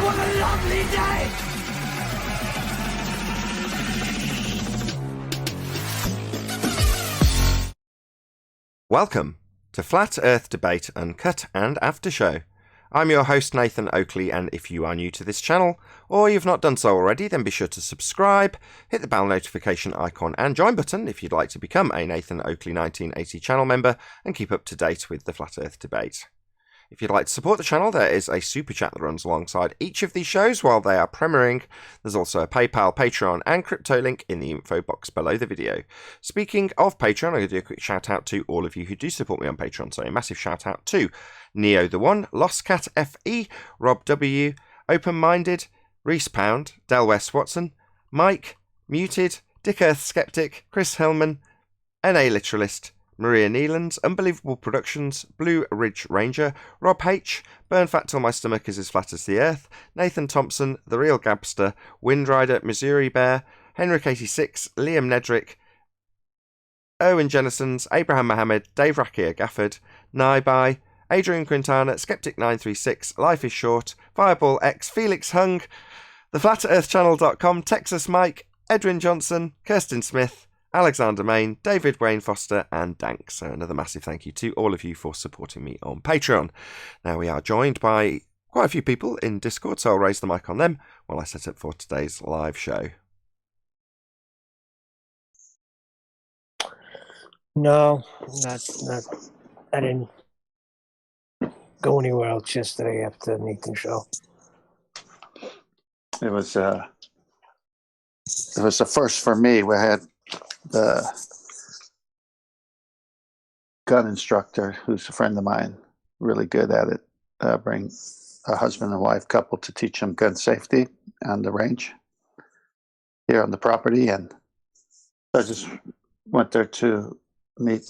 What a lovely day! Welcome to Flat Earth Debate Uncut and After Show. I'm your host Nathan Oakley, and if you are new to this channel, or you've not done so already, then be sure to subscribe, hit the bell notification icon and join button if you'd like to become a Nathan Oakley 1980 channel member and keep up to date with the Flat Earth Debate. If you'd like to support the channel, there is a super chat that runs alongside each of these shows while they are premiering. There's also a PayPal, Patreon, and crypto link in the info box below the video. Speaking of Patreon, I'm going to do a quick shout out to all of you who do support me on Patreon. So a massive shout out to Neo the One, Lostcat FE, Rob W, Open Minded, Reese Pound, Del West Watson, Mike, Muted, Dick Earth Skeptic, Chris Hillman, NA Literalist, Maria Neelands, Unbelievable Productions, Blue Ridge Ranger, Rob H, Burn Fat Till My Stomach Is As Flat As the Earth, Nathan Thompson, The Real Gabster, Windrider, Missouri Bear, Henrik86, Liam Nedrick, Owen Jennisons, Abraham Mohammed, Dave Rakia Gafford, Naibai, Adrian Quintana, Skeptic936, Life is Short, Fireball X, Felix Hung, TheFlatEarthChannel.com, Texas Mike, Edwin Johnson, Kirsten Smith, Alexander Main, David Wayne Foster, and Dank. So another massive thank you to all of you for supporting me on Patreon. Now we are joined by quite a few people in Discord, so I'll raise the mic on them while I set up for today's live show. No, not. I didn't go anywhere else yesterday after the Nathan show. It was a first for me. We had the gun instructor, who's a friend of mine, really good at it, bring a husband and wife couple to teach them gun safety on the range here on the property. And I just went there to meet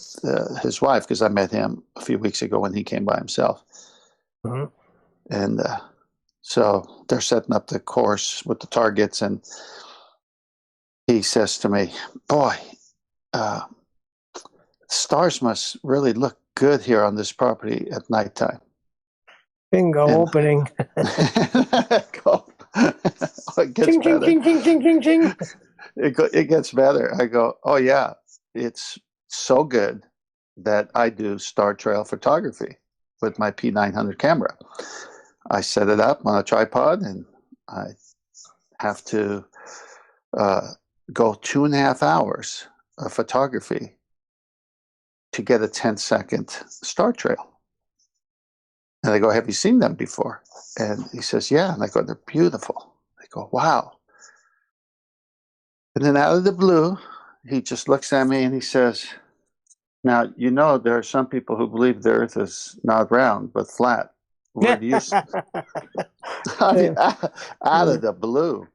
his wife, because I met him a few weeks ago when he came by himself. Mm-hmm. And so they're setting up the course with the targets, and he says to me, boy, stars must really look good here on this property at nighttime. Bingo, And opening. Oh, it gets Ching, ching, better. ching, ching, ching, ching, ching. It gets better. I go, oh yeah, it's so good that I do star trail photography with my P900 camera. I set it up on a tripod, and I have to go 2.5 hours of photography to get a 10-second star trail. And I go, have you seen them before? And he says, yeah. And I go, they're beautiful. I go, wow. And then out of the blue, he just looks at me and he says, now, you know, there are some people who believe the earth is not round, but flat. Where do you I mean, out of the blue.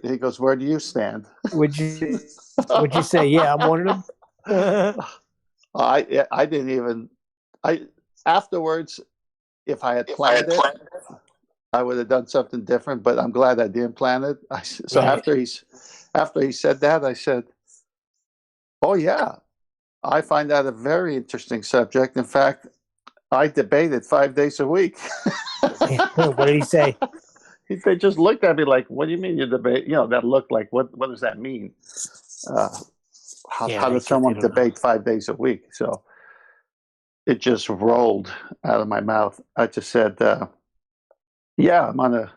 He goes, where do you stand? Would you say, yeah, I'm one of them? I didn't even, afterwards, if I had planned it, I would have done something different, but I'm glad I didn't plan it. So Right. after he said that, I said, oh yeah, I find that a very interesting subject. In fact, I debate it 5 days a week. What did he say? They just looked at me like, what do you mean you debate? You know, that looked like, what does that mean? How does someone debate 5 days a week? So it just rolled out of my mouth. I just said, yeah, I'm on a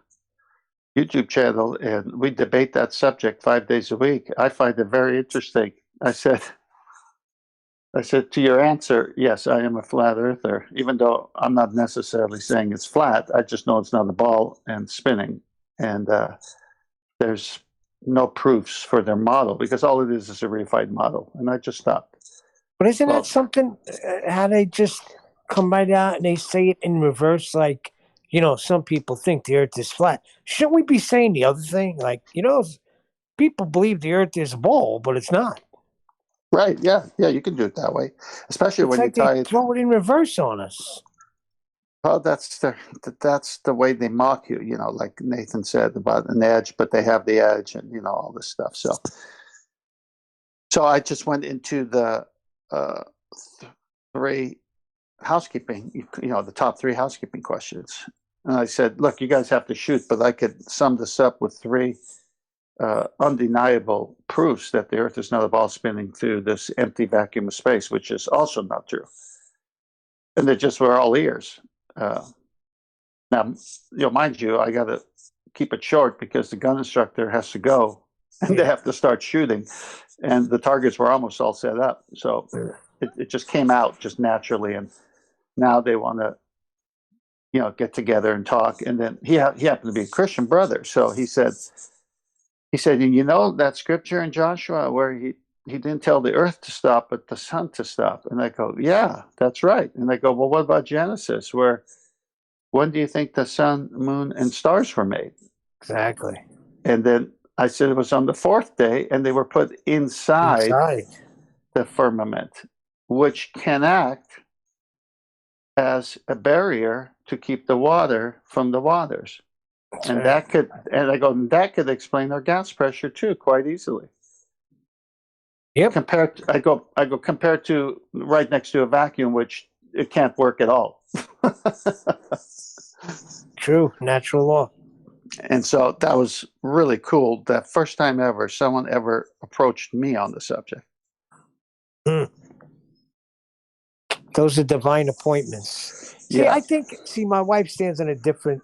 YouTube channel and we debate that subject 5 days a week. I find it very interesting. I said, to your answer, yes, I am a flat earther, even though I'm not necessarily saying it's flat. I just know it's not a ball and spinning. And there's no proofs for their model, because all it is a reified model. And I just stopped. But isn't that something, how they just come right out and they say it in reverse, like, you know, some people think the earth is flat. Shouldn't we be saying the other thing? Like, you know, people believe the earth is a ball, but it's not. Right, yeah, you can do it that way, especially It's when like you tie they it. throw it in reverse on us. Well, that's the way they mock you, you know, like Nathan said about an edge, but they have the edge, and you know, all this stuff. So I just went into the three housekeeping, you know, the top three housekeeping questions. And I said, look, you guys have to shoot, but I could sum this up with three undeniable proofs that the Earth is not a ball spinning through this empty vacuum of space, which is also not true. And they just were all ears. Now, mind you, I got to keep it short because the gun instructor has to go and they have to start shooting. And the targets were almost all set up. So it just came out just naturally. And now they want to, get together and talk. And then he happened to be a Christian brother. So he said, that scripture in Joshua where he didn't tell the earth to stop, but the sun to stop. And I go, yeah, that's right. And they go, well, what about Genesis? When do you think the sun, moon, and stars were made? Exactly. And then I said it was on the fourth day, and they were put inside the firmament, which can act as a barrier to keep the water from the waters. That's and right. That could explain our gas pressure too, quite easily. Yep. Compared to right next to a vacuum, which it can't work at all. True, natural law. And so that was really cool. That first time ever someone ever approached me on the subject. Those are divine appointments. I think my wife stands on a different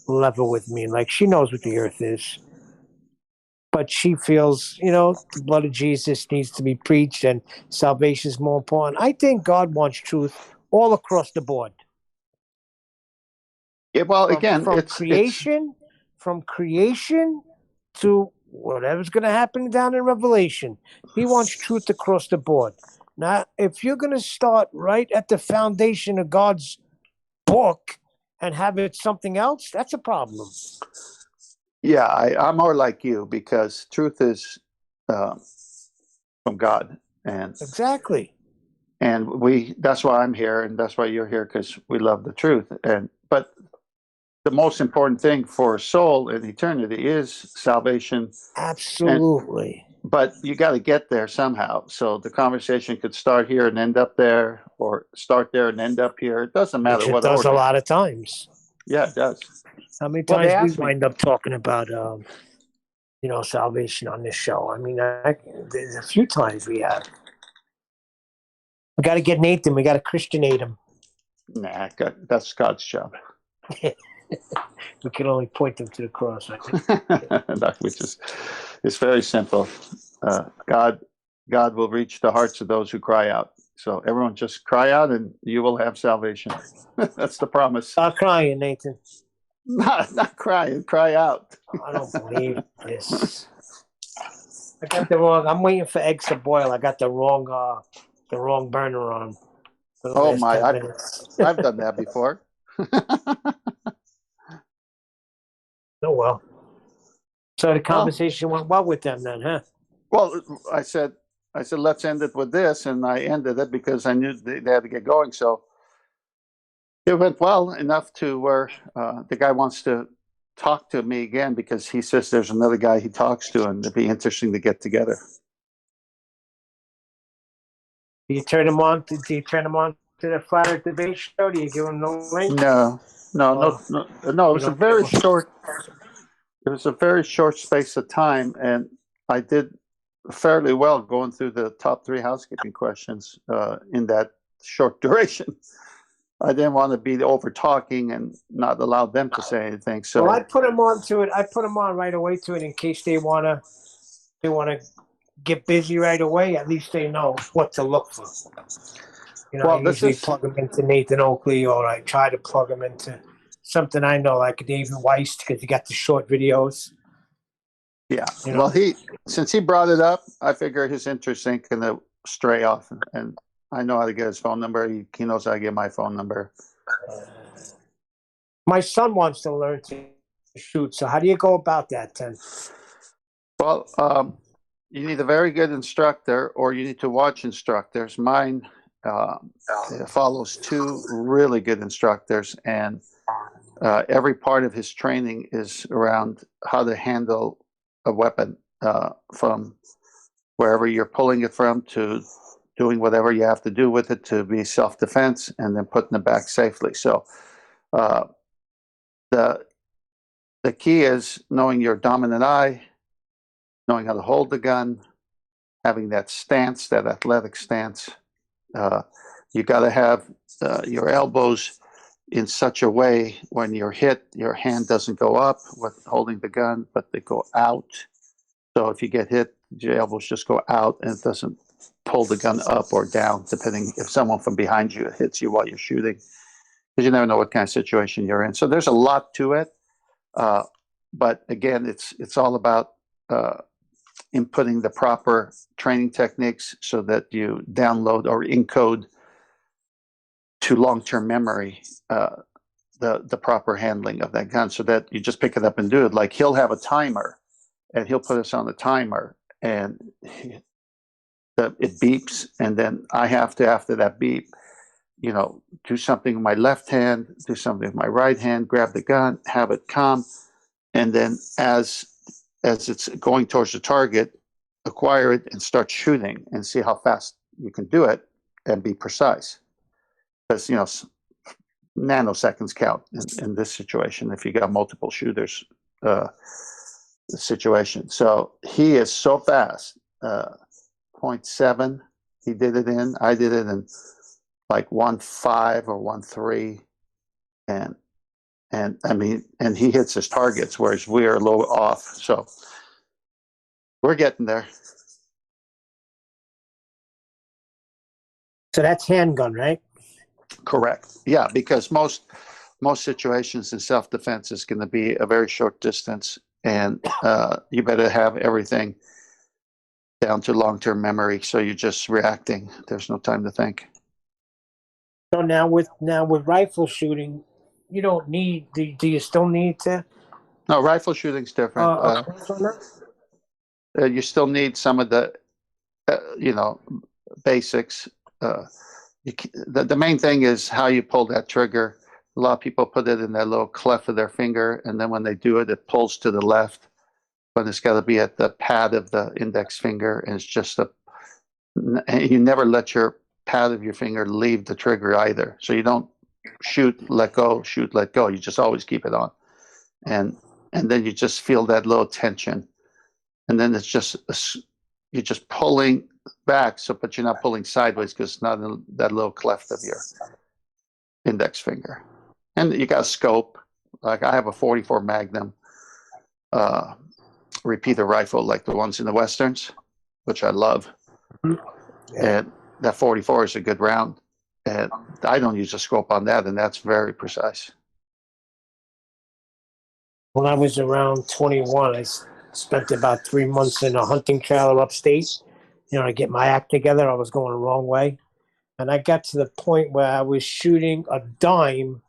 level with me. Like, she knows what the earth is, but she feels, the blood of Jesus needs to be preached and salvation is more important. I think God wants truth all across the board. Yeah, well, from creation to whatever's going to happen down in Revelation. He wants truth across the board. Now, if you're going to start right at the foundation of God's book and have it something else, that's a problem. Yeah, I'm more like you because truth is from God, and exactly. And that's why I'm here, and that's why you're here, because we love the truth. But the most important thing for a soul in eternity is salvation. Absolutely. But you got to get there somehow. So the conversation could start here and end up there, or start there and end up here. It doesn't matter what order. It does a lot of times. Yeah, it does. How many times we wind up talking about, salvation on this show? I mean, there's a few times we have. We got to get Nathan. We got to Christianate him. Nah, that's God's job. We can only point them to the cross, I think. Which is, it's very simple. God will reach the hearts of those who cry out. So everyone just cry out and you will have salvation. That's the promise. Stop crying, Nathan. Not crying, cry out. I don't believe this. I got the wrong. I'm waiting for eggs to boil. I got the wrong burner on. Oh my! I've done that before. Oh well. So the conversation went well with them then, huh? Well, I said let's end it with this, and I ended it because I knew they had to get going. So it went well enough to where the guy wants to talk to me again because he says there's another guy he talks to, and it'd be interesting to get together. Do you turn him on? Do you turn him on to the Flat Earth Debate Show? Do you give him the link? No. It was a very short. It was a very short space of time, and I did fairly well going through the top 3 housekeeping questions in that short duration. I didn't want to be over talking and not allow them to say anything. So I put them on to it. I put them on right away to it in case they wanna get busy right away. At least they know what to look for. I usually plug them into Nathan Oakley, or I try to plug them into something I know, like David Weiss, because he got the short videos. Yeah. Well, since he brought it up, I figure his interest ain't going to stray off. And I know how to get his phone number. He knows how to get my phone number. My son wants to learn to shoot. So how do you go about that, Tim? Well, you need a very good instructor, or you need to watch instructors. Mine follows 2 really good instructors, and every part of his training is around how to handle a weapon from wherever you're pulling it from to doing whatever you have to do with it to be self-defense, and then putting it back safely. So the key is knowing your dominant eye, knowing how to hold the gun, having that stance, that athletic stance. You got to have your elbows in such a way when you're hit, your hand doesn't go up with holding the gun, but they go out. So if you get hit, your elbows just go out, and it doesn't pull the gun up or down, depending if someone from behind you hits you while you're shooting, because you never know what kind of situation you're in. So there's a lot to it. But again, it's all about inputting the proper training techniques so that you download or encode to long-term memory the proper handling of that gun, so that you just pick it up and do it. Like, he'll have a timer, and he'll put us on the timer, and it beeps, and then I have to, after that beep, do something with my left hand, do something with my right hand, grab the gun, have it come, and then as it's going towards the target, acquire it and start shooting, and see how fast you can do it and be precise. Because nanoseconds count in this situation if you got multiple shooters situation. So he is so fast. 0.7 he did it in. I did it in like 1.5 or 1.3, and he hits his targets, whereas we're a little off. So we're getting there. So that's handgun, right? Correct. Yeah, because most situations in self-defense is going to be a very short distance, and you better have everything down to long-term memory, so you're just reacting. There's no time to think. So now with rifle shooting, you don't need. Do you still need to? No, rifle shooting's different. You still need some of the basics. The main thing is how you pull that trigger. A lot of people put it in that little cleft of their finger, and then when they do it, it pulls to the left. But it's got to be at the pad of the index finger, and it's just you never let your pad of your finger leave the trigger either. So you don't shoot, let go, shoot, let go. You just always keep it on, and then you just feel that little tension, and then it's just you're just pulling back. But you're not pulling sideways because it's not in that little cleft of your index finger. And you got a scope. Like, I have a 44 Magnum repeater rifle, like the ones in the westerns, which I love. Yeah. And that 44 is a good round, and I don't use a scope on that, and that's very precise. When I was around 21, I spent about 3 months in a hunting trailer upstate, to get my act together. I was going the wrong way, and I got to the point where I was shooting a dime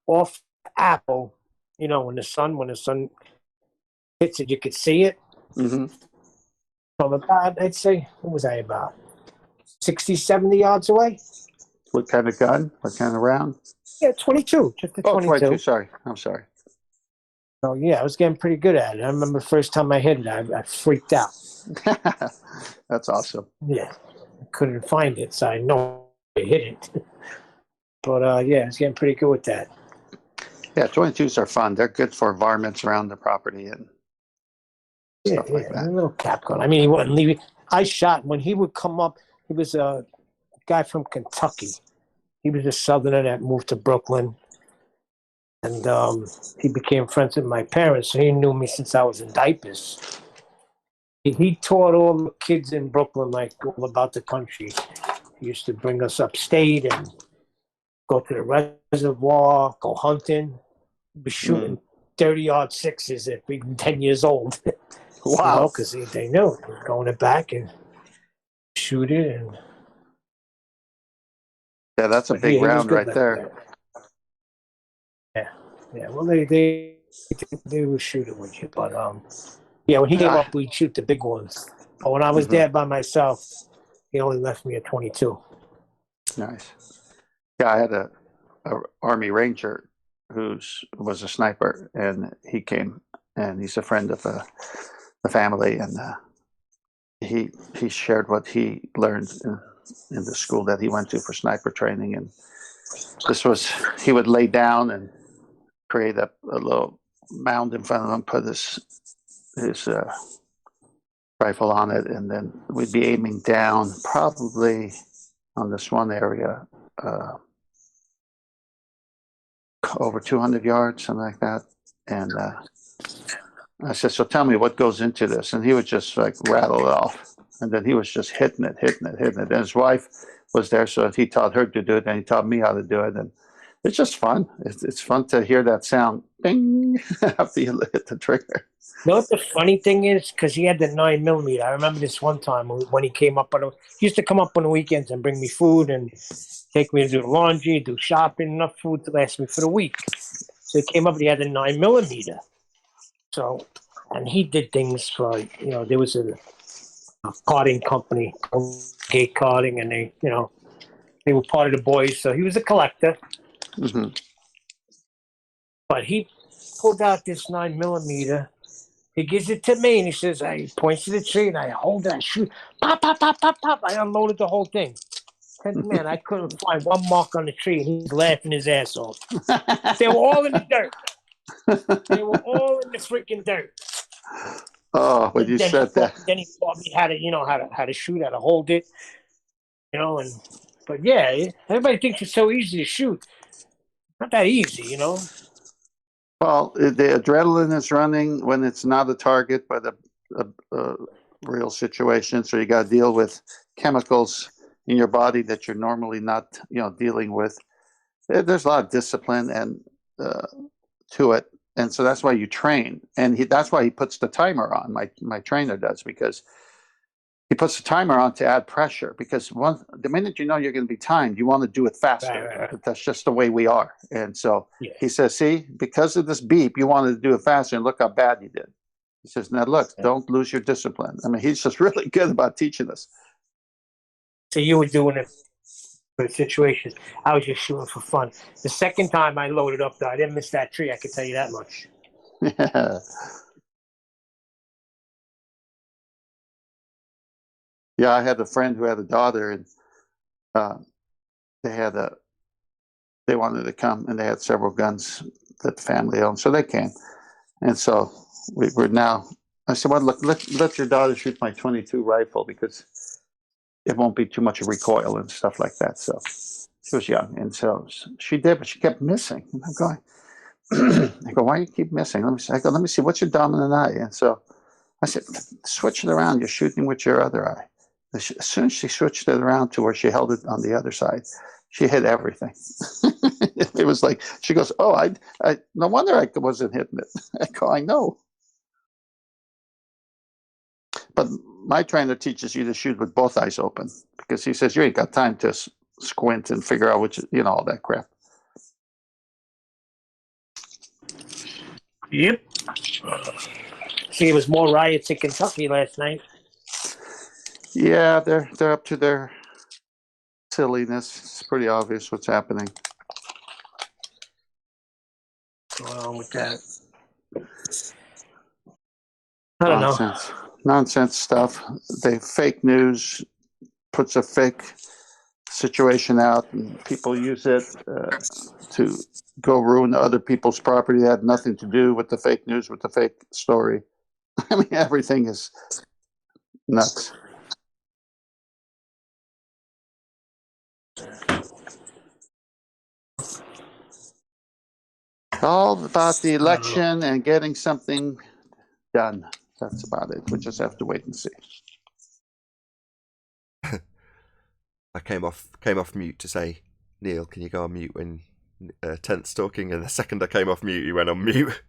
off apple. When the sun hits it, you could see it. Mm-hmm. From about, I'd say, what was I, about 60, 70 yards away? What kind of gun? What kind of round? Yeah, 22. Just a 22. 22. Sorry. I'm sorry. So, yeah, I was getting pretty good at it. I remember the first time I hit it, I freaked out. That's awesome. Yeah. I couldn't find it, so I know I hit it. But, yeah, I was getting pretty good with that. Yeah, 22s are fun. They're good for varmints around the property and stuff like that. A little cap gun. I mean, he wouldn't leave it. I shot when he would come up. He was a guy from Kentucky. He was a Southerner that moved to Brooklyn, and he became friends with my parents. So he knew me since I was in diapers. He taught all the kids in Brooklyn like all about the country. He used to bring us upstate and go to the reservoir, go hunting. Be shooting 30-yard sixes at being 10 years old. Wow. Because they knew going it back and shoot it. And yeah, that's a big round right there. Yeah. Well, they would shoot it with you, but yeah, when he came up, we'd shoot the big ones. But when I was there by myself, he only left me at 22. Nice. Yeah, I had a Army Ranger who was a sniper, and he came, and he's a friend of the family, and he shared what he learned in the school that he went to for sniper training. And he would lay down and create a little mound in front of him, put his rifle on it, and then we'd be aiming down, probably on this one area, over 200 yards, something like that. And I said, so tell me what goes into this. And he would just like rattle it off. And then he was just hitting it. And his wife was there, so he taught her to do it, and he taught me how to do it. And it's just fun. It's fun to hear that sound, bing, after you hit the trigger. You know what the funny thing is? Because he had the 9mm. I remember this one time when he came up he used to come up on the weekends and bring me food and take me to do laundry, do shopping, enough food to last me for the week. So he came up and he had a 9mm. So, and he did things for, there was a karting company, gate karting, and they were part of the boys. So he was a collector. Mm-hmm. But he pulled out this 9mm. He gives it to me, and he says, I points to the tree, and I hold it, I shoot, pop, pop, pop, pop, pop. I unloaded the whole thing. And man, I couldn't find one mark on the tree, and he's laughing his ass off. They were all in the dirt. They were all in the freaking dirt. Oh, when you said that. Then he taught me how to shoot, how to hold it, but yeah, everybody thinks it's so easy to shoot. Not that easy, Well, the adrenaline is running when it's not a target, but a real situation. So you got to deal with chemicals in your body that you're normally not, dealing with. There's a lot of discipline and to it, and so that's why you train. And that's why he puts the timer on. My trainer does, because he puts the timer on to add pressure. Because the minute you know you're going to be timed, you want to do it faster. Right. That's just the way we are. And so he says, see, because of this beep, you wanted to do it faster, and look how bad you did. He says, now look, don't lose your discipline. I mean, he's just really good about teaching us. So you were doing it for situations. I was just shooting for fun. The second time I loaded up, though, I didn't miss that tree. I can tell you that much. Yeah. Yeah, I had a friend who had a daughter, and they wanted to come, and they had several guns that the family owned, so they came. And so we're now. I said, "Well, look, let your daughter shoot my .22 rifle, because it won't be too much of recoil and stuff like that." So she was young, and so she did, but she kept missing. And I'm going, I go, "Why do you keep missing?" Let me see, what's your dominant eye? And so I said, "Switch it around. You're shooting with your other eye." As soon as she switched it around to where she held it on the other side, she hit everything. It was like, she goes, "Oh, I no wonder I wasn't hitting it." I go, "I know." But my trainer teaches you to shoot with both eyes open, because he says you ain't got time to squint and figure out which, all that crap. Yep. See, it was more riots in Kentucky last night. Yeah, they're up to their silliness. It's pretty obvious what's happening. What's going on with that? I don't know. Nonsense stuff. Fake news puts a fake situation out, and people use it to go ruin other people's property that had nothing to do with the fake news, with the fake story. I mean, everything is nuts. All about the election and getting something done. That's about it. We just have to wait and see. I came off mute to say, Neil, can you go on mute when Tent's talking? And the second I came off mute, he went on mute.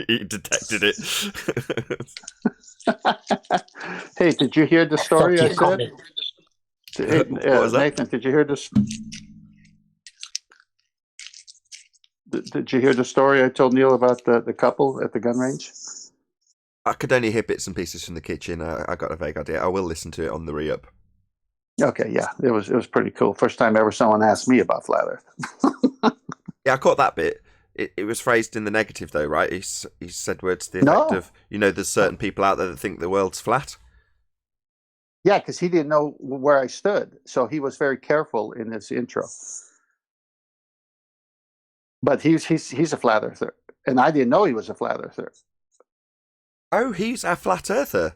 He detected it. Hey, did you hear the story I said? Hey, Nathan, did you hear this? Did you hear the story I told Neil about the couple at the gun range? I could only hear bits and pieces from the kitchen. I got a vague idea. I will listen to it on the re-up. Okay, yeah, it was pretty cool. First time ever someone asked me about flat Earth. Yeah, I caught that bit. It was phrased in the negative, though, right? He said words to the effect of, there's certain people out there that think the world's flat. Yeah, because he didn't know where I stood, so he was very careful in his intro. But he's a flat earther, and I didn't know he was a flat earther. Oh, he's a flat earther.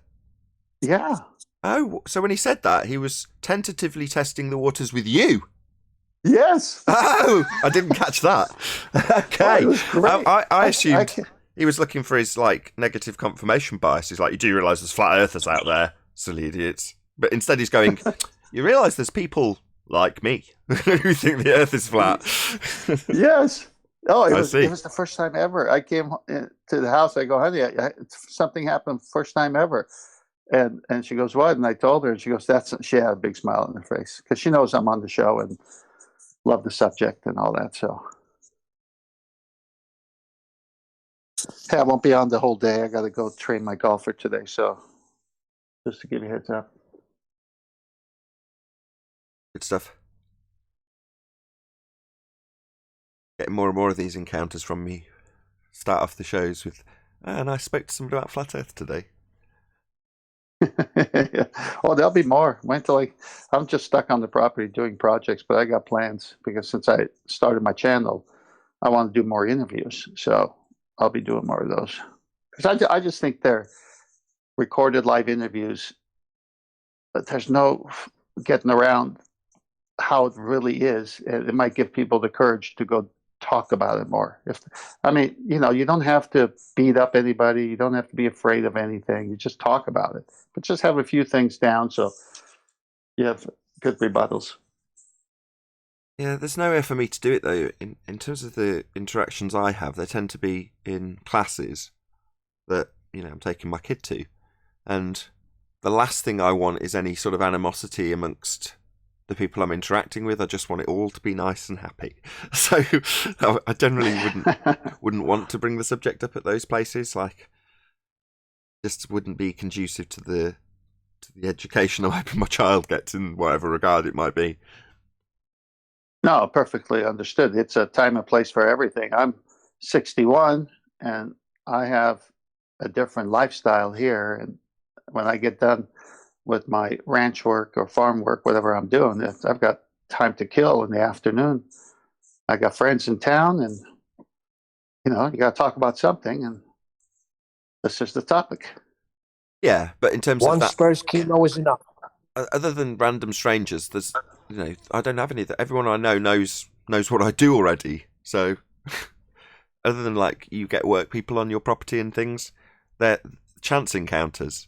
Yeah. Oh, so when he said that, he was tentatively testing the waters with you. Yes. Oh, I didn't catch that. Okay. Oh, it was great. I assumed he was looking for his like negative confirmation bias. He's like, you do realise there's flat earthers out there, silly idiots. But instead he's going, you realise there's people like me who think the earth is flat. Yes. Oh, it was the first time ever. I came to the house. I go, honey, something happened first time ever. And she goes, what? And I told her, and she goes, she had a big smile on her face because she knows I'm on the show and love the subject and all that. So, hey, I won't be on the whole day. I got to go train my golfer today. So, just to give you a heads up. Good stuff. Getting more and more of these encounters from me. Start off the shows with, and I spoke to somebody about flat Earth today. Yeah. Oh, there'll be more. Wait till I'm just stuck on the property doing projects, but I got plans because since I started my channel, I want to do more interviews. So I'll be doing more of those. Because I just think they're recorded live interviews, but there's no getting around how it really is. It might give people the courage to go talk about it more. You don't have to beat up anybody. You don't have to be afraid of anything. You just talk about it, but just have a few things down so you have good rebuttals. Yeah, there's nowhere for me to do it though. In terms of the interactions I have, they tend to be in classes that I'm taking my kid to, and the last thing I want is any sort of animosity amongst the people I'm interacting with. I just want it all to be nice and happy. So I generally wouldn't want to bring the subject up at those places. Like, just wouldn't be conducive to the education I hope my child gets in whatever regard it might be. No, perfectly understood. It's a time and place for everything. I'm 61 and I have a different lifestyle here. And when I get done with my ranch work or farm work, whatever I'm doing, I've got time to kill in the afternoon. I got friends in town and, you got to talk about something. And this is the topic. Yeah, but in terms of that... One Spurs chemo is enough. Other than random strangers, there's, I don't have any... Everyone I know knows what I do already. So, other than, like, you get work people on your property and things, they're chance encounters.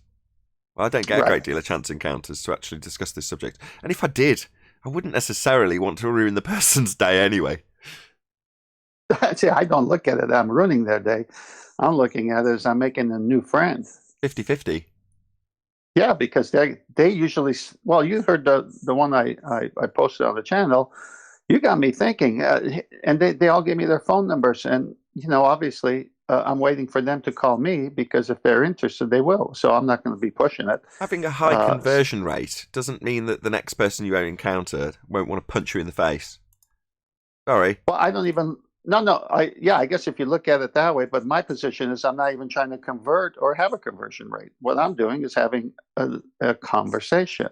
Well, I don't get a great deal of chance encounters to actually discuss this subject. And if I did, I wouldn't necessarily want to ruin the person's day anyway. See, I don't look at it. I'm ruining their day. I'm looking at it as I'm making a new friend. 50-50. Yeah, because they usually... Well, you heard the one I posted on the channel. You got me thinking. And they all gave me their phone numbers. And, obviously... I'm waiting for them to call me because if they're interested, they will. So I'm not going to be pushing it. Having a high conversion rate doesn't mean that the next person you encounter won't want to punch you in the face. Sorry. Well, I don't even... No. I guess if you look at it that way, but my position is I'm not even trying to convert or have a conversion rate. What I'm doing is having a conversation.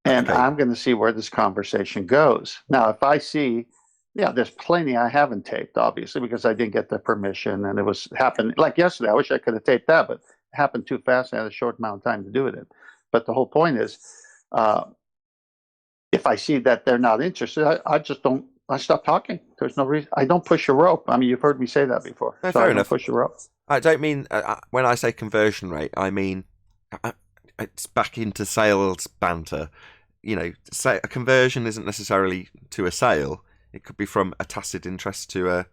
And I'm going to see where this conversation goes. Now, if I see... Yeah, there's plenty I haven't taped, obviously, because I didn't get the permission, and it happened like yesterday. I wish I could have taped that, but it happened too fast. I had a short amount of time to do it. But the whole point is, if I see that they're not interested, I just don't. I stop talking. There's no reason. I don't push a rope. I mean, you've heard me say that before. No, fair enough. Push a rope. I don't mean when I say conversion rate. I mean it's back into sales banter. Say a conversion isn't necessarily to a sale. It could be from a tacit interest to a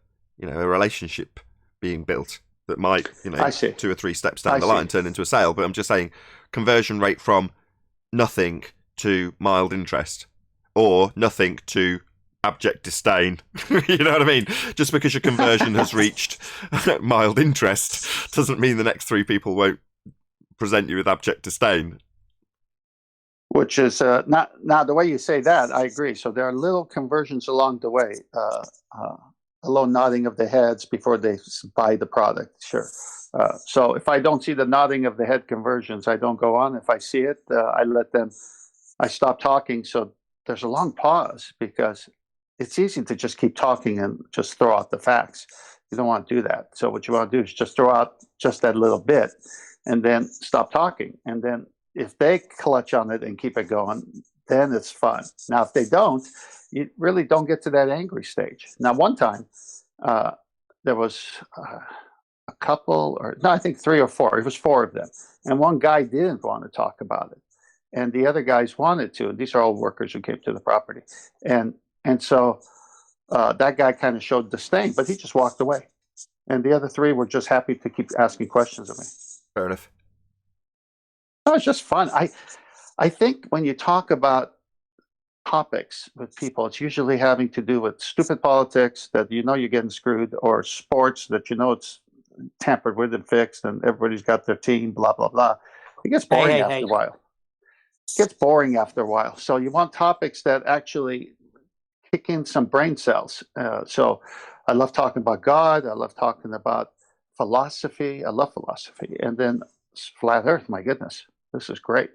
relationship being built that might, 2 or 3 steps down the line turn into a sale. But I'm just saying conversion rate from nothing to mild interest or nothing to abject disdain. You know what I mean? Just because your conversion has reached mild interest doesn't mean the next 3 people won't present you with abject disdain. Which is not now the way you say that. I agree. So there are little conversions along the way. a low nodding of the heads before they buy the product. Sure. So if I don't see the nodding of the head conversions, I don't go on. If I see it, I stop talking. So there's a long pause because it's easy to just keep talking and just throw out the facts. You don't want to do that. So what you want to do is just throw out just that little bit and then stop talking. And then if they clutch on it and keep it going, then it's fun. Now, if they don't, you really don't get to that angry stage. Now, one time there was a couple, or no, I think 3 or 4. It was 4 of them. And one guy didn't want to talk about it. And the other guys wanted to. And these are all workers who came to the property. And so that guy kind of showed disdain, but he just walked away. And the other 3 were just happy to keep asking questions of me. Fair enough. No, it's just fun. I think when you talk about topics with people, it's usually having to do with stupid politics that you know you're getting screwed, or sports that you know it's tampered with and fixed, and everybody's got their team, blah, blah, blah. It gets boring after a while. It gets boring after a while. So you want topics that actually kick in some brain cells. So I love talking about God. I love talking about philosophy. I love philosophy. And then flat Earth, my goodness, this is great.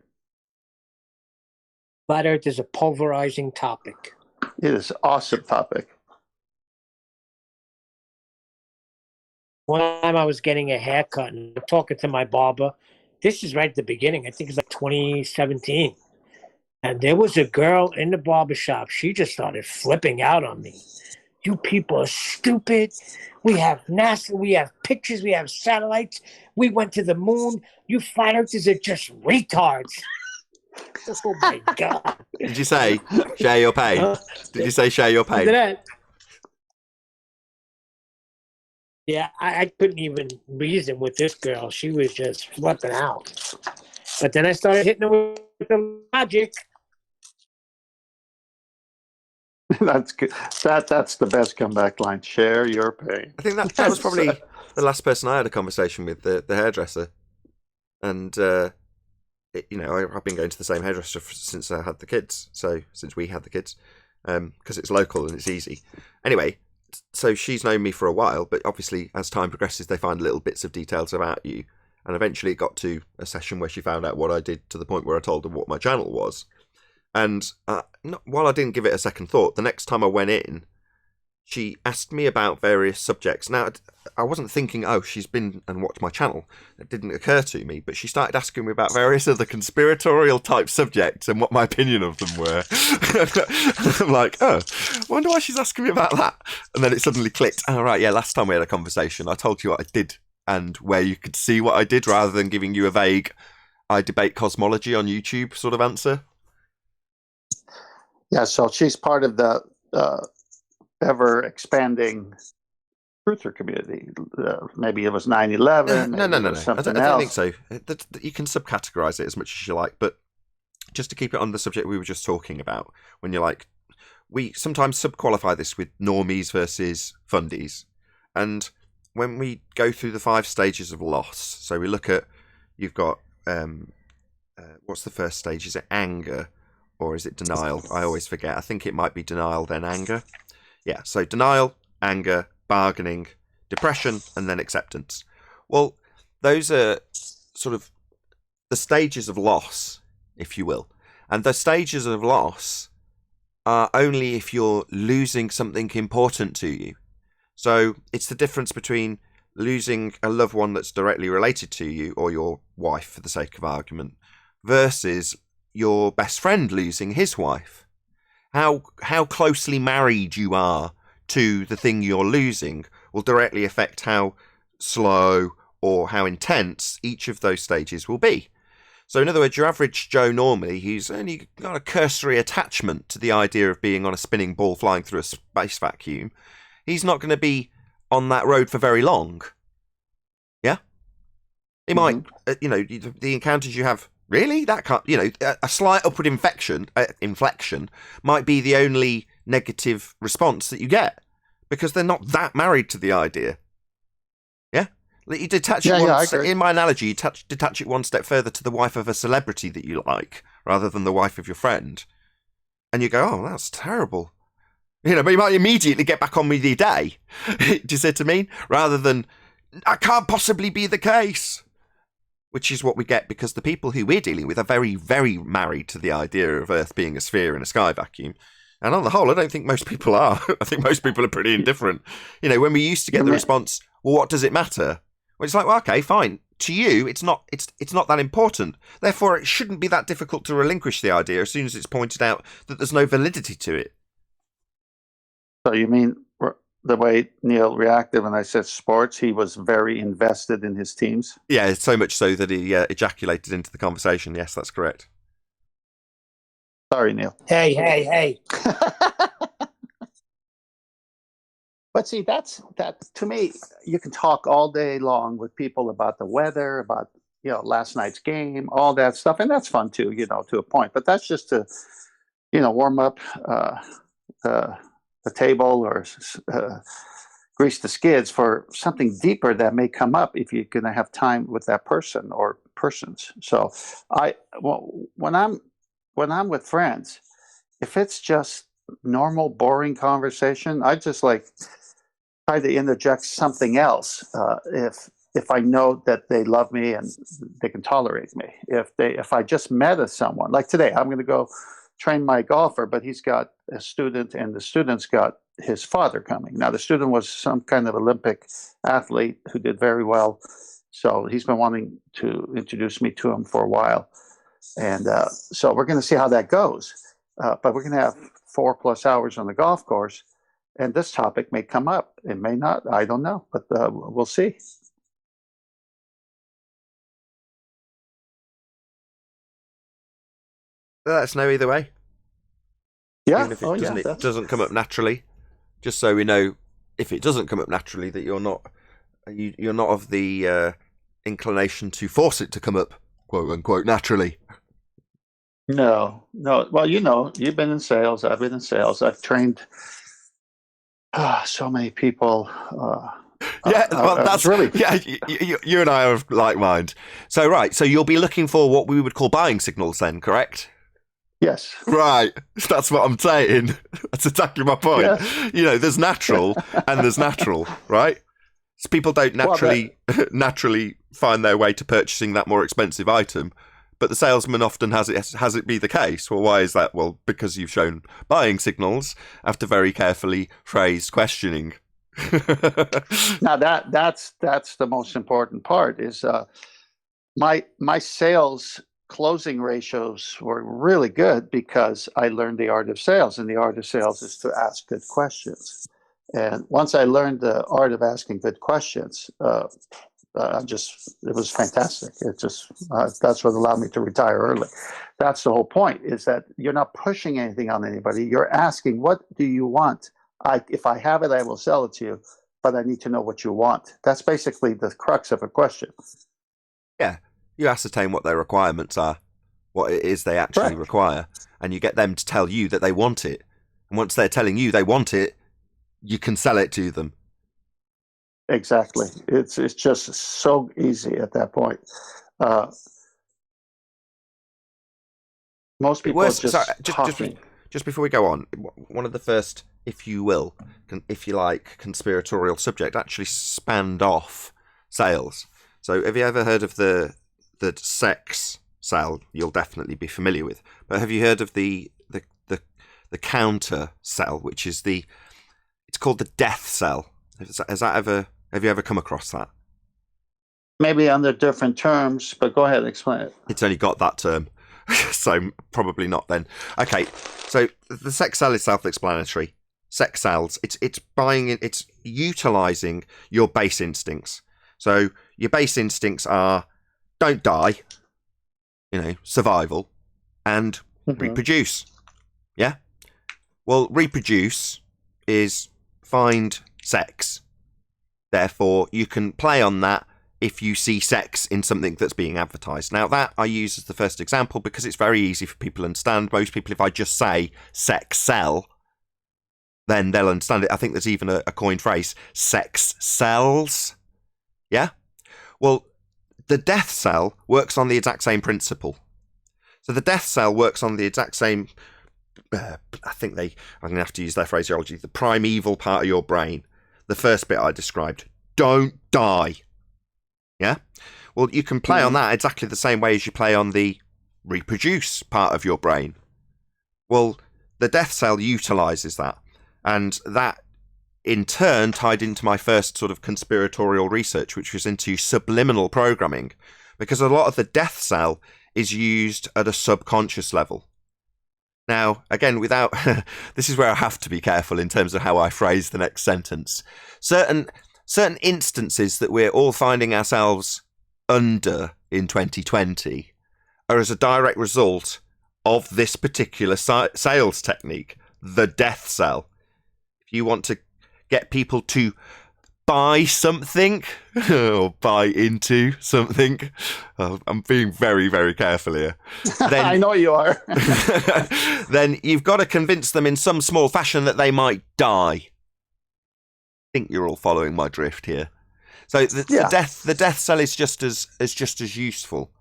Flat Earth is a pulverizing topic. It is an awesome topic. One time I was getting a haircut and I'm talking to my barber. This is right at the beginning. I think it's like 2017. And there was a girl in the barbershop. She just started flipping out on me. You people are stupid. We have NASA. We have pictures. We have satellites. We went to the moon. You flat earthers are just retards. Oh, my God. Did you say, share your pain? Did you say, share your pain? Yeah, I couldn't even reason with this girl. She was just flipping out. But then I started hitting her with the logic. That's good. That's the best comeback line. Share your pain. I think that was probably the last person I had a conversation with, the hairdresser. And, I've been going to the same hairdresser since I had the kids. So, since we had the kids. Because it's local and it's easy. Anyway, so she's known me for a while, but obviously as time progresses, they find little bits of details about you. And eventually it got to a session where she found out what I did, to the point where I told her what my channel was. And while I didn't give it a second thought, the next time I went in, she asked me about various subjects. Now, I wasn't thinking, oh, she's been and watched my channel. It didn't occur to me, but she started asking me about various other conspiratorial type subjects and what my opinion of them were. I'm like, oh, I wonder why she's asking me about that. And then it suddenly clicked. Oh, right, yeah, last time we had a conversation, I told you what I did and where you could see what I did, rather than giving you a vague, I debate cosmology on YouTube sort of answer. Yeah, so she's part of the ever expanding truther community. Maybe it was 9/11. No. I don't think so. You can subcategorize it as much as you like, but just to keep it on the subject we were just talking about, when you're like, we sometimes subqualify this with normies versus fundies. And when we go through the 5 stages of loss, so we look at, you've got, what's the first stage? Is it anger? Or is it denial? I always forget. I think it might be denial, then anger. Yeah, so denial, anger, bargaining, depression, and then acceptance. Well, those are sort of the stages of loss, if you will. And the stages of loss are only if you're losing something important to you. So it's the difference between losing a loved one that's directly related to you, or your wife, for the sake of argument, versus your best friend losing his wife. How closely married you are to the thing you're losing will directly affect how slow or how intense each of those stages will be. So in other words, your average Joe normally, he's only got a cursory attachment to the idea of being on a spinning ball flying through a space vacuum. He's not going to be on that road for very long. Yeah? He might, the encounters you have, really? That can't, a slight upward inflection might be the only negative response that you get, because they're not that married to the idea. Yeah? You detach it in my analogy, you detach it one step further to the wife of a celebrity that you like, rather than the wife of your friend. And you go, oh, that's terrible. But you might immediately get back on with your day. Do you see what I mean? Rather than, I can't possibly be the case. Which is what we get because the people who we're dealing with are very, very married to the idea of Earth being a sphere in a sky vacuum. And on the whole, I don't think most people are. I think most people are pretty indifferent. When we used to get the response, well, what does it matter? Well, it's like, well, okay, fine. To you, it's not that important. Therefore, it shouldn't be that difficult to relinquish the idea as soon as it's pointed out that there's no validity to it. So you mean the way Neil reacted when I said sports, he was very invested in his teams? Yeah, so much so that he ejaculated into the conversation. Yes, that's correct. Sorry, Neil. Hey. But see, that to me, you can talk all day long with people about the weather, about last night's game, all that stuff, and that's fun too, to a point. But that's just to, warm up the table or grease the skids for something deeper that may come up if you're going to have time with that person or persons. So when I'm with friends, if it's just normal, boring conversation, I just try to interject something else. If I know that they love me and they can tolerate me. If I just met someone, like today, I'm going to go train my golfer, but he's got a student, and the student's got his father coming. Now, the student was some kind of Olympic athlete who did very well, so he's been wanting to introduce me to him for a while. And so we're going to see how that goes. But we're going to have 4+ hours on the golf course, and this topic may come up. It may not. I don't know, but we'll see. Let us know either way. Yeah. Even if it doesn't come up naturally, just so we know if it doesn't come up naturally that you're not of the inclination to force it to come up, quote unquote, naturally. No. Well, you've been in sales. I've been in sales. I've trained so many people. That's really you and I are of like mind. So you'll be looking for what we would call buying signals, then, correct? Yes. Right. That's what I'm saying. That's exactly my point. Yeah. There's natural and there's natural, right? So people don't naturally find their way to purchasing that more expensive item, but the salesman often has it be the case. Well, why is that? Well, because you've shown buying signals after very carefully phrased questioning. Now that's the most important part is my sales closing ratios were really good because I learned the art of sales, and the art of sales is to ask good questions. And once I learned the art of asking good questions, it was fantastic. It just that's what allowed me to retire early. That's the whole point, is that you're not pushing anything on anybody. You're asking, what do you want? If I have it, I will sell it to you, but I need to know what you want. That's basically the crux of a question. Yeah. You ascertain what their requirements are, what it is they actually require, and you get them to tell you that they want it. And once they're telling you they want it, you can sell it to them. Exactly. It's just so easy at that point. Most people are just before we go on, one of the first, if you will, if you like, conspiratorial subject actually spanned off sales. So have you ever heard of the sex sell? You'll definitely be familiar with. But have you heard of the counter sell, which is it's called the death sell? Have you ever come across that? Maybe under different terms, but go ahead, explain it. It's only got that term, so probably not then. Okay, so the sex sell is self-explanatory. Sex sells. It's buying it. It's utilizing your base instincts. So your base instincts are don't die, survival, and reproduce. Yeah? Well, reproduce is find sex. Therefore, you can play on that if you see sex in something that's being advertised. Now, that I use as the first example because it's very easy for people to understand. Most people, if I just say sex sell, then they'll understand it. I think there's even a coined phrase, sex sells. Yeah? Well, the death cell works on the exact same principle. So the death cell works on the exact same I think I'm going to have to use their phraseology, the primeval part of your brain, the first bit I described, don't die. Yeah? Well, you can play on that exactly the same way as you play on the reproduce part of your brain. Well, the death cell utilises that. And that, in turn, tied into my first sort of conspiratorial research, which was into subliminal programming. Because a lot of the death cell is used at a subconscious level. Now, again, without... this is where I have to be careful in terms of how I phrase the next sentence. Certain instances that we're all finding ourselves under in 2020 are as a direct result of this particular sales technique, the death cell. If you want to get people to buy something or buy into something, I'm being very, very careful here. Then, I know you are. Then you've got to convince them in some small fashion that they might die. I think you're all following my drift here. So the death cell is just as useful.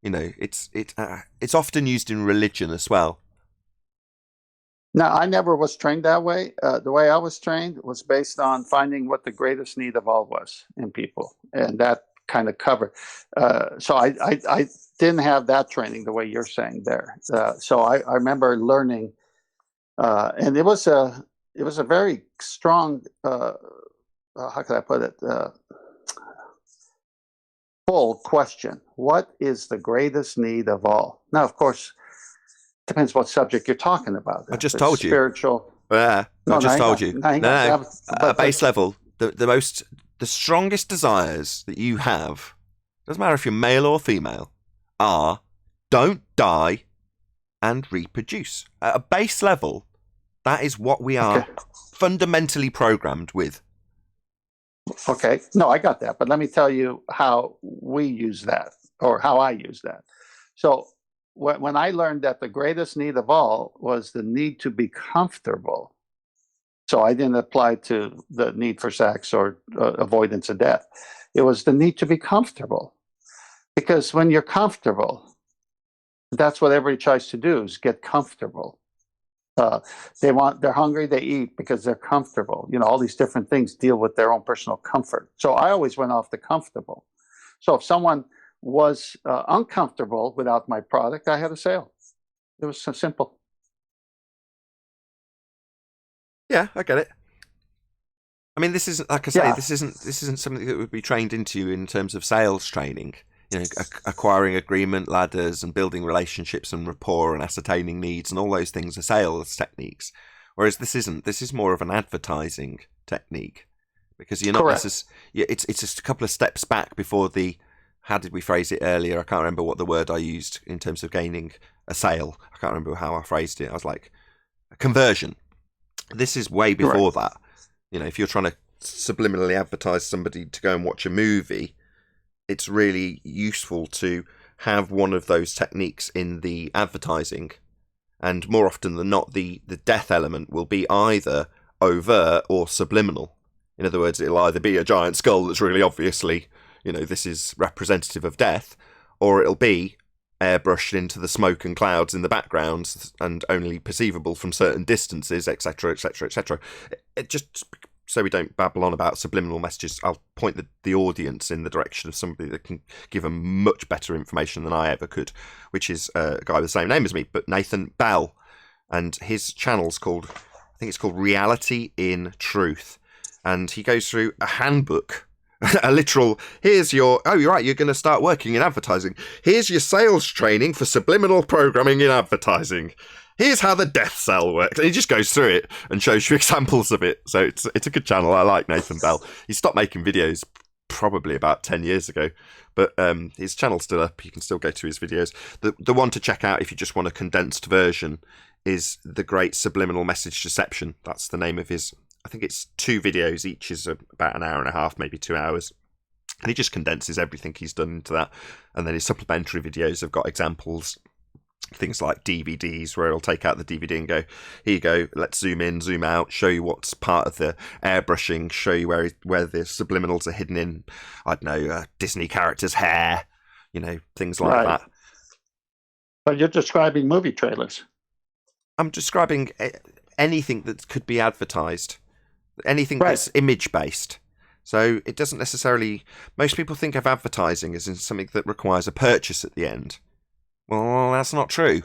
You know, it's often used in religion as well. Now, I never was trained that way. The way I was trained was based on finding what the greatest need of all was in people, and that kind of covered. So I didn't have that training the way you're saying there. So I remember learning, and it was a very strong. How can I put it? Full question. What is the greatest need of all? Now, of course. Depends what subject you're talking about. I just told you. Spiritual. Yeah, I just told you. No. At base level, the strongest desires that you have, doesn't matter if you're male or female, are don't die and reproduce. At a base level, that is what we are fundamentally programmed with. Okay. No, I got that. But let me tell you how we use that, or how I use that. So, when I learned that the greatest need of all was the need to be comfortable, so I didn't apply to the need for sex or avoidance of death. It was the need to be comfortable. Because when you're comfortable, that's what everybody tries to do, is get comfortable. They're hungry, they eat because they're comfortable. You know, all these different things deal with their own personal comfort. So I always went off the comfortable. So if someone was uncomfortable without my product, I had a sale. It was so simple. Yeah, I get it. I mean, this isn't, like I say, this isn't something that would be trained into in terms of sales training. You know, acquiring agreement ladders and building relationships and rapport and ascertaining needs and all those things are sales techniques. Whereas this isn't. This is more of an advertising technique, because you're not necessarily. It's just a couple of steps back before the. How did we phrase it earlier? I can't remember what the word I used in terms of gaining a sale. I can't remember how I phrased it. I was like, a conversion. This is way before that. You know, if you're trying to subliminally advertise somebody to go and watch a movie, it's really useful to have one of those techniques in the advertising. And more often than not, the death element will be either overt or subliminal. In other words, it'll either be a giant skull that's really obviously... you know, this is representative of death, or it'll be airbrushed into the smoke and clouds in the background and only perceivable from certain distances, etc., etc., etc. It just, so we don't babble on about subliminal messages, I'll point the audience in the direction of somebody that can give them much better information than I ever could, which is a guy with the same name as me, but Nathan Bell, and his channel's called, I think it's called Reality in Truth, and he goes through a handbook. A literal, here's your, oh, you're right, you're going to start working in advertising. Here's your sales training for subliminal programming in advertising. Here's how the death cell works. And he just goes through it and shows you examples of it. So it's a good channel. I like Nathan Bell. He stopped making videos probably about 10 years ago, but his channel's still up. You can still go to his videos. The one to check out if you just want a condensed version is The Great Subliminal Message Deception. That's the name of his... I think it's 2 videos, each is about an hour and a half, maybe 2 hours. And he just condenses everything he's done into that. And then his supplementary videos have got examples, things like DVDs, where he'll take out the DVD and go, here you go, let's zoom in, zoom out, show you what's part of the airbrushing, show you where the subliminals are hidden in, I don't know, Disney characters' hair, you know, things like that. But you're describing movie trailers. I'm describing anything that could be advertised, anything Right. that's image-based. So it doesn't necessarily... Most people think of advertising as in something that requires a purchase at the end. Well, that's not true.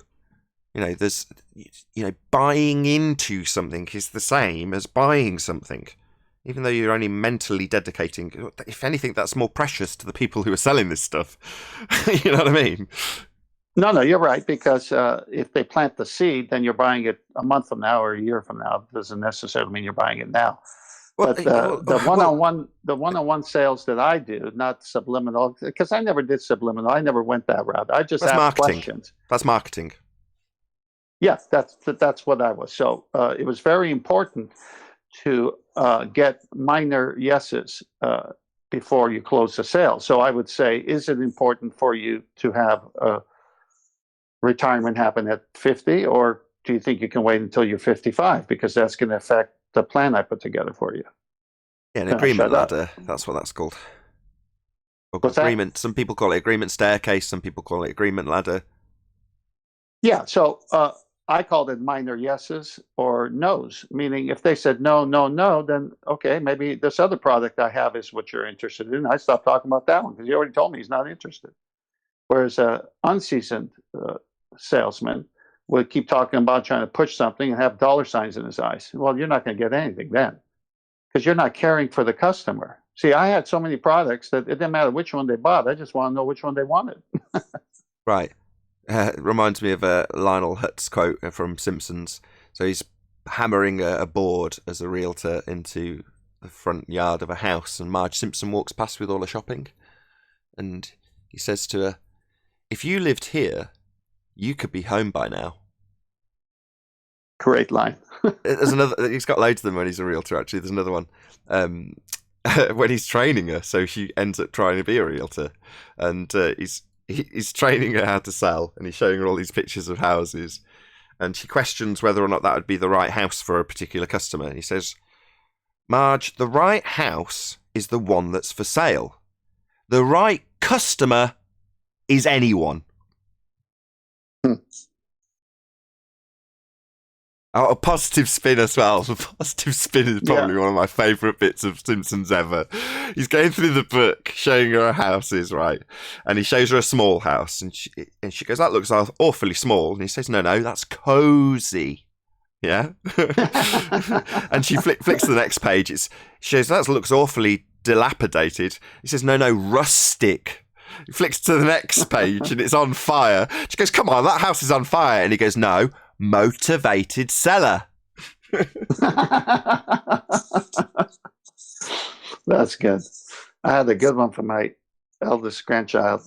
There's... buying into something is the same as buying something. Even though you're only mentally dedicating... If anything, that's more precious to the people who are selling this stuff. You know what I mean? No, you're right, because if they plant the seed, then you're buying it a month from now or a year from now. It doesn't necessarily mean you're buying it now. Well, But the one-on-one sales that I do, not subliminal, because I never did subliminal. I never went that route. I just asked questions. That's marketing. Yes, that's what I was. So it was very important to get minor yeses before you close the sale. So I would say, is it important for you to have retirement happen at 50, or do you think you can wait until you're 55? Because that's going to affect the plan I put together for you. Yeah, an agreement ladder. That's what that's called. Or agreement. Some people call it agreement staircase. Some people call it agreement ladder. Yeah. So I called it minor yeses or nos, meaning if they said no, then okay, maybe this other product I have is what you're interested in. I stopped talking about that one because he already told me he's not interested. Whereas a unseasoned salesman would keep talking about trying to push something and have dollar signs in his eyes. Well, you're not going to get anything then because you're not caring for the customer. See, I had so many products that it didn't matter which one they bought. I just want to know which one they wanted. Right. It reminds me of Lionel Hutz quote from Simpsons. So he's hammering a board as a realtor into the front yard of a house, and Marge Simpson walks past with all her shopping. And he says to her, "If you lived here, you could be home by now." Great line. There's another. He's got loads of them when he's a realtor. Actually, there's another one when he's training her, so she ends up trying to be a realtor, and he's training her how to sell, and he's showing her all these pictures of houses, and she questions whether or not that would be the right house for a particular customer. And he says, "Marge, the right house is the one that's for sale. The right customer is anyone." Oh, a positive spin as well. The positive spin is probably one of my favourite bits of Simpsons ever. He's going through the book, showing her houses, right? And he shows her a small house, and she goes, "That looks awfully small." And he says, "No, that's cosy." Yeah? And she flicks to the next page. She goes, "That looks awfully dilapidated." He says, "No, rustic." He flicks to the next page, and it's on fire. She goes, "Come on, that house is on fire." And he goes, "No, motivated seller." That's good. I had a good one for my eldest grandchild.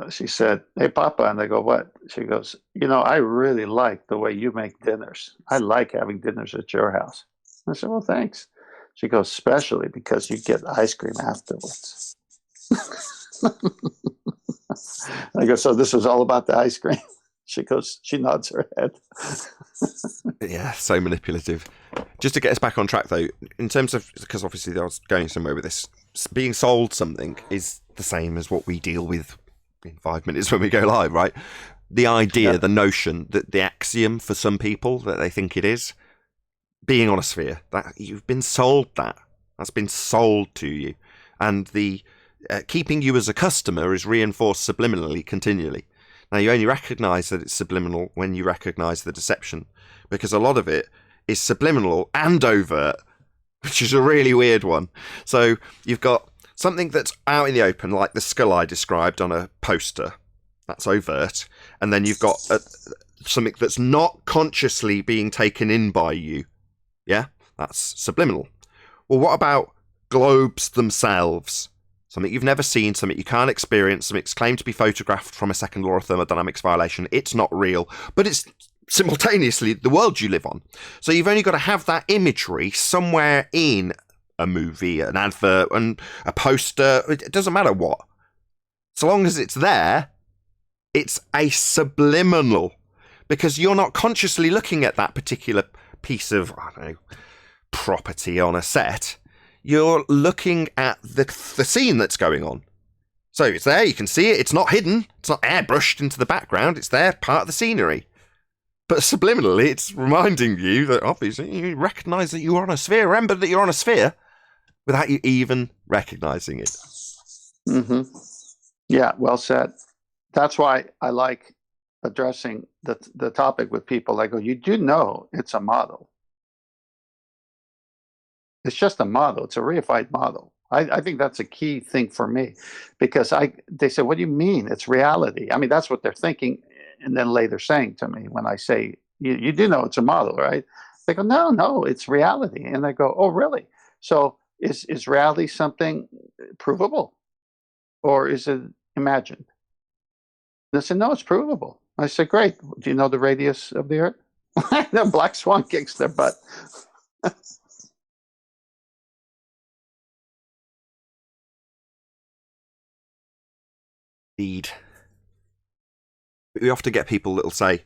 She said, "Hey, Papa," and I go, "What?" She goes, "I really like the way you make dinners. I like having dinners at your house." I said, "Well, thanks." She goes, "Especially because you get ice cream afterwards." I go, "So this was all about the ice cream?" She goes, she nods her head. Yeah, so manipulative. Just to get us back on track, though, in terms of, because obviously I was going somewhere with this, being sold something is the same as what we deal with in 5 minutes when we go live, right? The idea, the notion, that the axiom for some people that they think it is, being on a sphere, that you've been sold that's been sold to you. And the keeping you as a customer is reinforced subliminally, continually. Now, you only recognise that it's subliminal when you recognise the deception, because a lot of it is subliminal and overt, which is a really weird one. So you've got something that's out in the open, like the skull I described on a poster. That's overt. And then you've got something that's not consciously being taken in by you. Yeah? That's subliminal. Well, what about globes themselves? Something you've never seen, something you can't experience, something that's claimed to be photographed from a second law of thermodynamics violation. It's not real, but it's simultaneously the world you live on. So you've only got to have that imagery somewhere in a movie, an advert, and a poster. It doesn't matter what. So long as it's there, it's a subliminal, because you're not consciously looking at that particular piece of, I don't know, property on a set. You're looking at the scene that's going on. So it's there, you can see it, it's not hidden, it's not airbrushed into the background, it's there, part of the scenery. But subliminally, it's reminding you that obviously you recognise that you're on a sphere. Remember that you're on a sphere without you even recognising it. Mm-hmm. Yeah, well said. That's why I like addressing the topic with people. I go, you do know it's a model. It's just a model. It's a reified model. I think that's a key thing for me, because they say, what do you mean? It's reality. I mean, that's what they're thinking. And then later saying to me, when I say, you do know it's a model, right? They go, no, it's reality. And I go, oh, really? So is reality something provable, or is it imagined? They said, no, it's provable. I said, great. Do you know the radius of the Earth? The black swan kicks their butt. Indeed. We often get people that'll say,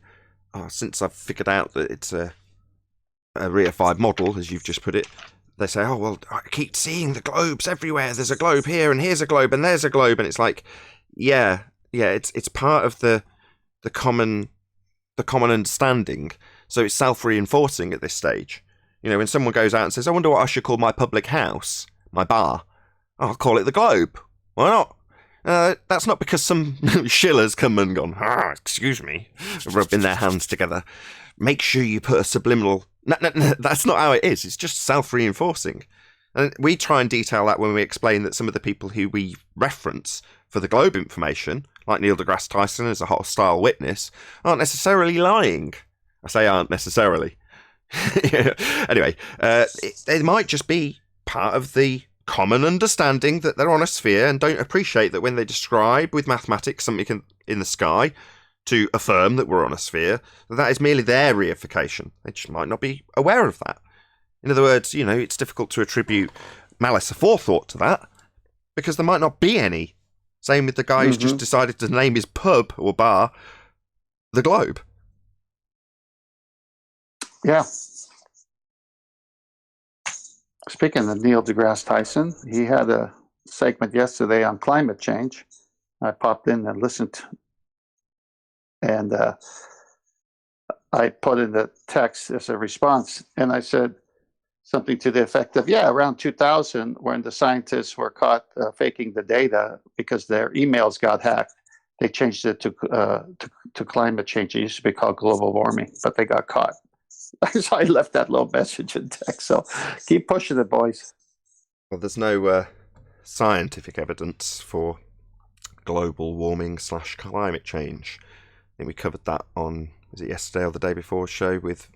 oh, since I've figured out that it's a reified model, as you've just put it, they say, oh, well, I keep seeing the globes everywhere. There's a globe here, and here's a globe, and there's a globe. And it's like, yeah, it's part of the common understanding. So it's self-reinforcing at this stage. You know, when someone goes out and says, I wonder what I should call my public house, my bar, I'll call it the Globe. Why not? That's not because some shillers come and gone, excuse me, rubbing their hands together. Make sure you put a subliminal... No, that's not how it is. It's just self-reinforcing. And we try and detail that when we explain that some of the people who we reference for the Globe information, like Neil deGrasse Tyson as a hostile witness, aren't necessarily lying. I say aren't necessarily. Anyway, it might just be part of the common understanding that they're on a sphere, and don't appreciate that when they describe with mathematics something in the sky to affirm that we're on a sphere, that is merely their reification. They just might not be aware of that. In other words, you know, it's difficult to attribute malice aforethought to that, because there might not be any. Same with the guy who's just decided to name his pub or bar the Globe. Yeah. Speaking of Neil deGrasse Tyson, he had a segment yesterday on climate change. I popped in and listened, and I put in the text as a response, and I said something to the effect of, around 2000, when the scientists were caught faking the data because their emails got hacked, they changed it to climate change. It used to be called global warming, but they got caught. So I left that little message in text. So keep pushing it, boys. Well, there's no scientific evidence for global warming / climate change. I think we covered that on, was it yesterday or the day before show with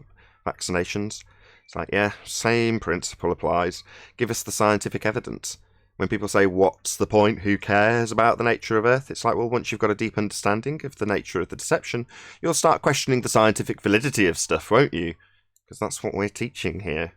vaccinations? It's like, yeah, same principle applies. Give us the scientific evidence. When people say, what's the point? Who cares about the nature of Earth? It's like, well, once you've got a deep understanding of the nature of the deception, you'll start questioning the scientific validity of stuff, won't you? Because that's what we're teaching here.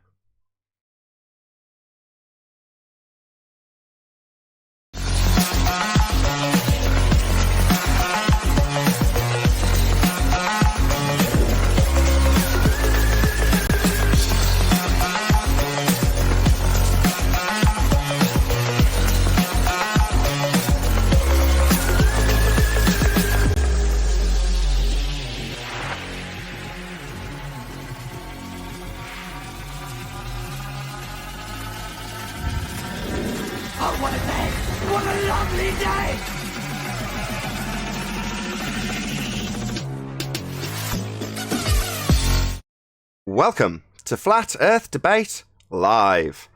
Welcome to Flat Earth Debate Live.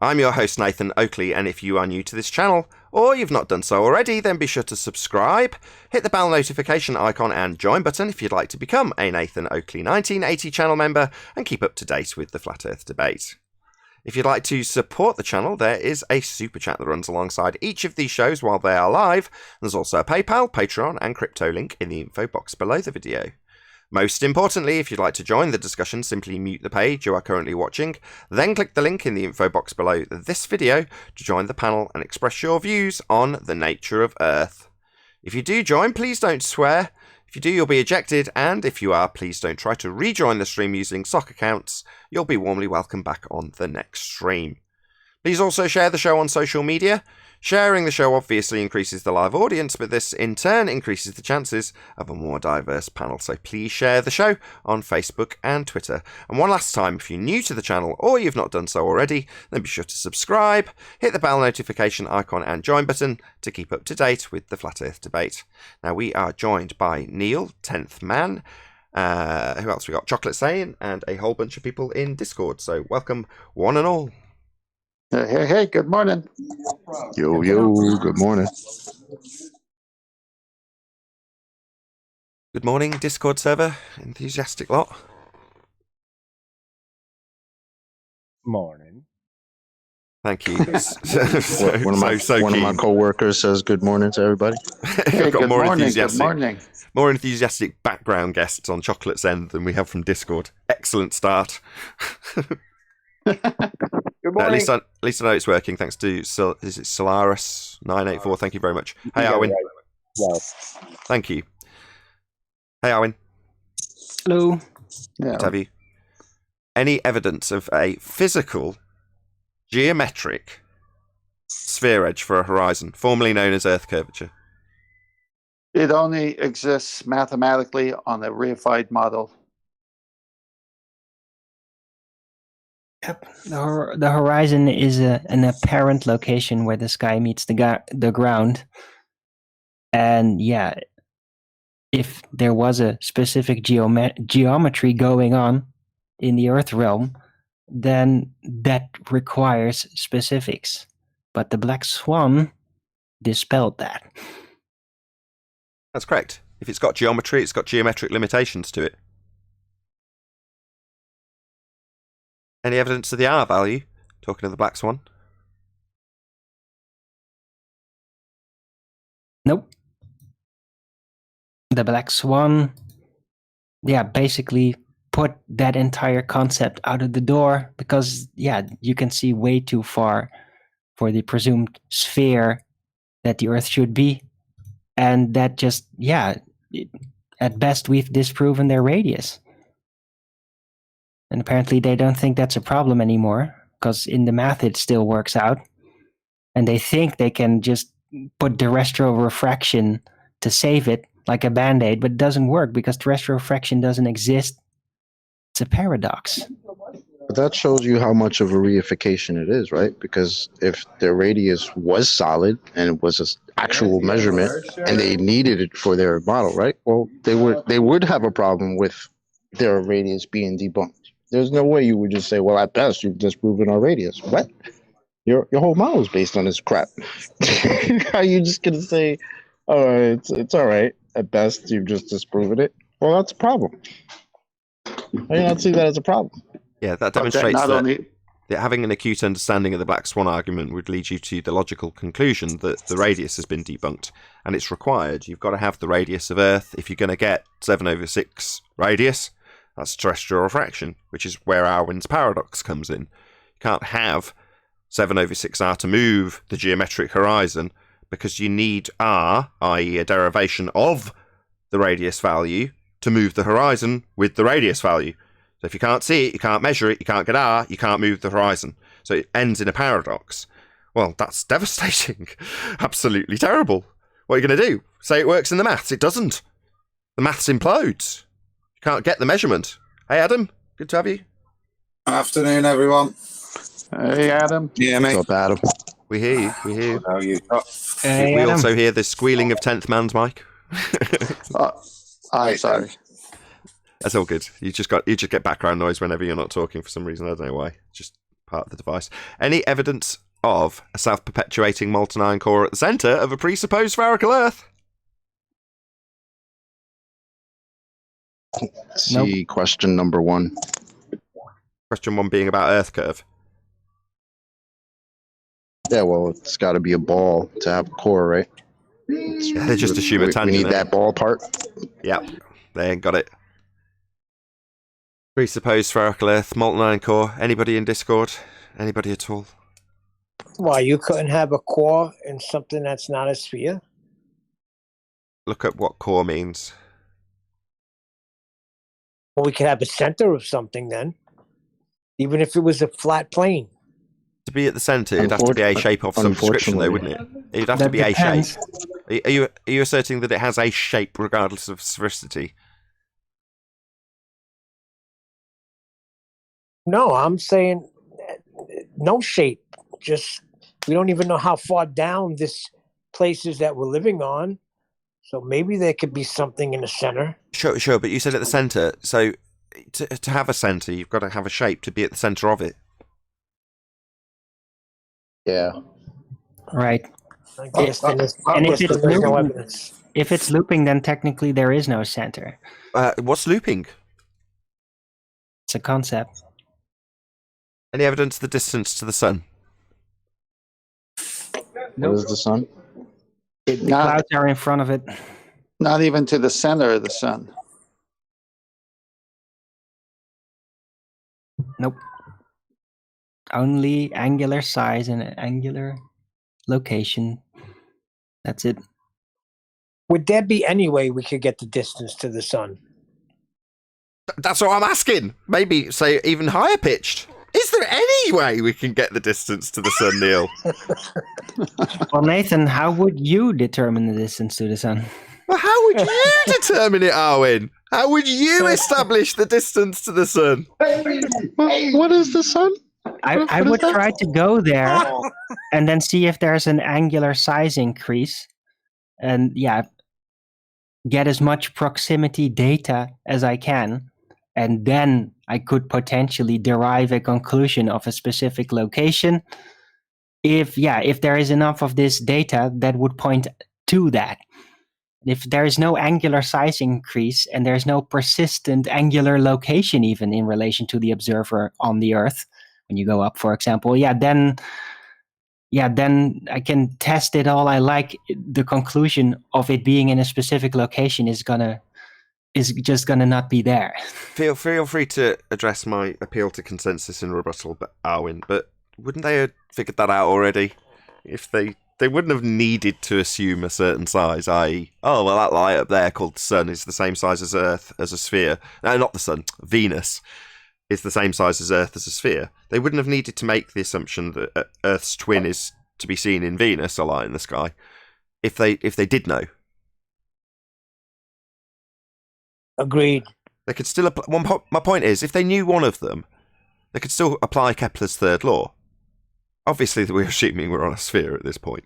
I'm your host Nathan Oakley, and if you are new to this channel, or you've not done so already, then be sure to subscribe, hit the bell notification icon and join button if you'd like to become a Nathan Oakley 1980 channel member and keep up to date with the Flat Earth Debate. If you'd like to support the channel, there is a super chat that runs alongside each of these shows while they are live. There's also a PayPal, Patreon and crypto link in the info box below the video. Most importantly, if you'd like to join the discussion, simply mute the page you are currently watching, then click the link in the info box below this video to join the panel and express your views on the nature of Earth. If you do join, please don't swear. If you do, you'll be ejected, and if you are, please don't try to rejoin the stream using sock accounts. You'll be warmly welcomed back on the next stream. Please also share the show on social media. Sharing the show obviously increases the live audience, but this in turn increases the chances of a more diverse panel. So please share the show on Facebook and Twitter. And one last time, if you're new to the channel or you've not done so already, then be sure to subscribe, hit the bell notification icon and join button to keep up to date with the Flat Earth debate. Now we are joined by Neil, 10th Man. Who else we got? Chocolate Saying and a whole bunch of people in Discord. So welcome one and all. Hey, good morning. Yo, good morning. Good morning, Discord server. Enthusiastic lot. Morning. Thank you. One of my co-workers says good morning to everybody. We've got Good morning. more enthusiastic background guests on Chocolate's End than we have from Discord. Excellent start. Good morning. At least I know it's working. Thanks to is it Solaris984. Thank you very much. Hey, Arwin. Well, Thank you. Hey, Arwin. Hello. Yeah. Good to have you. Any evidence of a physical, geometric sphere edge for a horizon, formerly known as Earth curvature? It only exists mathematically on a reified model. Yep. The horizon is an apparent location where the sky meets the ground. And yeah, if there was a specific geometry going on in the Earth realm, then that requires specifics. But the Black Swan dispelled that. That's correct. If it's got geometry, it's got geometric limitations to it. Any evidence of the R value? Talking of the Black Swan. Nope. The Black Swan, yeah, basically put that entire concept out of the door because, yeah, you can see way too far for the presumed sphere that the Earth should be. And that just, at best, we've disproven their radius. And apparently they don't think that's a problem anymore because in the math it still works out. And they think they can just put terrestrial refraction to save it like a band-aid, but it doesn't work because terrestrial refraction doesn't exist. It's a paradox. But that shows you how much of a reification it is, right? Because if their radius was solid and it was an actual measurement and they needed it for their model, right? Well, they would have a problem with their radius being debunked. There's no way you would just say, well, at best, you've disproven our radius. What? Your whole model is based on this crap. Are you just going to say, oh, it's all right. At best, you've just disproven it? Well, that's a problem. I do not see that as a problem. Yeah, that demonstrates that having an acute understanding of the Black Swan argument would lead you to the logical conclusion that the radius has been debunked, and it's required. You've got to have the radius of Earth if you're going to get 7/6 radius. That's terrestrial refraction, which is where Arwin's paradox comes in. You can't have 7/6 r to move the geometric horizon because you need r, i.e. a derivation of the radius value, to move the horizon with the radius value. So if you can't see it, you can't measure it, you can't get r, you can't move the horizon. So it ends in a paradox. Well, that's devastating. Absolutely terrible. What are you going to do? Say it works in the maths. It doesn't. The maths implodes. You can't get the measurement. Hey, Adam. Good to have you. Afternoon, everyone. Hey, Adam. Yeah, mate. What's up, Adam? We hear you. We hear you. How are you? Hey, We Adam. also hear the squealing of 10th Man's mic. Sorry. That's all good. You just get background noise whenever you're not talking for some reason. I don't know why. Just part of the device. Any evidence of a self-perpetuating molten iron core at the centre of a presupposed spherical Earth? See question number 1. Question 1 being about Earth curve. Yeah, well, it's got to be a ball to have a core, right? They just assume a We tangent. need that ball part. Yep, they ain't got it. Presupposed spherical Earth, molten iron core. Anybody in Discord? Anybody at all? Why, you couldn't have a core in something that's not a sphere? Look at what core means. Well, we could have a center of something then, even if it was a flat plane. To be at the centre, it'd have to be a shape of some description, though, wouldn't it? It'd have to be a shape. Are you asserting that it has a shape regardless of sphericity? No, I'm saying no shape. Just we don't even know how far down this place is that we're living on. So maybe there could be something in the center. Sure, but you said at the centre. So to have a centre, you've got to have a shape to be at the centre of it. Yeah. Right. I guess then there's if no evidence. If it's looping, then technically there is no center. What's looping? It's a concept. Any evidence of the distance to the sun? What is the sun? The clouds are in front of it. Not even to the center of the sun. Nope. Only angular size and angular location. That's it. Would there be any way we could get the distance to the sun? That's what I'm asking. Maybe, say, even higher pitched. Is there any way we can get the distance to the sun, Neil? Well, Nathan, how would you determine the distance to the sun? Well, how would you determine it, Arwin? How would you establish the distance to the sun? What is the sun? I would try to go there and then see if there's an angular size increase. And yeah, get as much proximity data as I can. And then I could potentially derive a conclusion of a specific location. If there is enough of this data that would point to that. If there is no angular size increase and there's no persistent angular location even in relation to the observer on the Earth, when you go up, for example, then I can test it all I like. The conclusion of it being in a specific location is just gonna not be there. Feel free to address my appeal to consensus in rebuttal, Arwin, but wouldn't they have figured that out already? If they wouldn't have needed to assume a certain size, i.e., that light up there called the sun is the same size as Earth as a sphere. No, not the sun, Venus is the same size as Earth as a sphere. They wouldn't have needed to make the assumption that Earth's twin is to be seen in Venus, a light in the sky, if they did know. Agreed. They could still apply. My point is, if they knew one of them, they could still apply Kepler's third law. Obviously, we're assuming we're on a sphere at this point.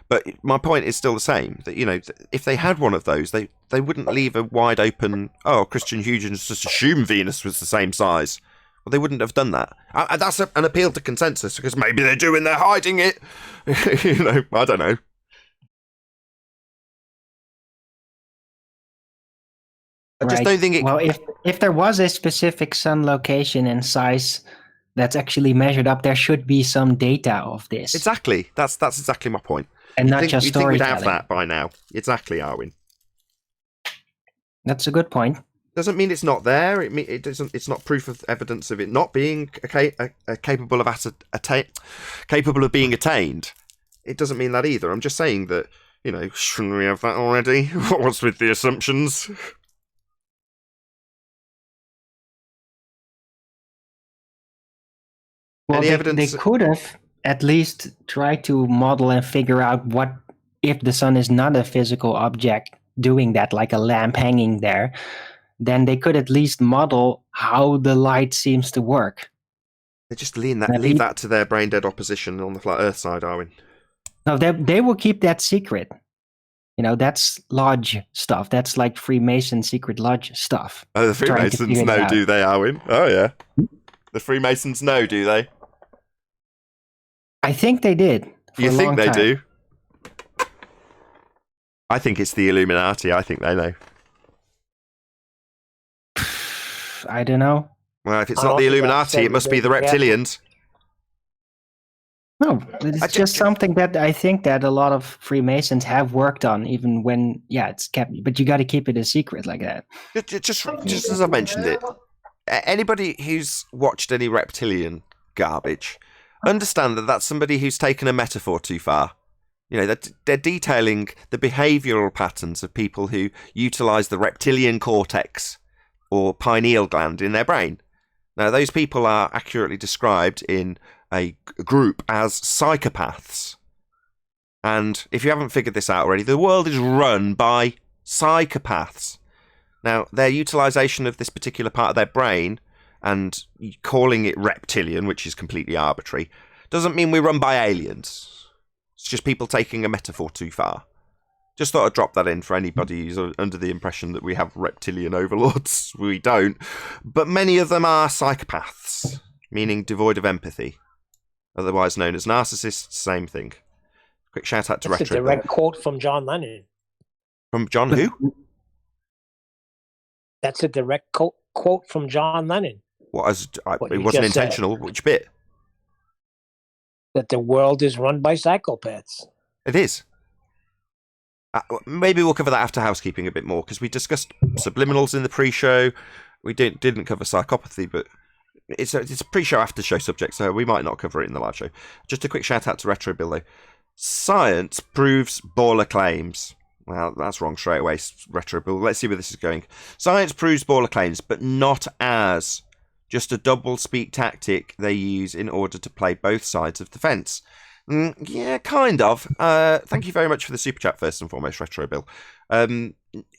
But my point is still the same. That, if they had one of those, they wouldn't leave a wide open, Christian Huygens just assumed Venus was the same size. Well, they wouldn't have done that. That's an appeal to consensus, because maybe they do and they're hiding it. I don't know. I just don't think it... Well, if there was a specific sun location and size that's actually measured up, there should be some data of this. Exactly. That's exactly my point. And not just you'd think we'd have storytelling. that by now. Exactly, Arwin. That's a good point. Doesn't mean it's not there. It doesn't. It's not proof of evidence of it not being capable of being attained. It doesn't mean that either. I'm just saying that shouldn't we have that already? What's with the assumptions? Well, Any evidence? They could have at least tried to model and figure out what if the sun is not a physical object doing that, like a lamp hanging there. Then they could at least model how the light seems to work. They just leave that to their brain dead opposition on the flat Earth side, Arwin. No, they will keep that secret. That's lodge stuff. That's like Freemason secret lodge stuff. Oh, the Freemasons know, do they, Arwin? Oh, yeah. The Freemasons know, do they? I think they did. You think they do? I think it's the Illuminati. I think they know. I don't know. Well, if it's not the Illuminati, it must be the reptilians. No, it's just something that I think that a lot of Freemasons have worked on, even when, it's kept. But you got to keep it a secret like that. Just as I mentioned it, anybody who's watched any reptilian garbage, understand that that's somebody who's taken a metaphor too far. They're detailing the behavioural patterns of people who utilise the reptilian cortex or pineal gland in their brain. Now, those people are accurately described in a group as psychopaths. And if you haven't figured this out already, the world is run by psychopaths. Now, their utilization of this particular part of their brain and calling it reptilian, which is completely arbitrary, doesn't mean we're run by aliens. It's just people taking a metaphor too far. Just thought I'd drop that in for anybody who's under the impression that we have reptilian overlords. We don't. But many of them are psychopaths, meaning devoid of empathy. Otherwise known as narcissists, same thing. Quick shout out to That's Retro. a direct quote from John Lennon. From John who? That's a direct quote from John Lennon. It wasn't intentional. Which bit? That the world is run by psychopaths. It is. Maybe we'll cover that after housekeeping a bit more, because we discussed subliminals in the pre-show. We didn't cover psychopathy, but it's a pre-show, after-show subject, so we might not cover it in the live show. Just a quick shout-out to Retro Bill, though. Science proves baller claims. Well, that's wrong straight away, Retro Bill. Let's see where this is going. Science proves baller claims, but not as just a double-speak tactic they use in order to play both sides of the fence. Yeah, kind of. Thank you very much for the super chat, first and foremost, Retro Bill.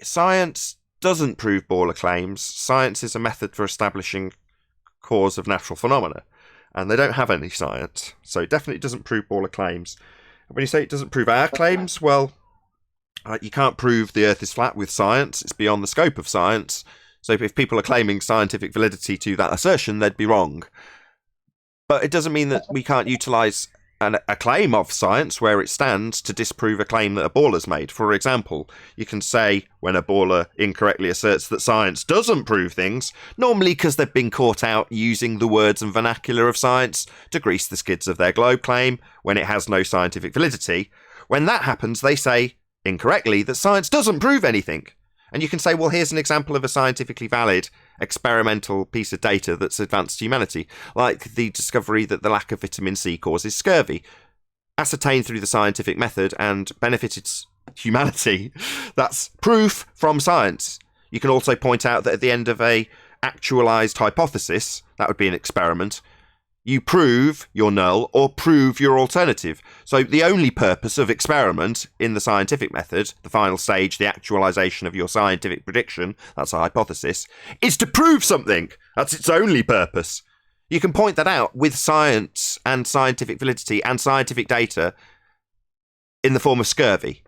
Science doesn't prove baller claims. Science is a method for establishing cause of natural phenomena, and they don't have any science, so it definitely doesn't prove baller claims. When you say it doesn't prove our claims, well, you can't prove the Earth is flat with science. It's beyond the scope of science. So if people are claiming scientific validity to that assertion, they'd be wrong. But it doesn't mean that we can't utilise a claim of science where it stands to disprove a claim that a baller's made. For example, you can say when a baller incorrectly asserts that science doesn't prove things, normally because they've been caught out using the words and vernacular of science to grease the skids of their globe claim when it has no scientific validity. When that happens, they say incorrectly that science doesn't prove anything. And you can say, well, here's an example of a scientifically valid experimental piece of data that's advanced humanity, like the discovery that the lack of vitamin C causes scurvy, ascertained through the scientific method and benefited humanity. That's proof from science. You can also point out that at the end of a actualized hypothesis, that would be an experiment, you prove your null or prove your alternative. So the only purpose of experiment in the scientific method, the final stage, the actualization of your scientific prediction, that's a hypothesis, is to prove something. That's its only purpose. You can point that out with science and scientific validity and scientific data in the form of scurvy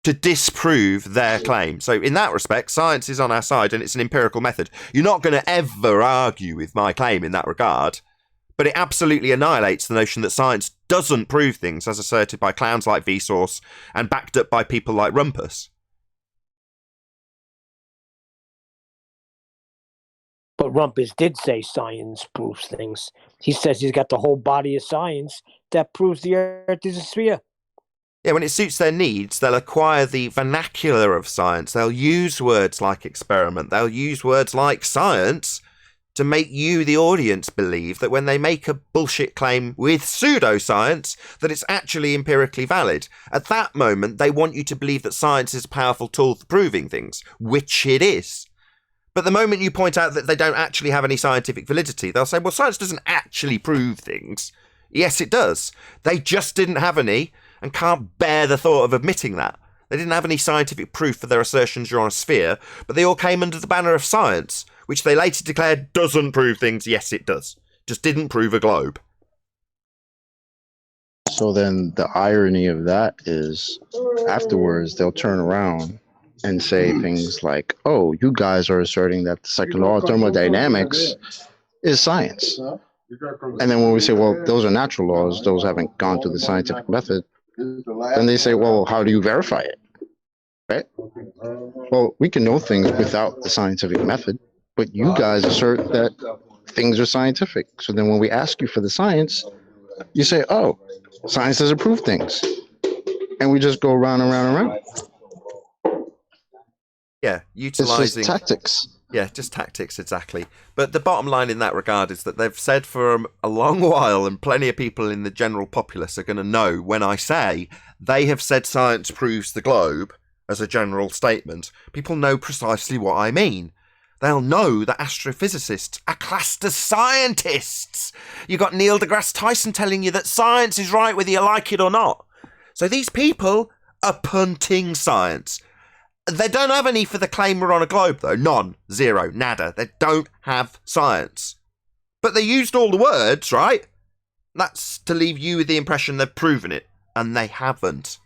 to disprove their claim. So in that respect, science is on our side and it's an empirical method. You're not going to ever argue with my claim in that regard. But it absolutely annihilates the notion that science doesn't prove things, as asserted by clowns like Vsauce and backed up by people like Rumpus. But Rumpus did say science proves things. He says he's got the whole body of science that proves the Earth is a sphere. Yeah, when it suits their needs, they'll acquire the vernacular of science. They'll use words like experiment. They'll use words like science to make you, the audience, believe that when they make a bullshit claim with pseudoscience, that it's actually empirically valid. At that moment, they want you to believe that science is a powerful tool for proving things, which it is. But the moment you point out that they don't actually have any scientific validity, they'll say, well, science doesn't actually prove things. Yes, it does. They just didn't have any and can't bear the thought of admitting that. They didn't have any scientific proof for their assertions you're on a sphere, but they all came under the banner of science, which they later declared doesn't prove things. Yes, it does. Just didn't prove a globe. So then the irony of that is afterwards they'll turn around and say things like, oh, you guys are asserting that the second law of thermodynamics is science. And then when we say, well, those are natural laws, those haven't gone through the scientific method, then they say, well, how do you verify it? Right? Well, we can know things without the scientific method, but you guys assert that things are scientific. So then when we ask you for the science, you say, oh, science doesn't prove things. And we just go around and around and around. Yeah, utilizing... It's just tactics. Yeah, just tactics, exactly. But the bottom line in that regard is that they've said for a long while, and plenty of people in the general populace are going to know when I say they have said science proves the globe as a general statement. People know precisely what I mean. they'll know that astrophysicists are classed as scientists. You got Neil deGrasse Tyson telling you that science is right whether you like it or not. So these people are punting science. They don't have any for the claim we're on a globe, though. None. Zero. Nada. They don't have science. But they used all the words, right? That's to leave you with the impression they've proven it. And they haven't.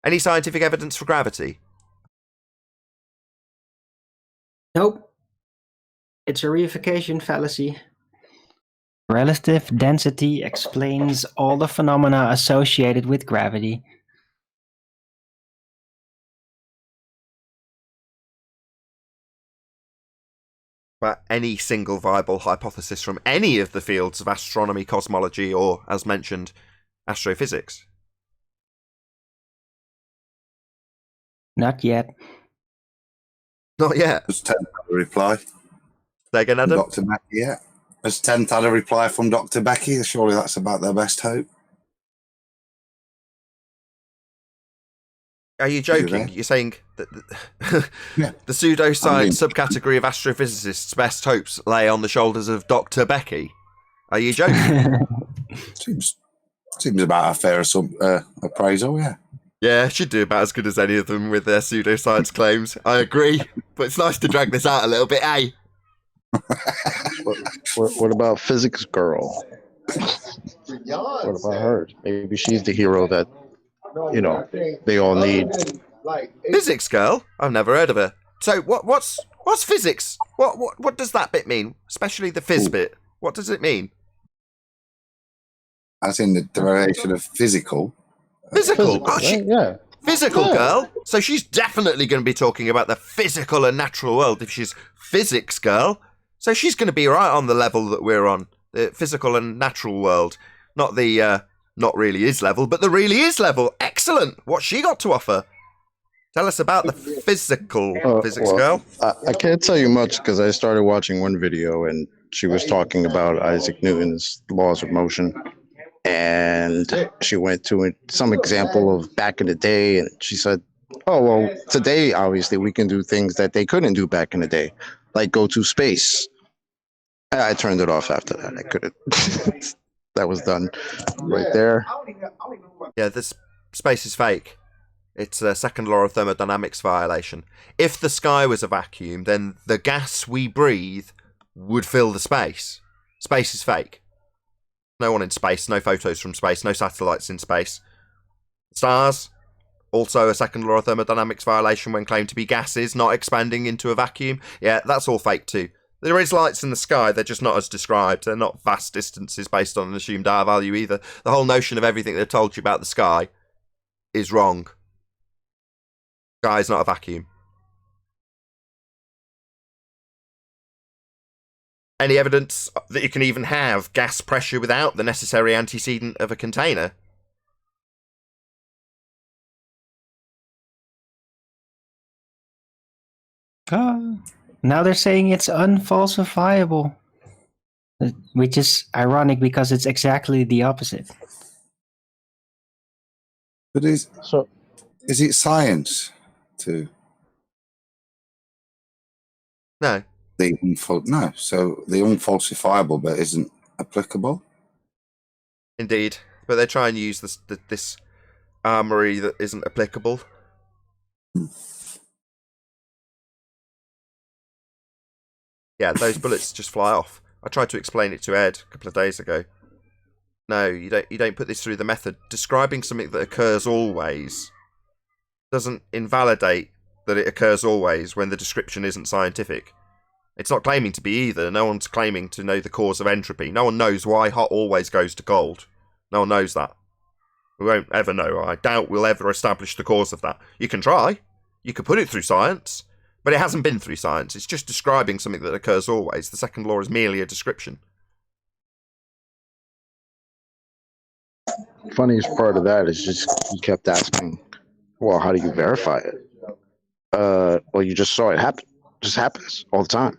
Any scientific evidence for gravity? Nope. It's a reification fallacy. Relative density explains all the phenomena associated with gravity. But any single viable hypothesis from any of the fields of astronomy, cosmology, or, as mentioned, astrophysics? Not yet. Not yet. Has 10 had a reply? Say again, Adam? Dr. Becky, yeah. Has 10 had a reply from Dr. Becky? Surely that's about their best hope. Are you joking? You're saying that Yeah. the pseudoscience subcategory of astrophysicists' best hopes lay on the shoulders of Dr. Becky? Are you joking? Seems about a fair appraisal, yeah. Yeah, she'd do about as good as any of them with their pseudoscience claims. I agree, but it's nice to drag this out a little bit, eh? What about Physics Girl? What about her? Maybe she's the hero that, they all need. Physics girl? I've never heard of her. So what's physics? What does that bit mean? Especially the fizz bit. What does it mean? As in the derivation of physical. Physical? Yeah. Physical girl? So she's definitely going to be talking about the physical and natural world if she's physics girl. So she's going to be right on the level that we're on. The physical and natural world. Not the not really is level, but the really is level. Excellent. What's she got to offer? Tell us about the physical physics girl. I can't tell you much because I started watching one video and she was talking about Isaac Newton's laws of motion. And she went to some example of back in the day, and she said, oh, well, today, obviously, we can do things that they couldn't do back in the day, like go to space. I turned it off after that. I couldn't. That was done right there. Yeah, this space is fake. It's a second law of thermodynamics violation. If the sky was a vacuum, then the gas we breathe would fill the space. Space is fake. No one in space, no photos from space, no satellites in space. Stars, also a second law of thermodynamics violation when claimed to be gases not expanding into a vacuum. Yeah, that's all fake too. There is lights in the sky, they're just not as described. They're not vast distances based on an assumed R value either. The whole notion of everything they've told you about the sky is wrong. The sky is not a vacuum. Any evidence that you can even have gas pressure without the necessary antecedent of a container? Now they're saying it's unfalsifiable, which is ironic because it's exactly the opposite. But is it science to? No. No, so the unfalsifiable bit isn't applicable. Indeed, but they try and use this armory that isn't applicable. Yeah, those bullets just fly off. I tried to explain it to Ed a couple of days ago. No, you don't put this through the method. Describing something that occurs always doesn't invalidate that it occurs always when the description isn't scientific. It's not claiming to be either. No one's claiming to know the cause of entropy. No one knows why hot always goes to cold. No one knows that. We won't ever know. I doubt we'll ever establish the cause of that. You can try. You could put it through science. But it hasn't been through science. It's just describing something that occurs always. The second law is merely a description. Funniest part of that is just he kept asking, well, how do you verify it? Well, you just saw it happen. It just happens all the time.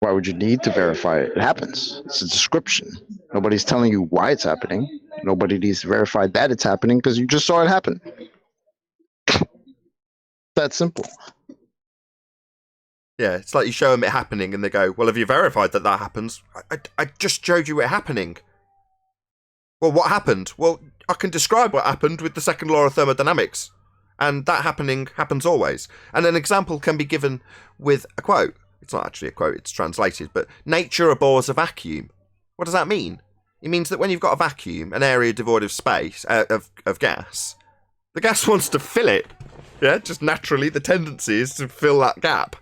Why would you need to verify it? It happens. It's a description. Nobody's telling you why it's happening. Nobody needs to verify that it's happening because you just saw it happen. That simple. Yeah, it's like you show them it happening and they go, well, have you verified that happens? I just showed you it happening. Well, what happened? Well, I can describe what happened with the second law of thermodynamics. And that happening happens always. And an example can be given with a quote. It's not actually a quote, it's translated, but nature abhors a vacuum. What does that mean? It means that when you've got a vacuum, an area devoid of space, of gas, the gas wants to fill it. Yeah, just naturally the tendency is to fill that gap.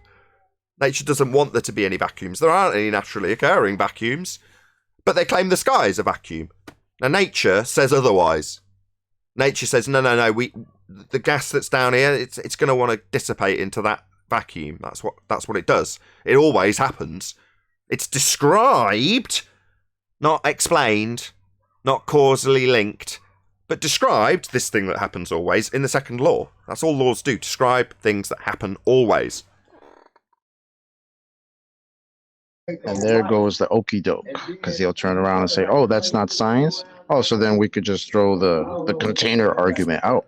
Nature doesn't want there to be any vacuums. There aren't any naturally occurring vacuums, but they claim the sky is a vacuum. Now nature says otherwise. Nature says, no, the gas that's down here, it's going to want to dissipate into that vacuum. That's what it does. It always happens. It's described, not explained, not causally linked, but described, this thing that happens always, in the second law. That's all laws do, describe things that happen always. And there goes the okie doke, because he'll turn around and say, oh, that's not science? Oh, so then we could just throw the container argument out.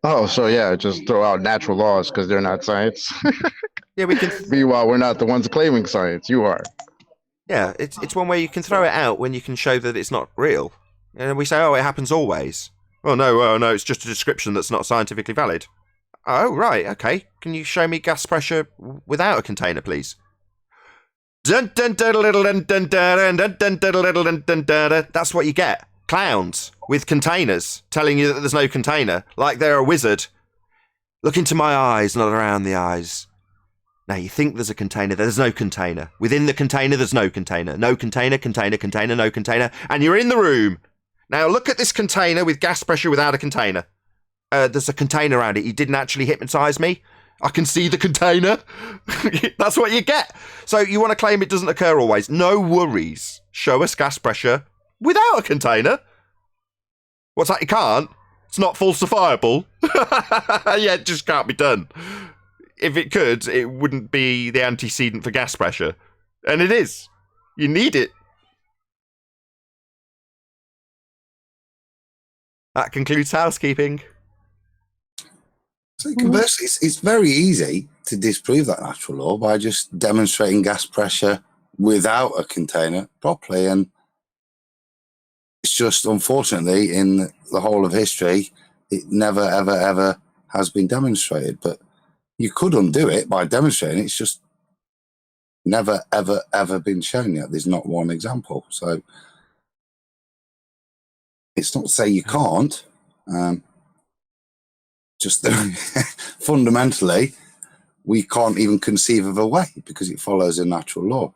Oh, so yeah, just throw out natural laws because they're not science. Yeah, we can. Meanwhile, we're not the ones claiming science. You are. Yeah, it's one way you can throw it out when you can show that it's not real. And we say, oh, it happens always. Oh, no, it's just a description that's not scientifically valid. Oh, right, okay. Can you show me gas pressure without a container, please? That's what you get. Clowns with containers telling you that there's no container, like they're a wizard. Look into my eyes, not around the eyes. Now you think there's a container, there's no container. Within the container, there's no container. No container, container, no container. And you're in the room. Now look at this container with gas pressure without a container. There's a container around it. You didn't actually hypnotise me. I can see the container. That's what you get. So you want to claim it doesn't occur always. No worries. Show us gas pressure without a container. What's that? You can't? It's not falsifiable. Yeah, it just can't be done. If it could, it wouldn't be the antecedent for gas pressure. And it is. You need it. That concludes housekeeping. So conversely, it's very easy to disprove that natural law by just demonstrating gas pressure without a container properly. And it's just, unfortunately, in the whole of history, it never, ever, ever has been demonstrated. But you could undo it by demonstrating it. It's just never, ever, ever been shown yet. There's not one example. So it's not to say you can't. Just fundamentally, we can't even conceive of a way because it follows a natural law.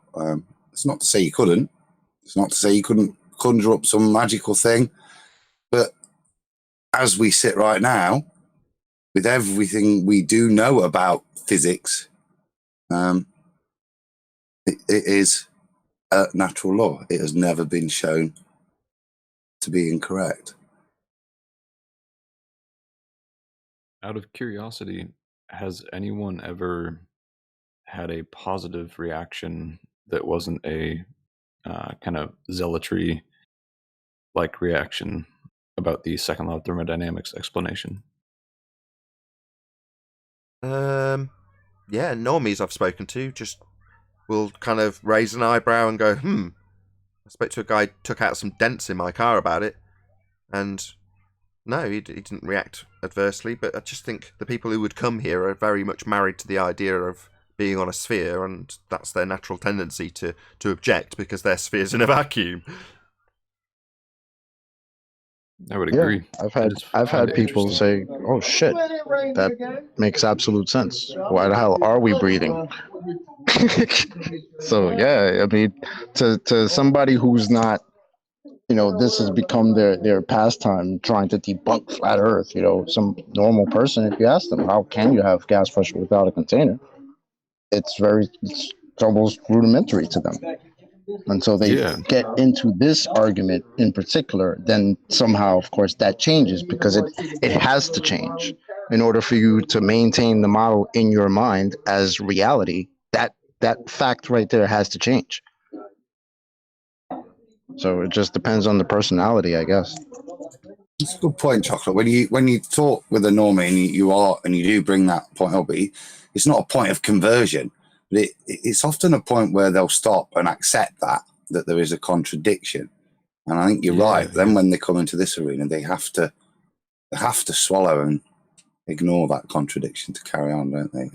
It's not to say you couldn't. It's not to say you couldn't conjure up some magical thing. But as we sit right now, with everything we do know about physics, it is a natural law. It has never been shown to be incorrect. Out of curiosity, has anyone ever had a positive reaction that wasn't a kind of zealotry-like reaction about the second law of thermodynamics explanation? Yeah, normies I've spoken to just will kind of raise an eyebrow and go, I spoke to a guy who took out some dents in my car about it, and no, he didn't react adversely, but I just think the people who would come here are very much married to the idea of being on a sphere, and that's their natural tendency to object because their sphere's in a vacuum. I would agree. Yeah, I've had people say, "Oh shit, that makes absolute sense. Why the hell are we breathing?" So yeah, I mean, to somebody who's not, this has become their pastime, trying to debunk flat Earth. Some normal person, if you ask them, how can you have gas pressure without a container? It's almost rudimentary to them. Until they get into this argument in particular, then somehow, of course, that changes because it has to change in order for you to maintain the model in your mind as reality. That fact right there has to change. So it just depends on the personality, I guess. It's a good point, Chocolate. When you talk with a normie and you do bring that point up, it's not a point of conversion. But it's often a point where they'll stop and accept that there is a contradiction. And I think you're right. Then when they come into this arena, they have to swallow and ignore that contradiction to carry on, don't they?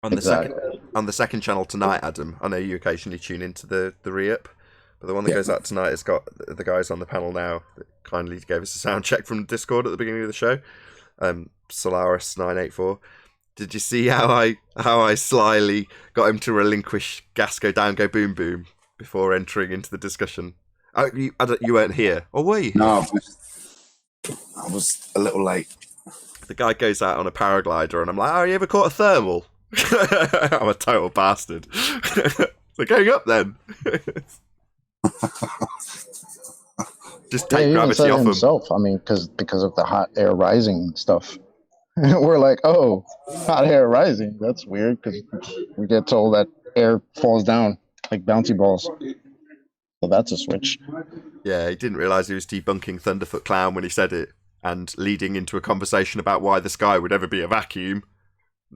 On the second channel tonight, Adam, I know you occasionally tune into the re-up, but the one that goes out tonight has got the guys on the panel now that kindly gave us a sound check from Discord at the beginning of the show. Solaris984. Did you see how I slyly got him to relinquish gas go down, go boom boom before entering into the discussion? Oh, you weren't here, or were you? No, I was a little late. The guy goes out on a paraglider, and I'm like, "Oh, you ever caught a thermal?" I'm a total bastard. So going up then. Just take gravity off himself. I mean, because of the hot air rising stuff. We're like, oh, hot air rising. That's weird because we get told that air falls down like bouncy balls. So that's a switch. Yeah, he didn't realise he was debunking Thunderfoot Clown when he said it, and leading into a conversation about why the sky would ever be a vacuum,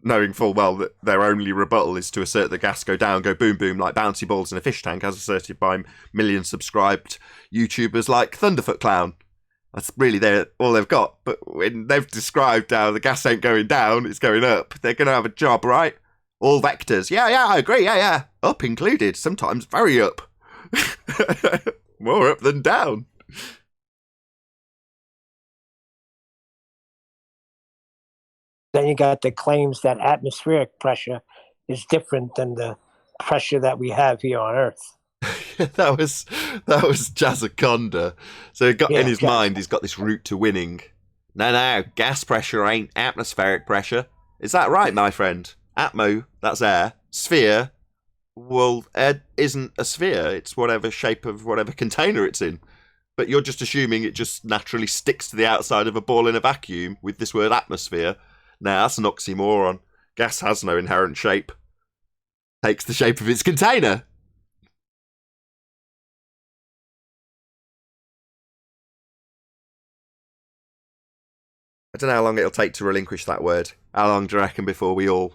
knowing full well that their only rebuttal is to assert that gas go down, go boom boom like bouncy balls in a fish tank, as asserted by million subscribed YouTubers like Thunderfoot Clown. That's really all they've got. But when they've described how the gas ain't going down, it's going up, they're going to have a job, right? All vectors. Yeah, I agree. Yeah. Up included. Sometimes very up. More up than down. Then you got the claims that atmospheric pressure is different than the pressure that we have here on Earth. that was Jazzaconda. So in his mind, he's got this route to winning. No, gas pressure ain't atmospheric pressure. Is that right, my friend? Atmo, that's air. Sphere, well, air isn't a sphere. It's whatever shape of whatever container it's in. But you're just assuming it just naturally sticks to the outside of a ball in a vacuum with this word atmosphere. Now, that's an oxymoron. Gas has no inherent shape. Takes the shape of its container. I don't know how long it'll take to relinquish that word. How long do you reckon before we all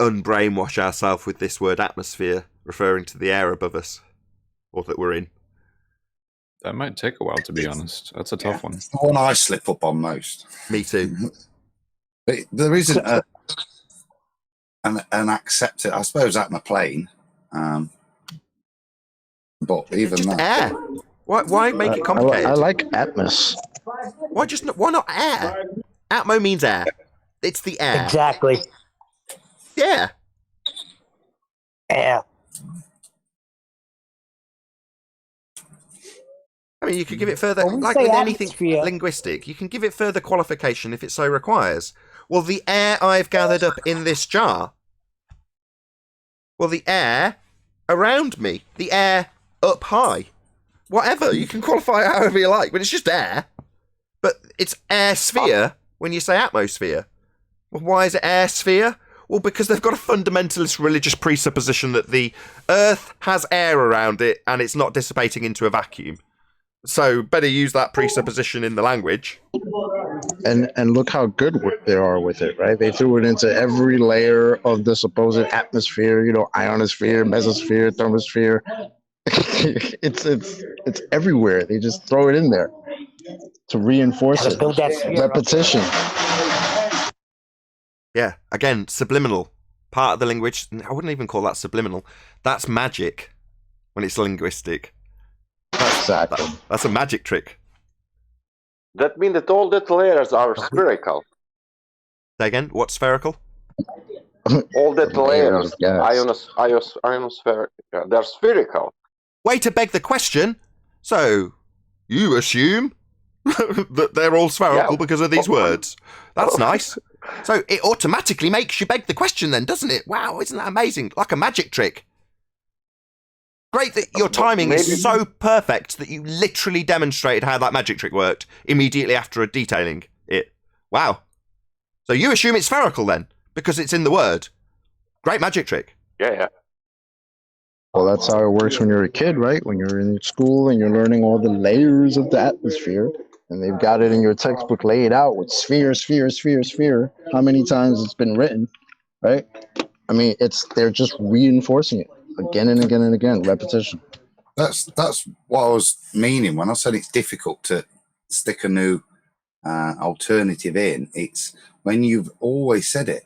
unbrainwash ourselves with this word atmosphere, referring to the air above us, or that we're in? That might take a while, to be honest. That's a tough one. It's the one I slip up on most. Me too. But there isn't an accepted, I suppose, atmoplane. But even just that. Air. Why make it complicated? I like atmos. Why not air? Atmo means air. It's the air. Exactly. Yeah. Air. I mean, you could give it further, like with anything linguistic, you can give it further qualification if it so requires. Well, the air I've gathered up in this jar. Well, the air around me. The air up high. Whatever, you can qualify it however you like, but it's just air. But it's air sphere when you say atmosphere. Well, why is it air sphere? Well, because they've got a fundamentalist religious presupposition that the Earth has air around it and it's not dissipating into a vacuum. So better use that presupposition in the language. And look how good they are with it, right? They threw it into every layer of the supposed atmosphere, ionosphere, mesosphere, thermosphere. it's everywhere. They just throw it in there to reinforce it. Repetition. Yeah, again, subliminal. Part of the language. I wouldn't even call that subliminal. That's magic when it's linguistic. That's a magic trick. That means that all the layers are spherical. Say again, what's spherical? All the layers, ionosphere, they're spherical. Way to beg the question. So, you assume that they're all spherical because of these words. That's nice. So, it automatically makes you beg the question then, doesn't it? Wow, isn't that amazing? Like a magic trick. Great that your timing is so perfect that you literally demonstrated how that magic trick worked immediately after detailing it. Wow. So you assume it's spherical then, because it's in the word. Great magic trick. Yeah. Well, that's how it works when you're a kid, right? When you're in school and you're learning all the layers of the atmosphere, and they've got it in your textbook laid out with sphere, sphere, sphere, sphere. How many times it's been written, right? I mean, they're just reinforcing it again and again and again, repetition. That's what I was meaning when I said it's difficult to stick a new alternative in. It's when you've always said it,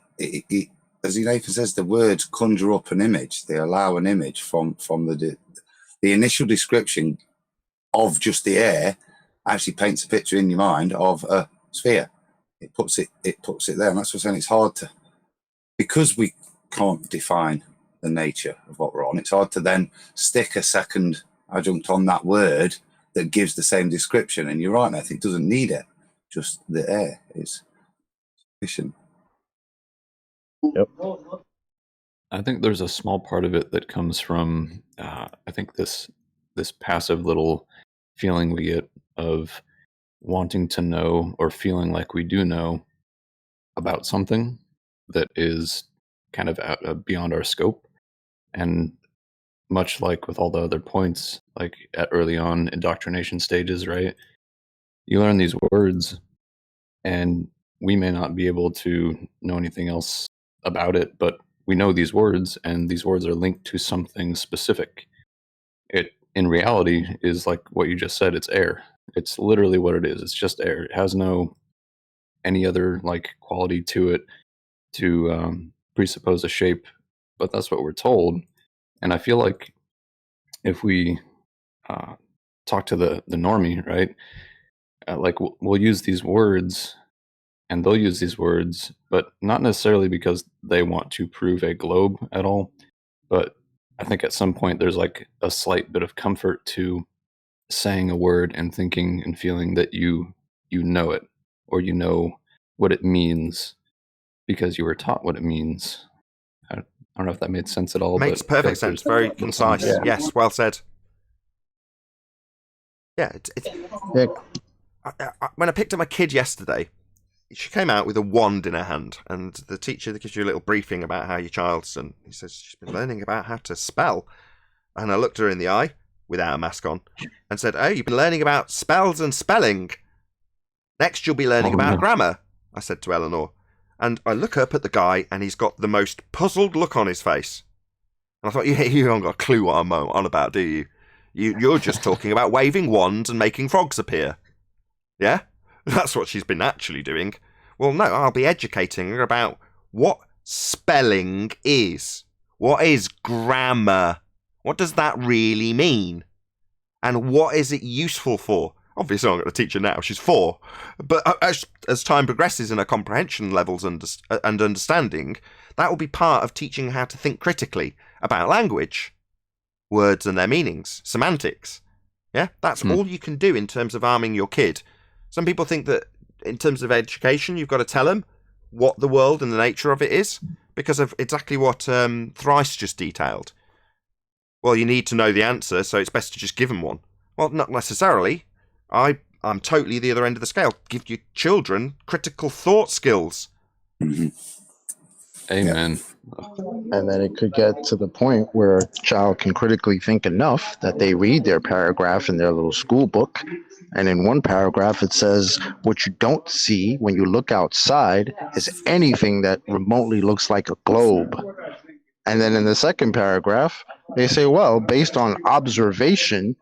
as Nathan says, the words conjure up an image. They allow an image from the initial description of just the air actually paints a picture in your mind of a sphere. It puts it there, and that's what I'm saying. It's hard to, because we can't define the nature of what we're on. It's hard to then stick a second adjunct on that word that gives the same description. And you're right, Nathan, it doesn't need it. Just the air is sufficient. Yep. I think there's a small part of it that comes from, I think this passive little feeling we get of wanting to know or feeling like we do know about something that is kind of beyond our scope. And much like with all the other points, like at early on indoctrination stages, right? You learn these words and we may not be able to know anything else about it, but we know these words, and these words are linked to something specific. It, in reality, is like what you just said. It's air. It's literally what it is. It's just air. It has no any other like quality to it to presuppose a shape, but that's what we're told. And I feel like if we talk to the normie, right, like we'll use these words and they'll use these words, but not necessarily because they want to prove a globe at all. But I think at some point there's like a slight bit of comfort to saying a word and thinking and feeling that you know it, or you know what it means because you were taught what it means. I don't know if that made sense at all. Makes perfect sense. Very concise. Yeah. Yes, well said. Yeah, when I picked up my kid yesterday, she came out with a wand in her hand, and the teacher gives you a little briefing about how your child's, and he says she's been learning about how to spell. And I looked her in the eye without a mask on and said, "Oh, you've been learning about spells and spelling. Next, you'll be learning about grammar," I said to Eleanor. And I look up at the guy, and he's got the most puzzled look on his face. And I thought, you haven't got a clue what I'm on about, do you? You're just talking about waving wands and making frogs appear. Yeah? That's what she's been actually doing. Well, no, I'll be educating her about what spelling is. What is grammar? What does that really mean? And what is it useful for? Obviously, I'm going to teach her now. She's 4. But as time progresses in her comprehension levels and understanding, that will be part of teaching her how to think critically about language, words and their meanings, semantics. Yeah, that's all you can do in terms of arming your kid. Some people think that in terms of education, you've got to tell them what the world and the nature of it is because of exactly what Thrice just detailed. Well, you need to know the answer, so it's best to just give them one. Well, not necessarily. I'm totally the other end of the scale. Give your children critical thought skills. Amen. And then it could get to the point where a child can critically think enough that they read their paragraph in their little school book. And in one paragraph, it says, what you don't see when you look outside is anything that remotely looks like a globe. And then in the second paragraph, they say, well, based on observation,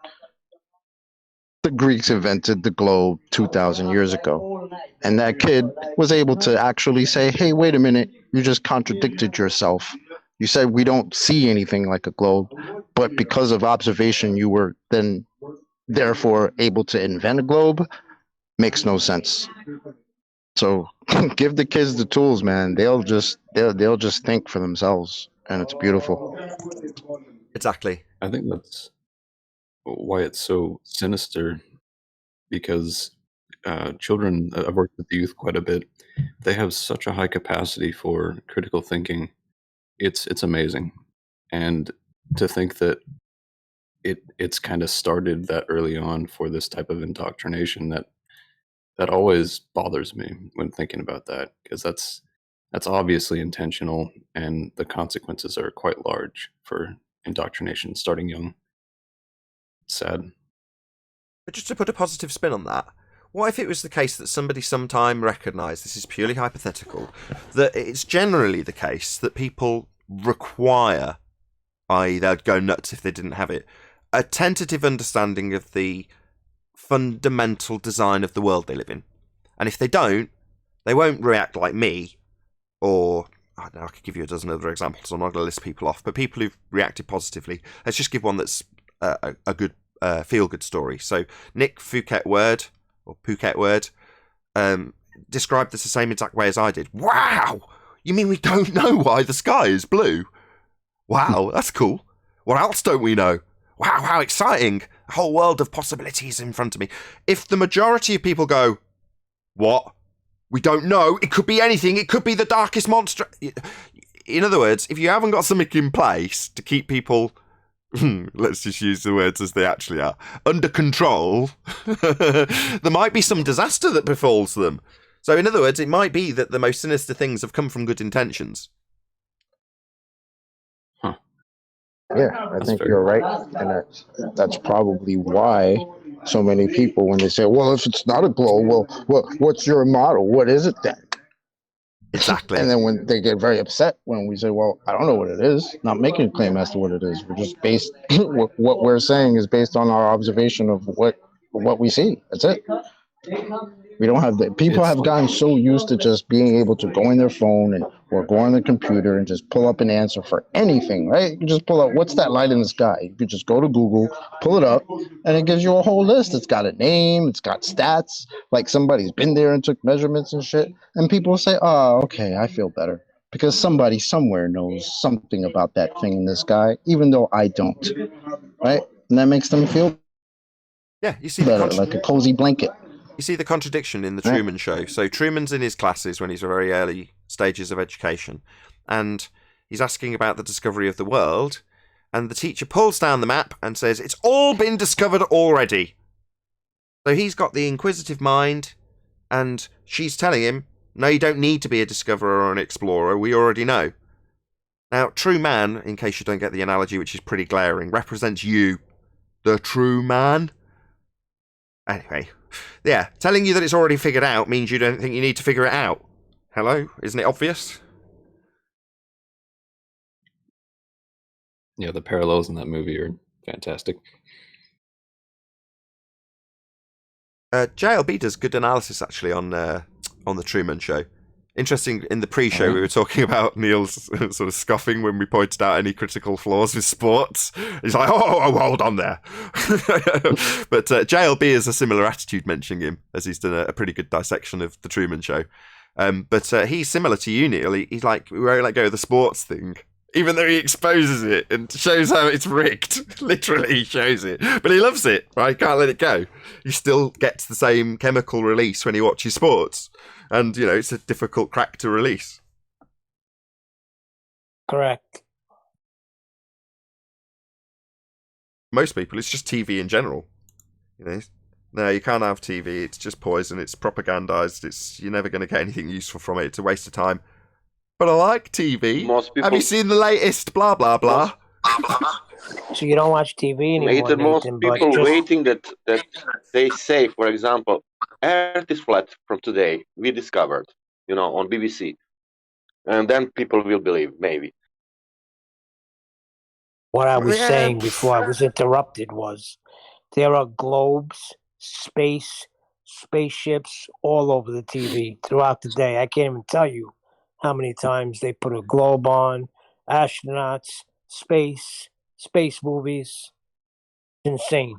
the Greeks invented the globe 2,000 years ago. And that kid was able to actually say, hey, wait a minute, you just contradicted yourself. You said we don't see anything like a globe, but because of observation, you were then therefore able to invent a globe. Makes no sense. So give the kids the tools, man. They'll just think for themselves, and it's beautiful. Exactly. I think that's why it's so sinister, because children, I've worked with youth quite a bit, they have such a high capacity for critical thinking. It's amazing. And to think that it's kind of started that early on for this type of indoctrination, that always bothers me when thinking about that, because that's obviously intentional, and the consequences are quite large for indoctrination starting young. Sad. But just to put a positive spin on that, what if it was the case that somebody sometime recognised, this is purely hypothetical, that it's generally the case that people require, i.e. they'd go nuts if they didn't have it, a tentative understanding of the fundamental design of the world they live in. And if they don't, they won't react like me, or I don't know, I could give you a dozen other examples. I'm not going to list people off, but people who've reacted positively. Let's just give one that's a good feel-good story. So Nick Phuket Word described this the same exact way as I did. Wow! You mean we don't know why the sky is blue? Wow, that's cool. What else don't we know? Wow, how exciting. A whole world of possibilities in front of me. If the majority of people go, what? We don't know. It could be anything. It could be the darkest monster. In other words, if you haven't got something in place to keep people, let's just use the words as they actually are, under control, there might be some disaster that befalls them. So in other words, it might be that the most sinister things have come from good intentions. Yeah, I think you're right. And that's probably why so many people, when they say, well, if it's not a globe, well, what's your model? What is it then? Exactly. And then when they get very upset when we say, well, I don't know what it is, not making a claim as to what it is. We're just based, what we're saying is based on our observation of what we see. That's it. We don't have the people have gotten so used to just being able to go in their phone or go on the computer and just pull up an answer for anything, right? You can just pull up what's that light in the sky. You could just go to Google, pull it up, and it gives you a whole list. It's got a name, it's got stats, like somebody's been there and took measurements and shit. And people say, oh, okay, I feel better. Because somebody somewhere knows something about that thing in the sky, even though I don't. Right? And that makes them feel you see better, like a cozy blanket. You see the contradiction in the Truman Show. So Truman's in his classes when he's very early stages of education, and he's asking about the discovery of the world, and the teacher pulls down the map and says, it's all been discovered already. So he's got the inquisitive mind, and she's telling him, no, you don't need to be a discoverer or an explorer, we already know. Now, true man, in case you don't get the analogy, which is pretty glaring, represents you, the true man. Anyway, yeah, telling you that it's already figured out means you don't think you need to figure it out. Hello? Isn't it obvious? Yeah, the parallels in that movie are fantastic. JLB does good analysis, actually, on the Truman Show. Interesting, in the pre-show, we were talking about Neil's sort of scoffing when we pointed out any critical flaws with sports. He's like, oh hold on there. But JLB has a similar attitude mentioning him, as he's done a pretty good dissection of the Truman Show. But he's similar to you, Neil. He's like, we won't let go of the sports thing, even though he exposes it and shows how it's rigged. Literally, he shows it. But he loves it, right? Can't let it go. He still gets the same chemical release when he watches sports. And, you know, it's a difficult crack to release. Correct. Most people, it's just TV in general. You know, no, you can't have TV. It's just poison. It's propagandized. You're never going to get anything useful from it. It's a waste of time. But I like TV. Most people, have you seen the latest blah, blah, blah? So you don't watch TV anymore, Nathan, most people just waiting that they say, for example, Earth is flat from today, we discovered, on BBC. And then people will believe, maybe. What I was saying before I was interrupted was there are globes, spaceships all over the TV throughout the day. I can't even tell you how many times they put a globe on, astronauts, space movies. It's insane.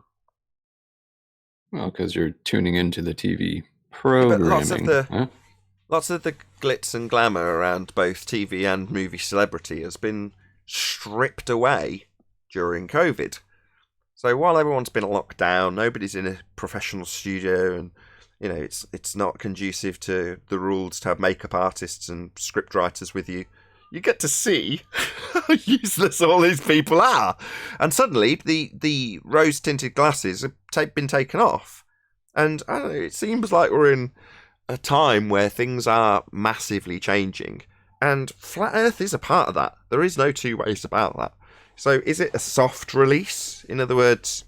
Well, because you're tuning into the TV programming. But lots of the glitz and glamour around both TV and movie celebrity has been stripped away during COVID. So while everyone's been locked down, nobody's in a professional studio, and it's not conducive to the rules to have makeup artists and script writers with you. You get to see how useless all these people are. And suddenly, the rose-tinted glasses have been taken off. And I don't know, it seems like we're in a time where things are massively changing. And Flat Earth is a part of that. There is no two ways about that. So is it a soft release? In other words,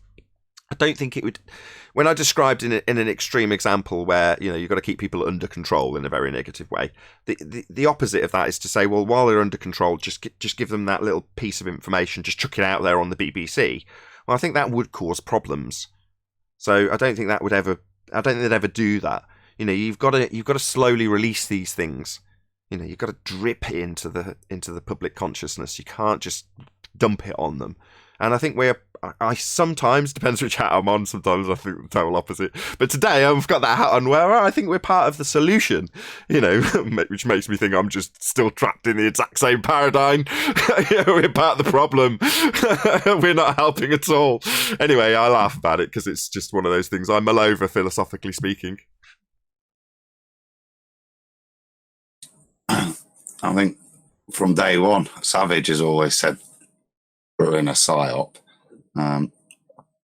I don't think it would. When I described in an extreme example where you've got to keep people under control in a very negative way, the opposite of that is to say, well, while they're under control, just give them that little piece of information, just chuck it out there on the BBC. Well, I think that would cause problems. So I don't think that would ever. I don't think they'd ever do that. You've got to slowly release these things. You've got to drip it into the public consciousness. You can't just dump it on them. And I think I sometimes, depends which hat I'm on, sometimes I think the total opposite. But today I've got that hat on where I think we're part of the solution, which makes me think I'm just still trapped in the exact same paradigm. We're part of the problem. We're not helping at all. Anyway, I laugh about it because it's just one of those things I mull over, philosophically speaking. I think from day one, Savage has always said, we're in a psyop.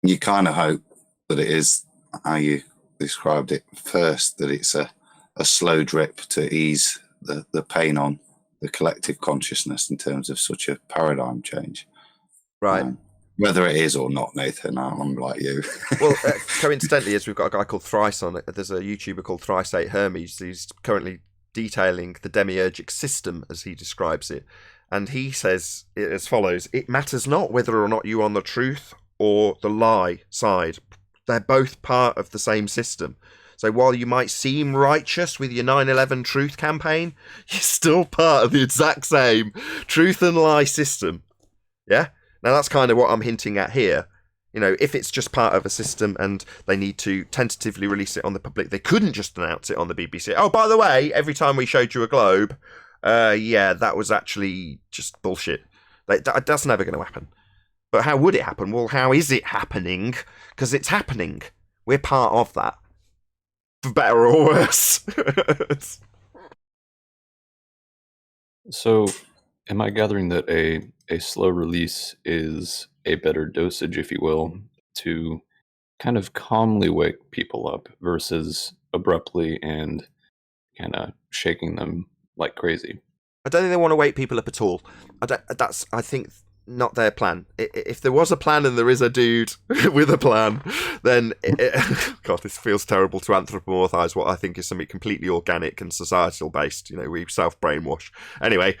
You kind of hope that it is how you described it first, that it's a slow drip to ease the pain on the collective consciousness in terms of such a paradigm change. Right. Whether it is or not, Nathan, I'm like you. Well, coincidentally, as we've got a guy called Thrice on it, there's a YouTuber called Thrice 8 Hermes who's currently detailing the demiurgic system as he describes it. And he says it as follows: it matters not whether or not you're on the truth or the lie side. They're both part of the same system. So while you might seem righteous with your 9/11 truth campaign, you're still part of the exact same truth and lie system. Yeah? Now that's kind of what I'm hinting at here. If it's just part of a system and they need to tentatively release it on the public, they couldn't just announce it on the BBC. Oh, by the way, every time we showed you a globe, that was actually just bullshit. That's never going to happen. But how would it happen? Well, how is it happening? Because it's happening. We're part of that. For better or worse. So, am I gathering that a slow release is a better dosage, if you will, to kind of calmly wake people up versus abruptly and kind of shaking them like crazy? I don't think they want to wake people up at all. I think not their plan. If there was a plan and there is a dude with a plan, then God, this feels terrible to anthropomorphize what I think is something completely organic and societal based. We self-brainwash. Anyway,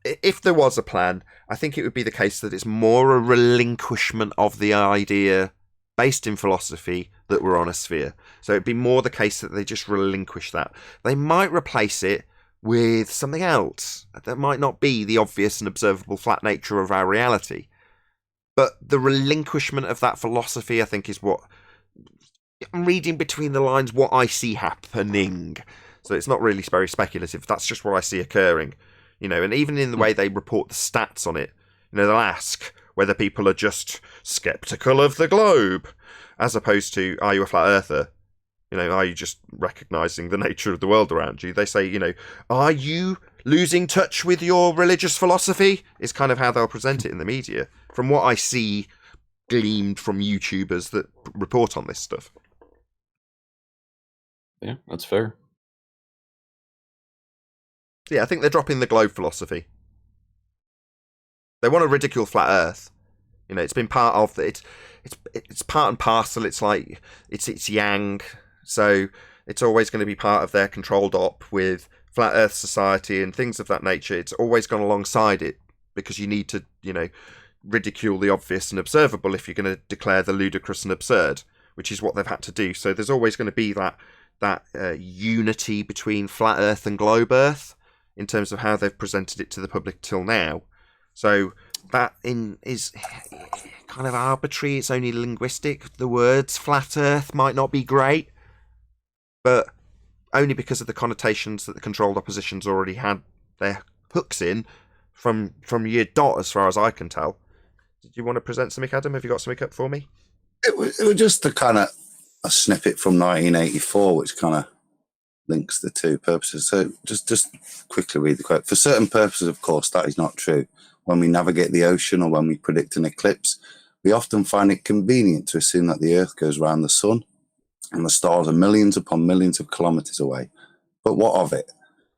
if there was a plan, I think it would be the case that it's more a relinquishment of the idea based in philosophy that we're on a sphere. So it'd be more the case that they just relinquish that. They might replace it with something else that might not be the obvious and observable flat nature of our reality. But the relinquishment of that philosophy, I think, is what I'm reading between the lines, what I see happening. So it's not really very speculative. That's just what I see occurring. And even in the way they report the stats on it, they'll ask whether people are just skeptical of the globe, as opposed to, are you a flat earther? Are you just recognizing the nature of the world around you? They say, are you losing touch with your religious philosophy? Is kind of how they'll present it in the media. From what I see gleamed from YouTubers that report on this stuff. Yeah, that's fair. Yeah, I think they're dropping the globe philosophy. They want to ridicule flat Earth. It's been part of it. It's part and parcel. It's like it's yang. So it's always going to be part of their controlled op with Flat Earth Society and things of that nature. It's always gone alongside it because you need to, ridicule the obvious and observable if you're going to declare the ludicrous and absurd, which is what they've had to do. So there's always going to be that unity between Flat Earth and Globe Earth in terms of how they've presented it to the public till now. So that is kind of arbitrary. It's only linguistic. The words Flat Earth might not be great, but only because of the connotations that the controlled opposition's already had their hooks in from year dot, as far as I can tell. Did you want to present something, Adam? Have you got something up for me? It was just a snippet from 1984, which kind of links the two purposes. So just quickly read the quote. For certain purposes, of course, that is not true. When we navigate the ocean or when we predict an eclipse, we often find it convenient to assume that the Earth goes round the sun and the stars are millions upon millions of kilometres away. But what of it?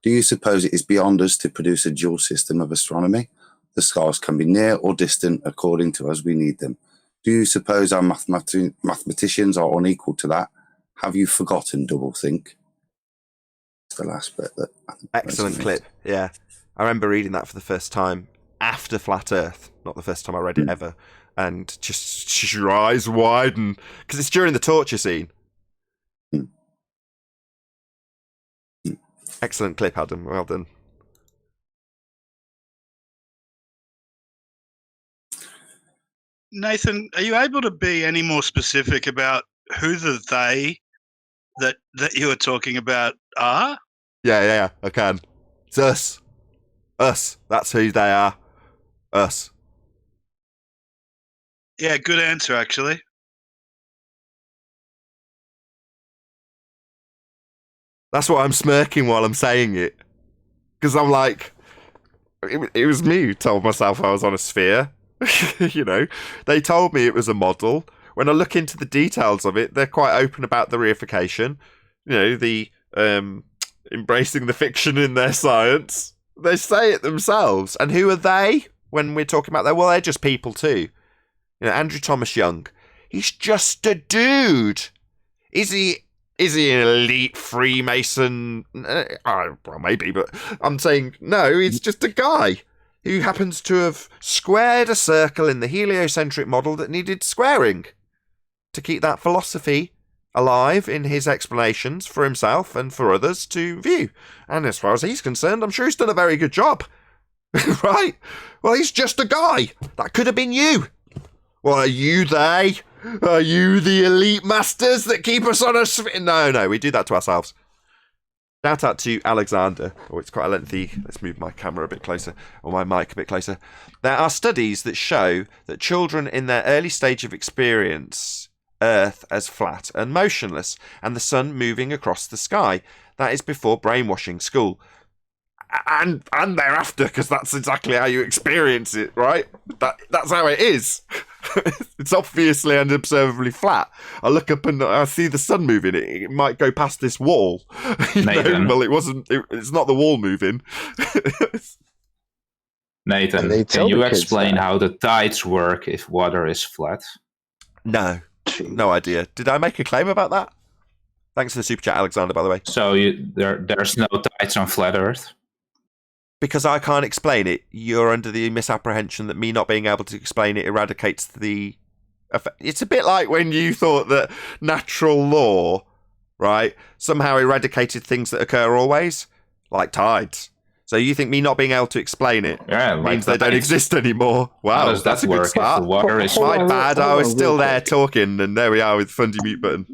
Do you suppose it is beyond us to produce a dual system of astronomy? The stars can be near or distant according to as we need them. Do you suppose our mathematicians are unequal to that? Have you forgotten doublethink? It's the last bit that I think excellent resonates. clip. Yeah, I remember reading that for the first time after Flat Earth, not the first time I read it ever, and just your eyes widen because it's during the torture scene. Excellent clip, Adam. Well done. Nathan, are you able to be any more specific about who the they that you were talking about are? Yeah, I can. It's us. Us. That's who they are. Us. Yeah, good answer, actually. That's why I'm smirking while I'm saying it. Because I'm like, it was me who told myself I was on a sphere. You know, they told me it was a model. When I look into the details of it, they're quite open about the reification. You know, the embracing the fiction in their science. They say it themselves. And who are they when we're talking about that? Well, they're just people too. You know, Andrew Thomas Young, he's just a dude. Is he an elite Freemason? Well, maybe, but I'm saying no, he's just a guy who happens to have squared a circle in the heliocentric model that needed squaring to keep that philosophy alive in his explanations for himself and for others to view. And as far as he's concerned, I'm sure he's done a very good job. Right? Well, he's just a guy. That could have been you. Well, are you they? Are you the elite masters that keep us on a sphere? No, we do that to ourselves. Shout out to Alexander. Oh, it's quite a lengthy. Let's move my camera a bit closer, or my mic a bit closer. There are studies that show that children in their early stage of experience Earth as flat and motionless, and the sun moving across the sky. That is before brainwashing school. And thereafter, because that's exactly how you experience it, right? That's how it is. It's obviously and observably flat. I look up and I see the sun moving. It might go past this wall. Nathan. Well, it wasn't. It's not the wall moving. Nathan, can you explain how the tides work if water is flat? No idea. Did I make a claim about that? Thanks for the super chat, Alexander, by the way. So there's no tides on flat Earth? Because I can't explain it, you're under the misapprehension that me not being able to explain it eradicates the effect. It's a bit like when you thought that natural law, right, somehow eradicated things that occur always, like tides. So you think me not being able to explain it means they don't exist anymore? Wow, that's a good start. Water is my bad. I was still there talking, and there we are with Fundy mute button.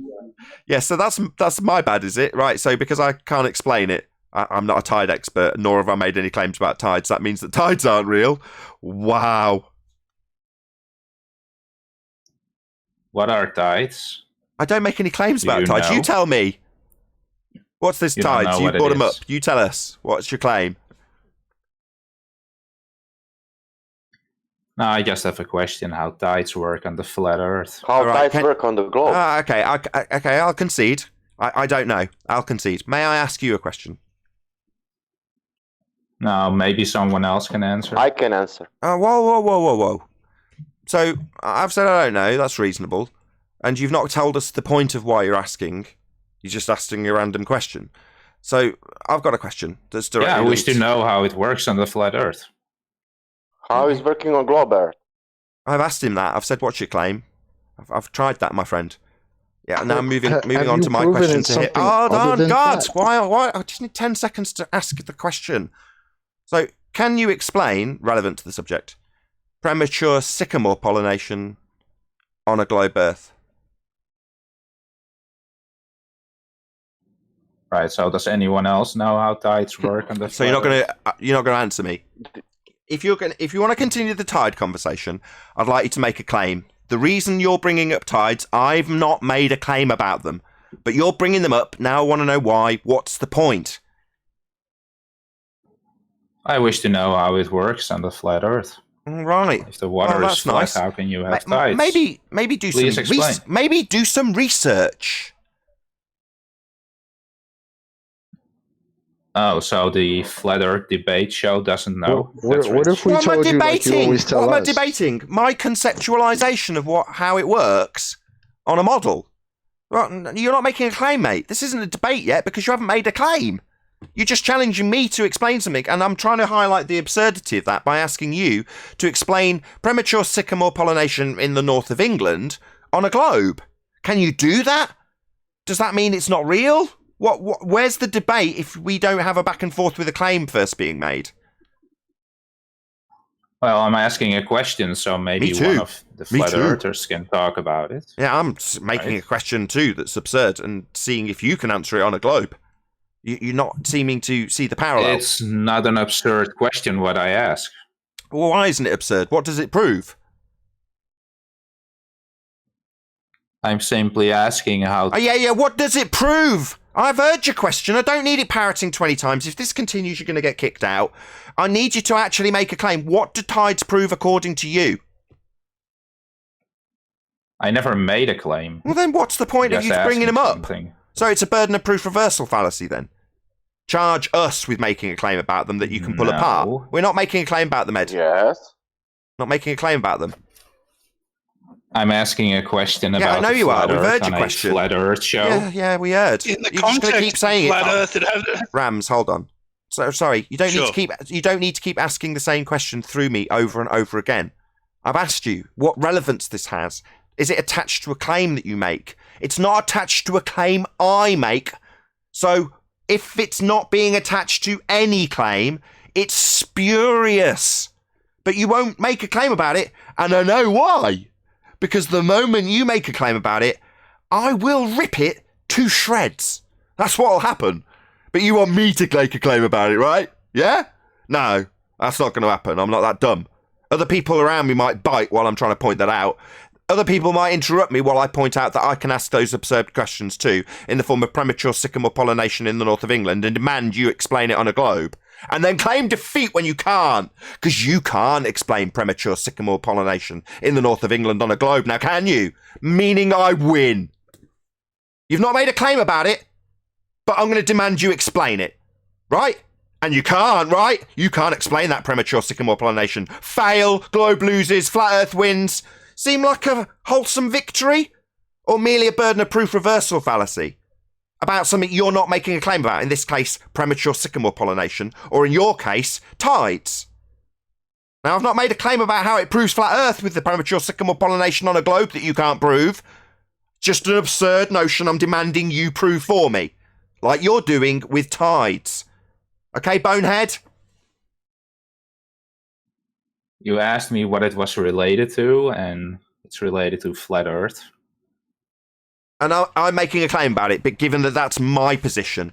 Yeah, so that's my bad, is it? Right. So because I can't explain it, I'm not a tide expert, nor have I made any claims about tides. That means that tides aren't real. Wow. What are tides? I don't make any claims about tides. Know? You tell me. What's this tides? You brought them up. You tell us. What's your claim? No, I just have a question how tides work on the flat Earth. How tides work on the globe. Okay, I'll concede. I don't know. I'll concede. May I ask you a question? No, maybe someone else can answer. I can answer. Whoa. So, I've said I don't know. That's reasonable. And you've not told us the point of why you're asking. You're just asking a random question. So, I've got a question that's directly I wish to know how it works on the flat Earth. How is working on globe Earth? I've asked him that. I've said, what's your claim? I've tried that, my friend. Yeah, now moving on to my question to him. Oh, God! Why? I just need 10 seconds to ask the question. So, can you explain, relevant to the subject, premature sycamore pollination on a globe Earth? Right. So, does anyone else know how tides work on the? So you're not gonna answer me. If you want to continue the tide conversation, I'd like you to make a claim. The reason you're bringing up tides, I've not made a claim about them, but you're bringing them up now. I want to know why. What's the point? I wish to know how it works on the flat Earth. Right. If the water is flat, nice. How can you have tides? Maybe do some research. Oh, so the Flat Earth debate show doesn't know? What if we What am I told you like you debating? always tell What am I us? debating? My conceptualization of how it works on a model. Well, you're not making a claim, mate. This isn't a debate yet because you haven't made a claim. You're just challenging me to explain something, and I'm trying to highlight the absurdity of that by asking you to explain premature sycamore pollination in the north of England on a globe. Can you do that? Does that mean it's not real? Where's the debate if we don't have a back and forth with a claim first being made? Well, I'm asking a question, so maybe one of the flat earthers can talk about it. Yeah, I'm making a question too that's absurd and seeing if you can answer it on a globe. You're not seeming to see the parallel. It's not an absurd question what I ask. Well, why isn't it absurd? What does it prove? I'm simply asking how... Oh, yeah, what does it prove? I've heard your question. I don't need it parroting 20 times. If this continues, you're going to get kicked out. I need you to actually make a claim. What do tides prove according to you? I never made a claim. Well, then what's the point of you bringing them up? Something. So it's a burden of proof reversal fallacy then? Charge us with making a claim about them that you can pull apart. We're not making a claim about them, Ed. Yes. Not making a claim about them. I'm asking a question about. Yeah, I know you are. We've heard your question. Flat Earth show. Yeah, we heard. In the You're just going to keep saying flat it. Earth, it had... Rams, hold on. So sorry, you don't need to keep asking the same question through me over and over again. I've asked you what relevance this has. Is it attached to a claim that you make? It's not attached to a claim I make. So if it's not being attached to any claim, it's spurious. But you won't make a claim about it, and I know why. Because the moment you make a claim about it, I will rip it to shreds. That's what will happen. But you want me to make a claim about it, right? Yeah? No, that's not going to happen. I'm not that dumb. Other people around me might bite while I'm trying to point that out. Other people might interrupt me while I point out that I can ask those absurd questions too, in the form of premature sycamore pollination in the north of England, and demand you explain it on a globe. And then claim defeat when you can't, because you can't explain premature sycamore pollination in the north of England on a globe, now can you? Meaning I win. You've not made a claim about it, but I'm going to demand you explain it, right? And you can't, right? You can't explain that premature sycamore pollination. Fail, globe loses, flat earth wins. Seem like a wholesome victory? Or merely a burden of proof reversal fallacy? About something you're not making a claim about, in this case, premature sycamore pollination, or in your case, tides. Now, I've not made a claim about how it proves flat Earth with the premature sycamore pollination on a globe that you can't prove. Just an absurd notion I'm demanding you prove for me, like you're doing with tides. Okay, bonehead? You asked me what it was related to, and it's related to flat Earth. And I'm making a claim about it, but given that that's my position,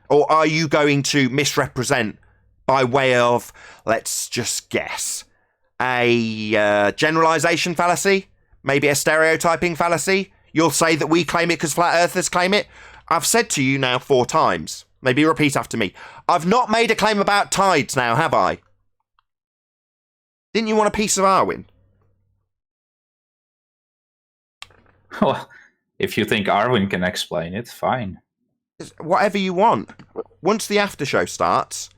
or are you going to misrepresent by way of, let's just guess, a generalization fallacy? Maybe a stereotyping fallacy? You'll say that we claim it because flat earthers claim it? I've said to you now 4 times. Maybe repeat after me. I've not made a claim about tides now, have I? Didn't you want a piece of Arwen? Well, if you think Arwen can explain it, fine. Whatever you want. Once the after show starts,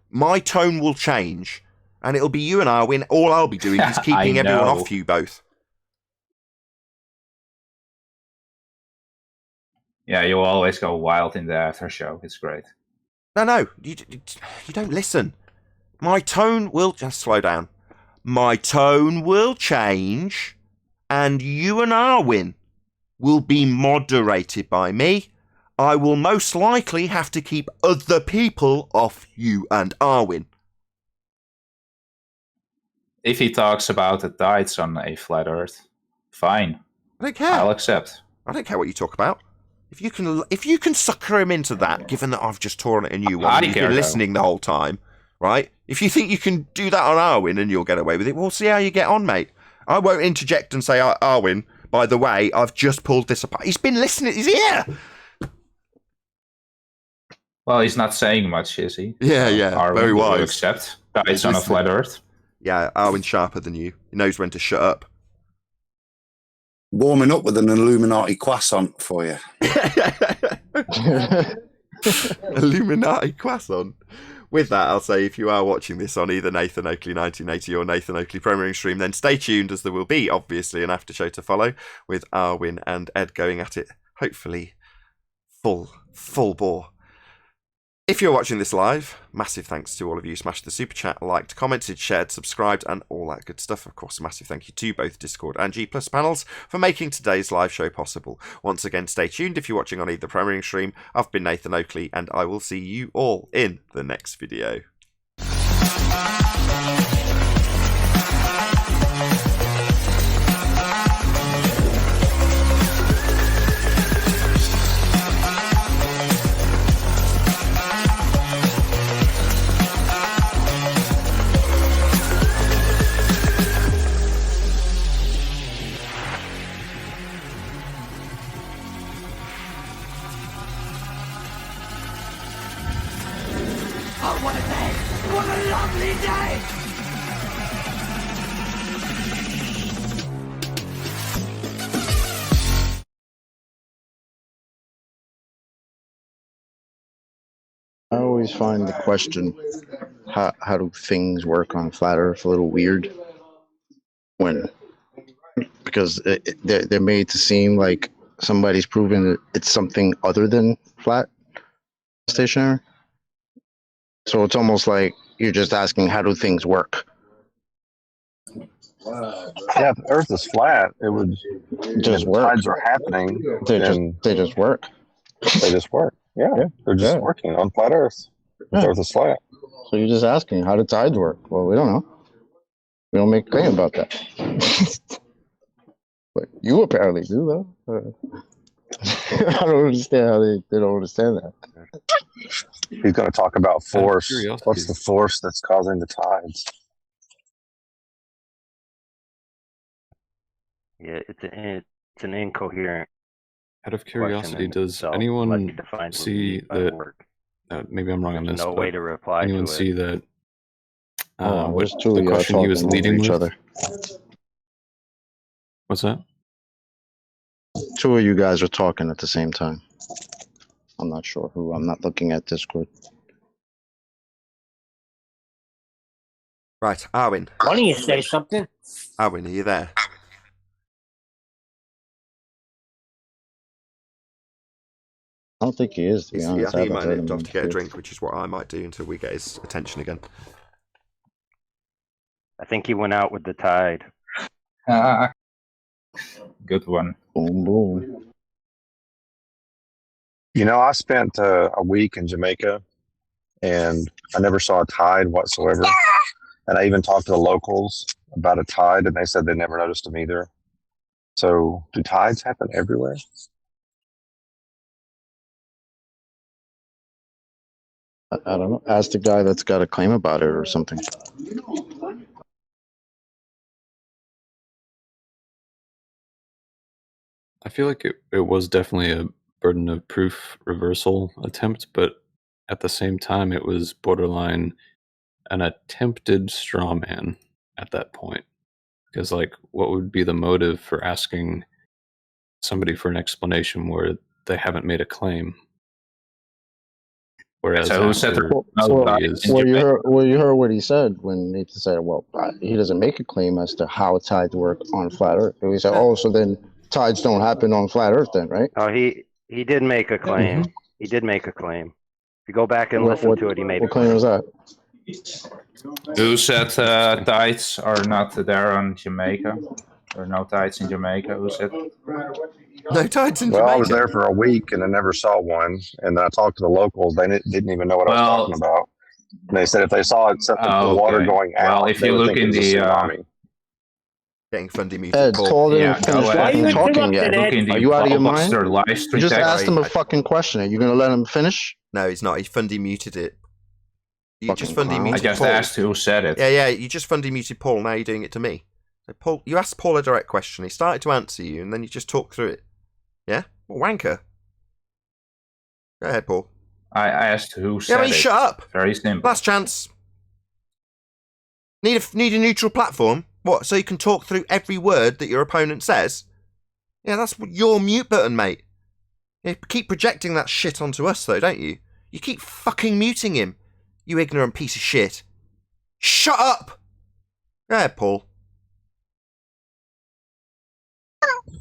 my tone will change, and it'll be you and Arwen. All I'll be doing is keeping everyone off you both. Yeah, you always go wild in the after show. It's great. No, you don't listen. My tone will just slow down. My tone will change, and you and Arwen will be moderated by me. I will most likely have to keep other people off you and Arwen. If he talks about the tides on a flat Earth, fine. I don't care. I'll accept. I don't care what you talk about. If you can sucker him into that, given that I've just torn it a new one, you've been listening the whole time, right? If you think you can do that on Arwen and you'll get away with it, we'll see how you get on, mate. I won't interject and say, Arwen, by the way, I've just pulled this apart. He's been listening. He's here. Well, he's not saying much, is he? Yeah. Arwen Very will wise. Accept tides on a flat Earth. Yeah, Arwen's sharper than you. He knows when to shut up. Warming up with an Illuminati croissant for you. Illuminati croissant. With that, I'll say if you are watching this on either Nathan Oakley 1980 or Nathan Oakley Premiering Stream, then stay tuned, as there will be, obviously, an after show to follow with Arwin and Ed going at it, hopefully full bore. If you're watching this live, massive thanks to all of you. Smashed the super chat, liked, commented, shared, subscribed, and all that good stuff. Of course, a massive thank you to both Discord and G Plus panels for making today's live show possible. Once again, stay tuned if you're watching on either Premiering Stream. I've been Nathan Oakley, and I will see you all in the next video. I always find the question, how do things work on flat Earth, a little weird, because they're made to seem like somebody's proven that it's something other than flat, stationary. So it's almost like you're just asking, how do things work? Yeah, if the Earth is flat, it would just work. Tides are happening. They just work. They just work. Yeah, they're just working on flat Earth. The Earth is flat. So you're just asking, how do tides work? Well, we don't know. We don't make a claim about that. But you apparently do, though. I don't understand how they don't understand that. He's going to talk about force. What's the force that's causing the tides? Yeah, it's an incoherent. Out of curiosity, does anyone see that? Maybe I'm wrong on this. No way to reply. Anyone to see it. that? There's two the of y'all question he was talking leading over each with? other. What's that? Two of you guys are talking at the same time. I'm not sure who. I'm not looking at Discord. Right, Arwin. Why don't you say something? Arwin, are you there? I don't think he is, to be honest. I think he might haven't heard nipped him off to get a speak. drink, which is what I might do until we get his attention again. I think he went out with the tide. Good one. Boom, boom. You know, I spent a week in Jamaica, and I never saw a tide whatsoever. And I even talked to the locals about a tide, and they said they never noticed them either. So, do tides happen everywhere? I don't know. Ask the guy that's got a claim about it or something. I feel like it was definitely a burden of proof reversal attempt, but at the same time, it was borderline an attempted straw man at that point. Because, like, what would be the motive for asking somebody for an explanation where they haven't made a claim? Whereas So who said you heard what he said when Nathan said, well, he doesn't make a claim as to how tides work on flat Earth. And he said, oh, so then tides don't happen on flat Earth then, right? Oh, he did make a claim. He did make a claim. If you go back and listen to it, he made what claim was that? Who said tides are not there on Jamaica? There are no tides in Jamaica. Who said? No tides in Well, Jamaica. I was there for a week, and I never saw one. And then I talked to the locals. They didn't even know what I was talking about. And they said if they saw it, the water going out, if they you would look think in it was a the tsunami. Getting fundy muted. Ed, told him to finish fucking talking yet. Are you out of your mind? You just asked him a fucking question. Are you going to let him finish? No, he's not. He fundy muted it. You just fundy I muted just Paul. asked who said it. Yeah, you just fundy muted Paul. Now you're doing it to me. So Paul, you asked Paul a direct question. He started to answer you, and then you just talked through it. Yeah? What wanker. Go ahead, Paul. I asked who said Yeah, but it. shut up. Very simple. Last chance. Need a neutral platform? What, so you can talk through every word that your opponent says? Yeah, that's your mute button, mate. You keep projecting that shit onto us, though, don't you? You keep fucking muting him, you ignorant piece of shit. Shut up! Go ahead, Paul.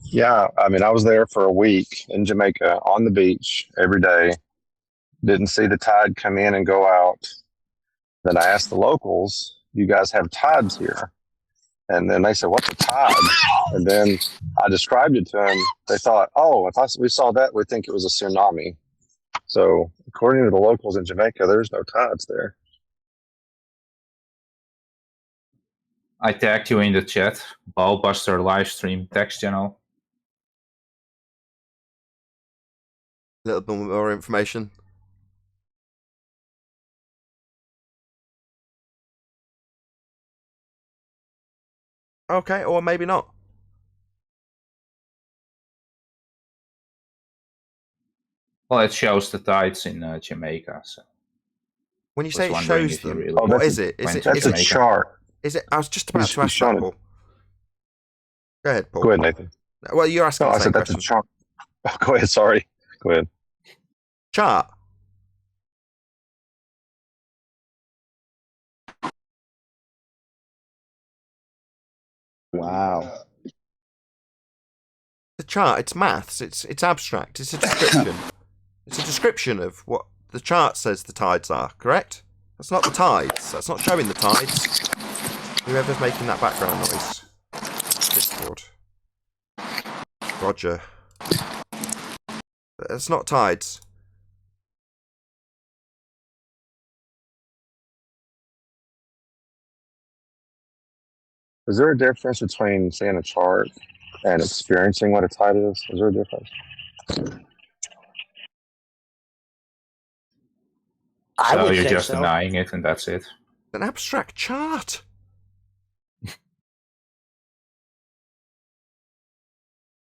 Yeah, I mean, I was there for a week in Jamaica on the beach every day. Didn't see the tide come in and go out. Then I asked the locals, "You guys have tides here?" And then they said, "What's a tide?" And then I described it to them. They thought, "Oh, if we saw that, we'd think it was a tsunami." So according to the locals in Jamaica, there's no tides there. I tagged you in the chat. Ballbuster livestream text channel. A little bit more information. Okay, or maybe not. Well, it shows the tides in Jamaica. So When you say it shows them, really what is it? That's a chart. Is it? I was just about to ask that, Paul. Go ahead, Paul. Go ahead, Nathan. Well, you're asking No, the I same said that's question. a chart. Oh, go ahead. Sorry. Go ahead. Chart. Wow. The chart. It's maths. It's abstract. It's a description. It's a description of what the chart says the tides are. Correct? That's not the tides. That's not showing the tides. Whoever's making that background noise. Discord. Roger. That's not tides. Is there a difference between seeing a chart and experiencing what a tide is? Is there a difference? So you're just denying it and that's it. An abstract chart.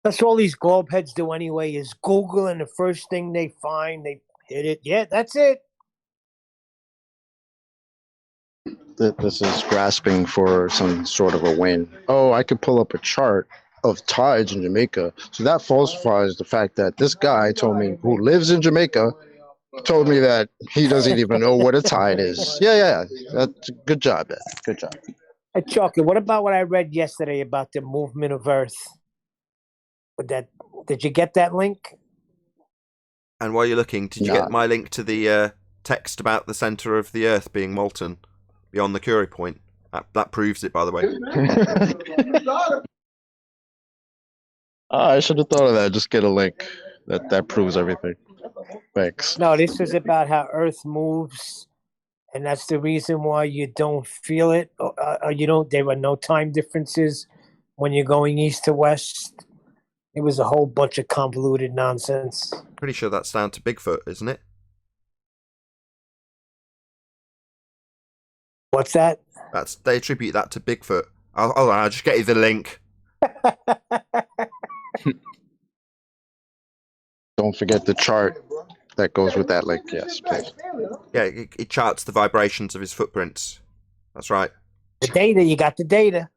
That's all these globe heads do anyway, is Google, and the first thing they find, they hit it. Yeah, that's it. This is grasping for some sort of a win. Oh, I could pull up a chart of tides in Jamaica. So that falsifies the fact that this guy told me, who lives in Jamaica, told me that he doesn't even know what a tide is. Yeah. That's a good job, man. Good job. Hey, Chucky, what about what I read yesterday about the movement of Earth? Did you get that link? And while you're looking, did you get my link to the text about the center of the Earth being molten beyond the Curie point? That proves it, by the way. I should have thought of that. Just get a link. That proves everything. Thanks. No, this is about how Earth moves, and that's the reason why you don't feel it. You don't. There were no time differences when you're going east to west. It was a whole bunch of convoluted nonsense. Pretty sure that's down to Bigfoot, isn't it? What's that? They attribute that to Bigfoot. I'll just get you the link. Don't forget the chart that goes with that link. Yes, please. Yeah, it charts the vibrations of his footprints. That's right. The data, you got the data.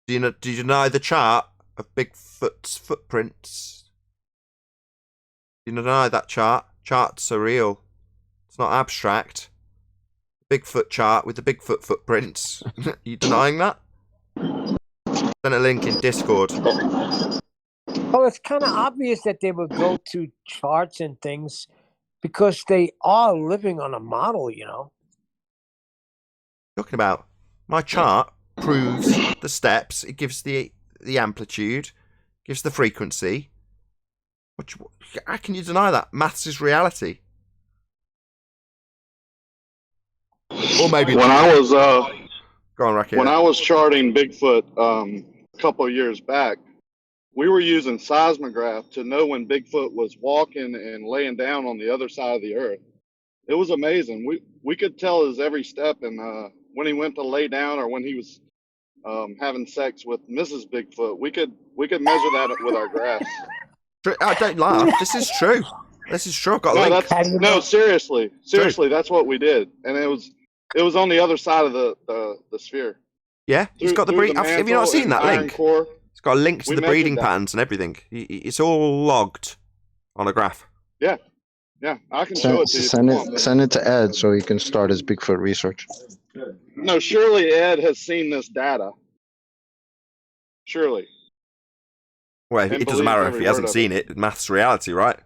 Do you deny the chart of Bigfoot's footprints? Do you deny that chart? Charts are real. It's not abstract. Bigfoot chart with the Bigfoot footprints. You denying that? Send a link in Discord. Well, it's kind of obvious that they would go to charts and things because they are living on a model, you know. Talking about my chart proves the steps. It gives the amplitude, gives the frequency. How can you deny that? Maths is reality. Or maybe when I was go on, Racky. When I was charting Bigfoot a couple of years back, we were using seismograph to know when Bigfoot was walking and laying down on the other side of the earth. It was amazing. We could tell his every step, and when he went to lay down or when he was having sex with Mrs. Bigfoot, we could measure that with our graphs. I don't laugh. This is true. This is true. I've got a link. No, seriously, that's what we did, and it was on the other side of the sphere. Yeah, he's got the breed. Have you not seen that link? Core. It's got a link to the breeding patterns and everything. It's all logged on a graph. Yeah, Yeah, I can show it to you. Send it to Ed so he can start his Bigfoot research. No, surely Ed has seen this data. Surely. Well, it doesn't matter if he hasn't seen it. Math's reality, right?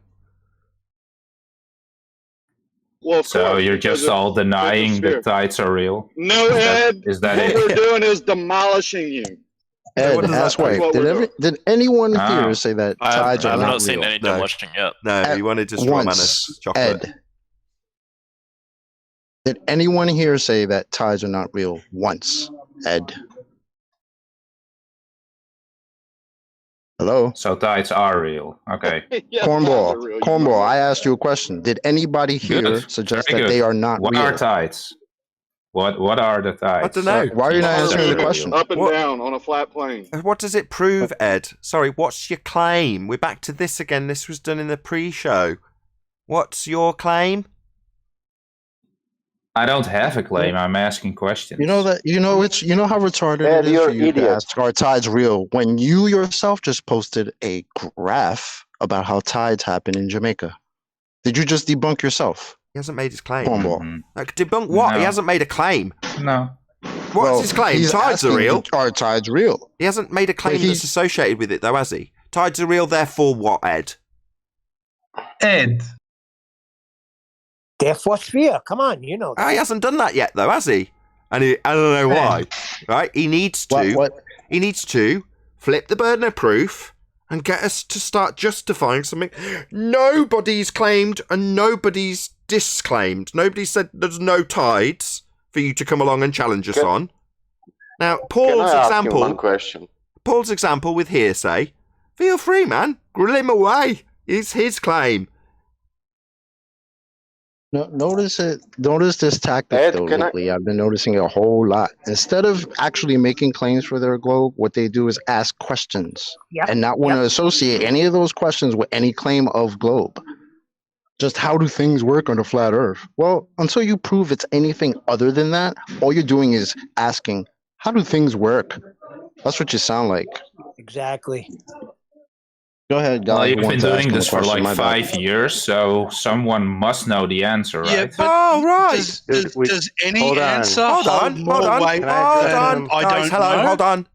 Well, so you're just all denying that tides are real? No, Ed. Is that what it? we're doing is demolishing you. Ed, ask White. Did anyone here say that tides are not real? I've not seen any demolishing yet. No, you wanted to straw man us. Chocolate. Ed, did anyone here say that tides are not real once? Ed. Hello? So tides are real. Okay. Cornball, I asked you a question. Did anybody here suggest that they are not real? What are tides? What are the tides? I don't know. Why are you not answering the question? Up and down on a flat plane. What does it prove, Ed? Sorry, what's your claim? We're back to this again. This was done in the pre-show. What's your claim? I don't have a claim. I'm asking questions. You know how retarded it is for you to ask, are tides real? When you yourself just posted a graph about how tides happen in Jamaica. Did you just debunk yourself? He hasn't made his claim. Cornball. Debunk what? No. He hasn't made a claim. No. What's his claim? Tides are real. Are tides real? He hasn't made a claim that's associated with it, though, has he? Tides are real, therefore what, Ed? Ed. Therefore sphere. Come on, you know that. He hasn't done that yet, though, has he? And I don't know why. Right? He needs to. He needs to flip the burden of proof and get us to start justifying something nobody's claimed and nobody's disclaimed. Nobody said there's no tides for you to come along and challenge us on. Now, Paul's example. One question. Paul's example with hearsay. Feel free, man. Grill him away. It's his claim. No, notice this tactic though lately. I've been noticing it a whole lot. Instead of actually making claims for their globe, what they do is ask questions and not want to associate any of those questions with any claim of globe. Just how do things work on a flat Earth? Well, until you prove it's anything other than that, all you're doing is asking, how do things work? That's what you sound like. Exactly. Go ahead, guys. Well, you've been doing this for like 5 years, so someone must know the answer, right? Yeah, but right. Does any answer Hold on.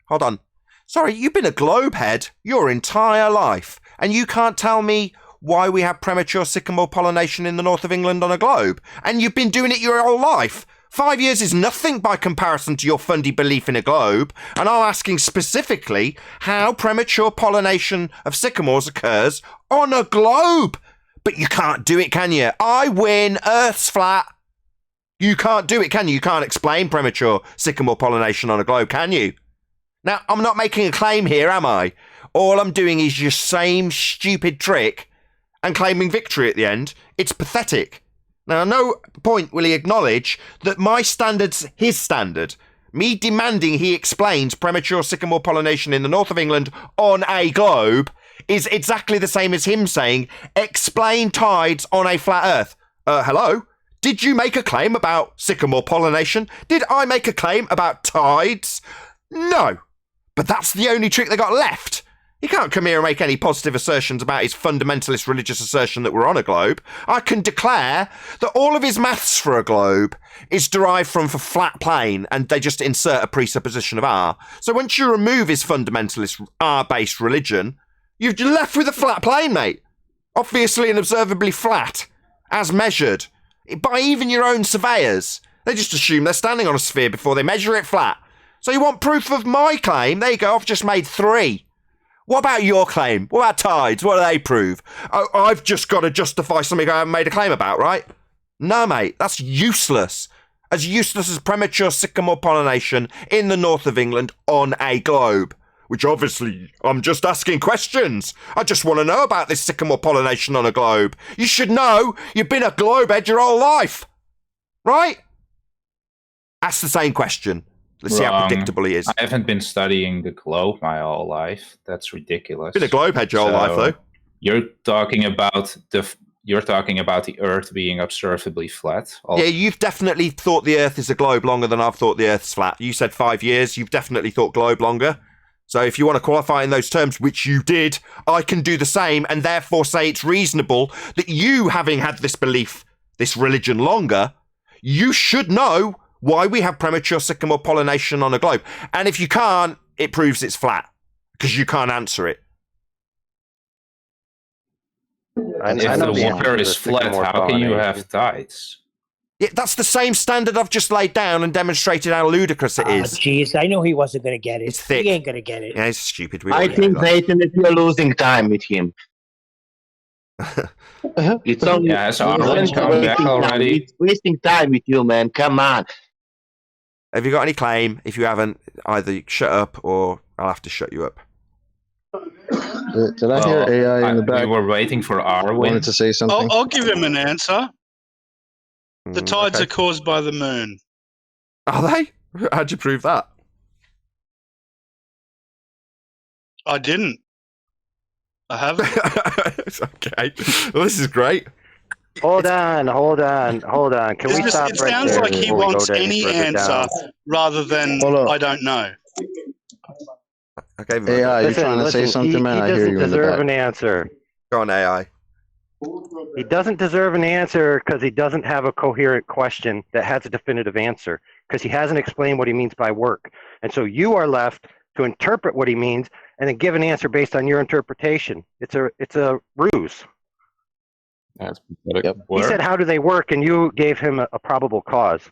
hold on. Sorry, you've been a globehead your entire life, and you can't tell me why we have premature sycamore pollination in the north of England on a globe, and you've been doing it your whole life. 5 years is nothing by comparison to your fundy belief in a globe, and I'm asking specifically how premature pollination of sycamores occurs on a globe. But you can't do it, can you? I win. Earth's flat. You can't do it, can you? You can't explain premature sycamore pollination on a globe, can you? Now, I'm not making a claim here, am I? All I'm doing is your same stupid trick and claiming victory at the end. It's pathetic. Now, at no point will he acknowledge that my standard's his standard. Me demanding he explains premature sycamore pollination in the north of England on a globe is exactly the same as him saying, explain tides on a flat Earth. Hello? Did you make a claim about sycamore pollination? Did I make a claim about tides? No. But that's the only trick they got left. He can't come here and make any positive assertions about his fundamentalist religious assertion that we're on a globe. I can declare that all of his maths for a globe is derived from a flat plane, and they just insert a presupposition of R. So once you remove his fundamentalist R-based religion, you're left with a flat plane, mate. Obviously and observably flat, as measured, by even your own surveyors. They just assume they're standing on a sphere before they measure it flat. So you want proof of my claim? There you go, I've just made 3. What about your claim? What about tides? What do they prove? Oh, I've just got to justify something I haven't made a claim about, right? No, mate, that's useless. As useless as premature sycamore pollination in the north of England on a globe. Which obviously, I'm just asking questions. I just want to know about this sycamore pollination on a globe. You should know. You've been a globehead your whole life. Right? Ask the same question. Let's see how predictable he is. I haven't been studying the globe my whole life. That's ridiculous. Been a globehead your whole life, though. You're talking about the Earth being observably flat. Yeah, you've definitely thought the Earth is a globe longer than I've thought the Earth's flat. You said 5 years. You've definitely thought globe longer. So if you want to qualify in those terms, which you did, I can do the same and therefore say it's reasonable that you, having had this belief, this religion longer, you should know why we have premature sycamore pollination on a globe. And if you can't, it proves it's flat because you can't answer it. And if the water is flat, how can you have tides? Yeah, that's the same standard I've just laid down and demonstrated how ludicrous it is. Jeez, I know he wasn't going to get it. It's thick. He ain't going to get it. Yeah, it's stupid. I think, Nathan, that you're losing time with him. It's only wasting time with you, man. Come on. Have you got any claim? If you haven't, either shut up or I'll have to shut you up. Did I hear AI in the back? We were waiting for our wanted to say something. I'll give him an answer. The tides are caused by the moon. Are they? How'd you prove that? I didn't. I haven't. Okay. Well, this is great. Hold on. Can we stop It right sounds there like he before we wants go any further answer down? rather than I don't know. Okay, AI, you trying to say something, man? I hear you in the back. He doesn't deserve an answer. Go on, AI. He doesn't deserve an answer because he doesn't have a coherent question that has a definitive answer because he hasn't explained what he means by work. And so you are left to interpret what he means and then give an answer based on your interpretation. It's a ruse. That's pathetic. He said, how do they work? And you gave him a probable cause.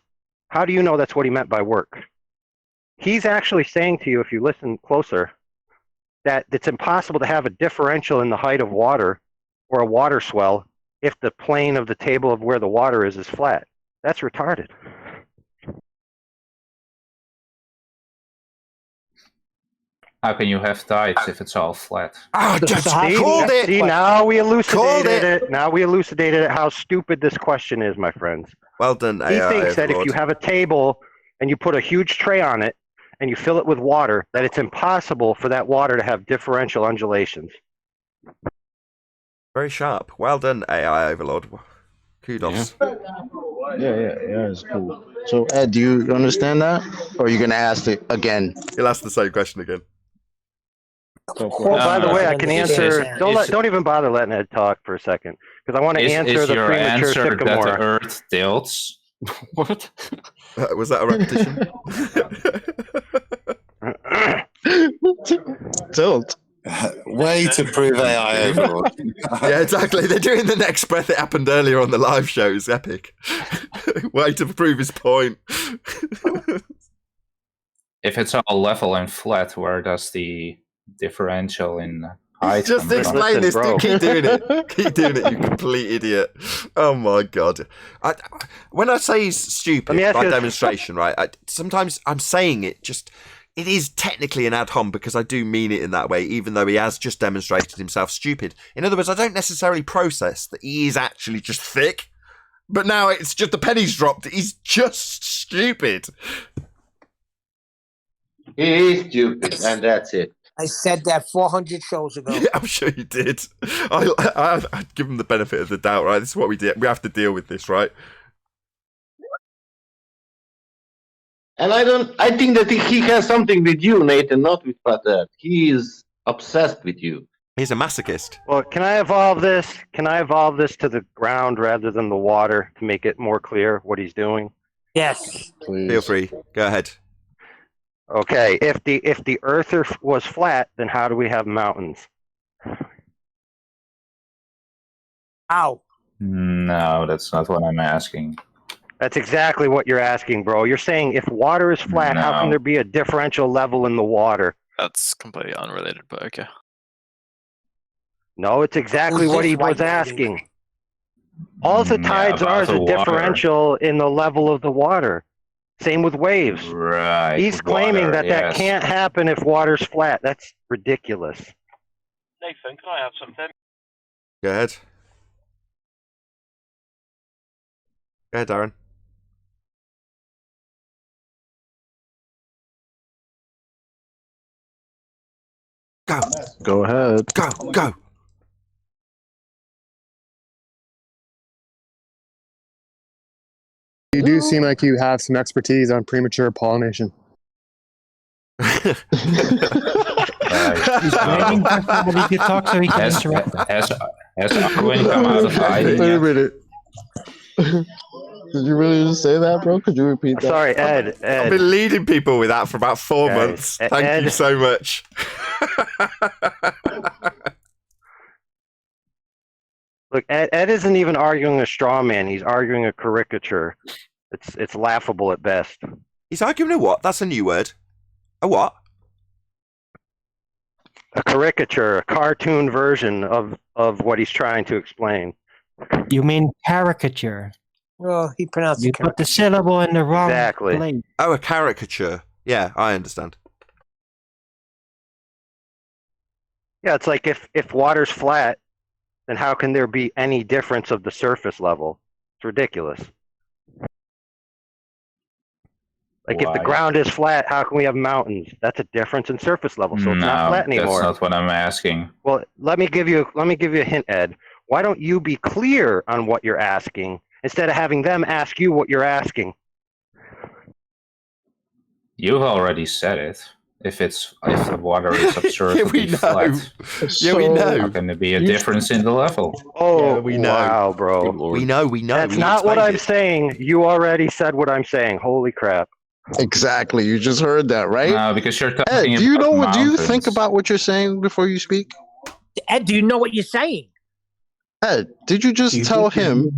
How do you know that's what he meant by work? He's actually saying to you, if you listen closer, that it's impossible to have a differential in the height of water or a water swell if the plane of the table of where the water is flat. That's retarded. How can you have tides if it's all flat? Oh, just called it. See, now we elucidated it. Now we elucidated how stupid this question is, my friends. Well done, AI. He thinks that if you have a table and you put a huge tray on it and you fill it with water, that it's impossible for that water to have differential undulations. Very sharp. Well done, AI Overlord. Kudos. Yeah, it's cool. So, Ed, do you understand that? Or are you going to ask it again? He'll ask the same question again. Well, by the way, I can answer. Don't even bother letting Ed talk for a second, because I want to answer the your premature answer sycamore. that the Earth tilts? What? Was that a repetition? Tilt. Way to prove AI overlord. Yeah, exactly. They're doing the next breath. It happened earlier on the live show. It's epic. Way to prove his point. If it's all level and flat, where does the differential in height Just come explain from? this. Keep doing it. Keep doing it, you complete idiot. Oh my god. When I say he's stupid by demonstration, right? Sometimes I'm saying it just. It is technically an ad hom because I do mean it in that way, even though he has just demonstrated himself stupid. In other words, I don't necessarily process that he is actually just thick, but now it's just the penny's dropped. He's just stupid. He is stupid, and that's it. I said that 400 shows ago. Yeah, I'm sure you did. I'd give him the benefit of the doubt, right? This is what we did. We have to deal with this, right? And I think that he has something with you, Nathan, not with Flat Earth. He is obsessed with you. He's a masochist. Well, can I evolve this? Can I evolve this to the ground rather than the water to make it more clear what he's doing? Yes. Please. Feel free. Go ahead. Okay. If the Earth was flat, then how do we have mountains? Ow. No, that's not what I'm asking. That's exactly what you're asking, bro. You're saying if water is flat, how can there be a differential level in the water? That's completely unrelated, but okay. No, it's exactly what he was asking. All the tides are is a differential in the level of the water. Same with waves. Right. He's claiming that can't happen if water's flat. That's ridiculous. Nathan, can I have something? Go ahead. Go ahead, Darren. Go. Go ahead. Go. You do seem like you have some expertise on premature pollination. He's waiting for somebody to talk so he can interrupt. Has Arwen come out of hiding Wait a yet? minute. Did you really just say that, bro? Could you repeat that? Sorry, Ed. I've been leading people with that for about 4 Guys, months. Thank you Ed- so much. Look, Ed isn't even arguing a straw man. He's arguing a caricature. It's laughable at best. He's arguing a what? That's a new word. A what? A caricature, a cartoon version of what he's trying to explain. You mean caricature? Well, he pronounced You it put the syllable in the wrong Exactly. place. Oh, a caricature. Yeah, I understand. Yeah, it's like if water's flat, then how can there be any difference of the surface level? It's ridiculous. Like if the Why? ground is flat, how can we have mountains? That's a difference in surface level, so it's not No, flat anymore. that's not what I'm asking. Well, let me give you a hint, Ed. Why don't you be clear on what you're asking instead of having them ask you what you're asking? You've already said it. If the water is observably flat, Yeah, we know. how can there be a difference in the level? Oh, Yeah, we know. wow, bro. We know. That's We not what explained I'm it. saying. You already said what I'm saying. Holy crap. Exactly. You just heard that, right? No, because you're Ed, talking do you about know what? Do you mountains. think about what you're saying before you speak? Ed, do you know what you're saying? Ed, did you just tell him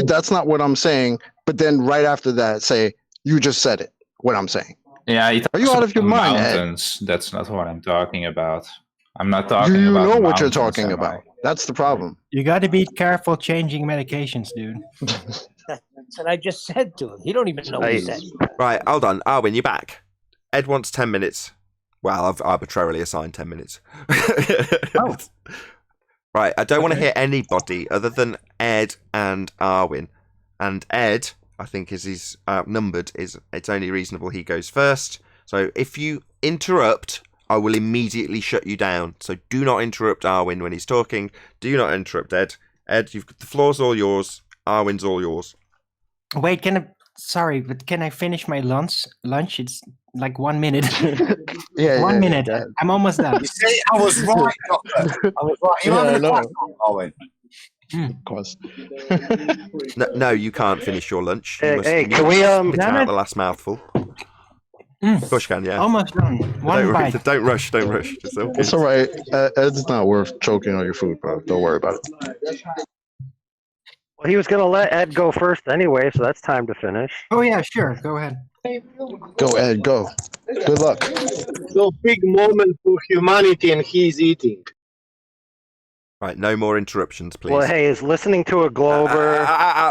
that's not what I'm saying, but then right after that say you just said it, what I'm saying? Yeah, Are you out of your mind, Ed? mountains. That's not what I'm talking about. I'm not talking Do you about know what you're mountains, talking am about? I? That's the problem. You got to be careful changing medications, dude. That's what I just said to him. He don't even know what he said. Right, hold on. Arwen, you're back. Ed wants 10 minutes. Well, I've arbitrarily assigned 10 minutes. Right, I don't want to hear anybody other than Ed and Arwen. And Ed, I think, is he's outnumbered. It's only reasonable he goes first. So if you interrupt, I will immediately shut you down. So do not interrupt Arwen when he's talking. Do not interrupt Ed. Ed, the floor's all yours. Arwen's all yours. Wait, sorry, but can I finish my lunch? It's like 1 minute. Yeah, 1 minute. go ahead. I'm almost done. You see, I was right, Doctor. I was right. You're Yeah, having I a know. class, Owen. Of course. No, you can't finish your lunch. Hey, You must, hey, you can we, spit damn out it. the last mouthful. Push can, yeah. Almost done. One bite. Don't rush. It's okay. It's all right. Ed's not worth choking on your food, bro. Don't worry about it. Well, he was going to let Ed go first anyway, so that's time to finish. Oh, yeah, sure. Go ahead. Go, Ed, go. Good luck. So big moment for humanity, and he's eating. Right, no more interruptions, please. Well, hey, is listening to a Glober...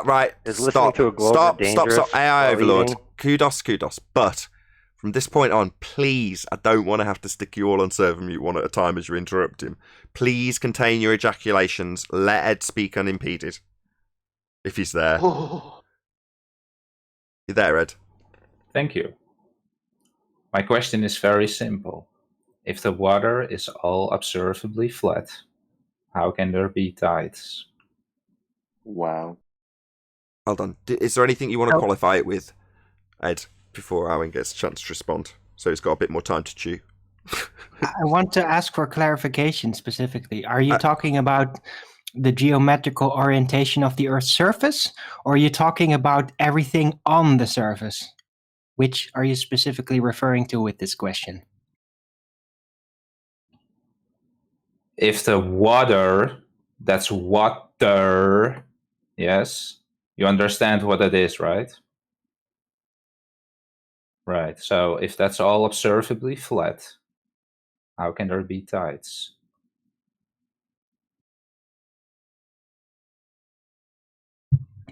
Right, Is listening to a Glober Stop. dangerous AI while Overlord. eating? Kudos. But from this point on, please, I don't want to have to stick you all on server mute one at a time as you interrupt him. Please contain your ejaculations. Let Ed speak unimpeded. If he's there. You're there, Ed. Thank you. My question is very simple. If the water is all observably flat, how can there be tides? Wow. Hold on. Is there anything you want to qualify it with, Ed, before Owen gets a chance to respond? So he's got a bit more time to chew. I want to ask for clarification specifically. Are you talking about the geometrical orientation of the Earth's surface, or are you talking about everything on the surface? Which are you specifically referring to with this question? If the water, that's water, yes, you understand what it is, right? Right, so if that's all observably flat, how can there be tides?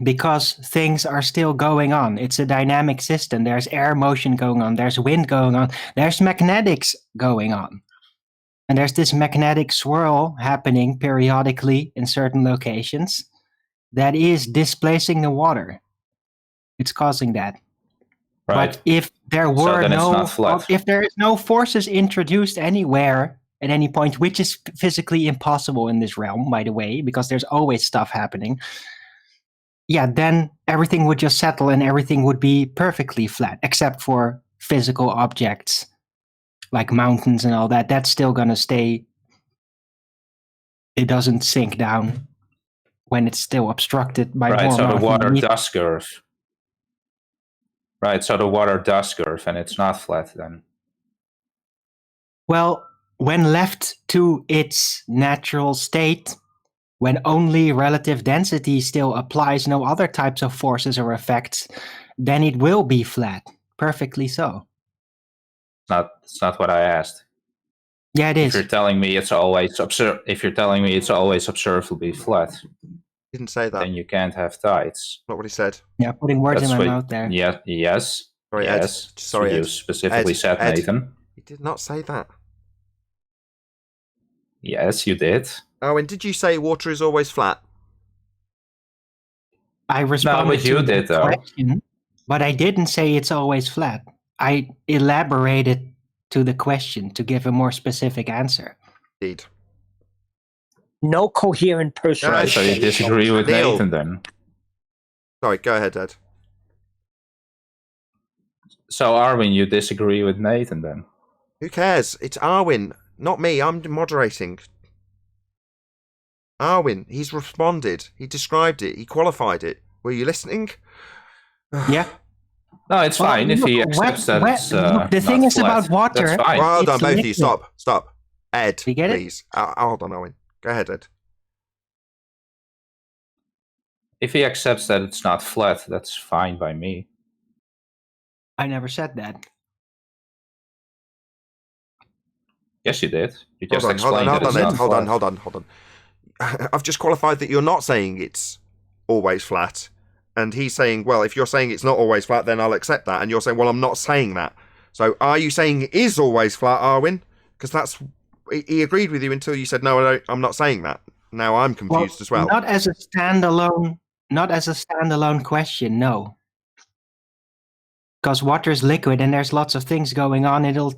Because things are still going on. It's a dynamic system. There's air motion going on. There's wind going on. There's magnetics going on. And there's this magnetic swirl happening periodically in certain locations that is displacing the water. It's causing that. Right. But if there So were then it's not flat. if there is no forces introduced anywhere at any point, which is physically impossible in this realm, by the way, because there's always stuff happening. Yeah, then everything would just settle and everything would be perfectly flat, except for physical objects like mountains and all that, that's still going to stay. It doesn't sink down when it's still obstructed by right, more so the mountain water beneath. does curve. Right, so the water does curve and it's not flat then. Well, when left to its natural state, when only relative density still applies, no other types of forces or effects, then it will be flat. Perfectly so. It's not what I asked. Yeah, it is. If you're telling me it's always observably flat, Didn't say that. then you can't have tides. Not what he said. Yeah, putting words That's in my what- mouth there. Yeah, yes. Sorry, Ed. Yes. Sorry, you Ed. specifically said, Ed. Nathan. He did not say that. Yes, you did. Oh, and did you say water is always flat? I responded but you to the did, though. question, but I didn't say it's always flat. I elaborated to the question to give a more specific answer. Indeed. No coherent person. Right, so you disagree with Neil. Nathan then. Sorry, go ahead, Ed. So Arwin, you disagree with Nathan then? Who cares? It's Arwin, not me. I'm moderating. Arwin, he's responded. He described it. He qualified it. Were you listening? Yeah. No, it's fine if he accepts that it's look, the thing not is flat. about water. That's fine. Well, hold on, It's both of you. liquid. Stop. Ed, You get it? please. Hold on, Owen. Go ahead, Ed. If he accepts that it's not flat, that's fine by me. I never said that. Yes, you did. You just Hold explained that it's on, Ed. not flat. Hold on. I've just qualified that you're not saying it's always flat. And he's saying, well, if you're saying it's not always flat, then I'll accept that. And you're saying, well, I'm not saying that. So are you saying it is always flat, Arwin? Because that's... He agreed with you until you said, no, I'm not saying that. Now I'm confused as well. Not as a standalone question, no. Because water is liquid and there's lots of things going on. It'll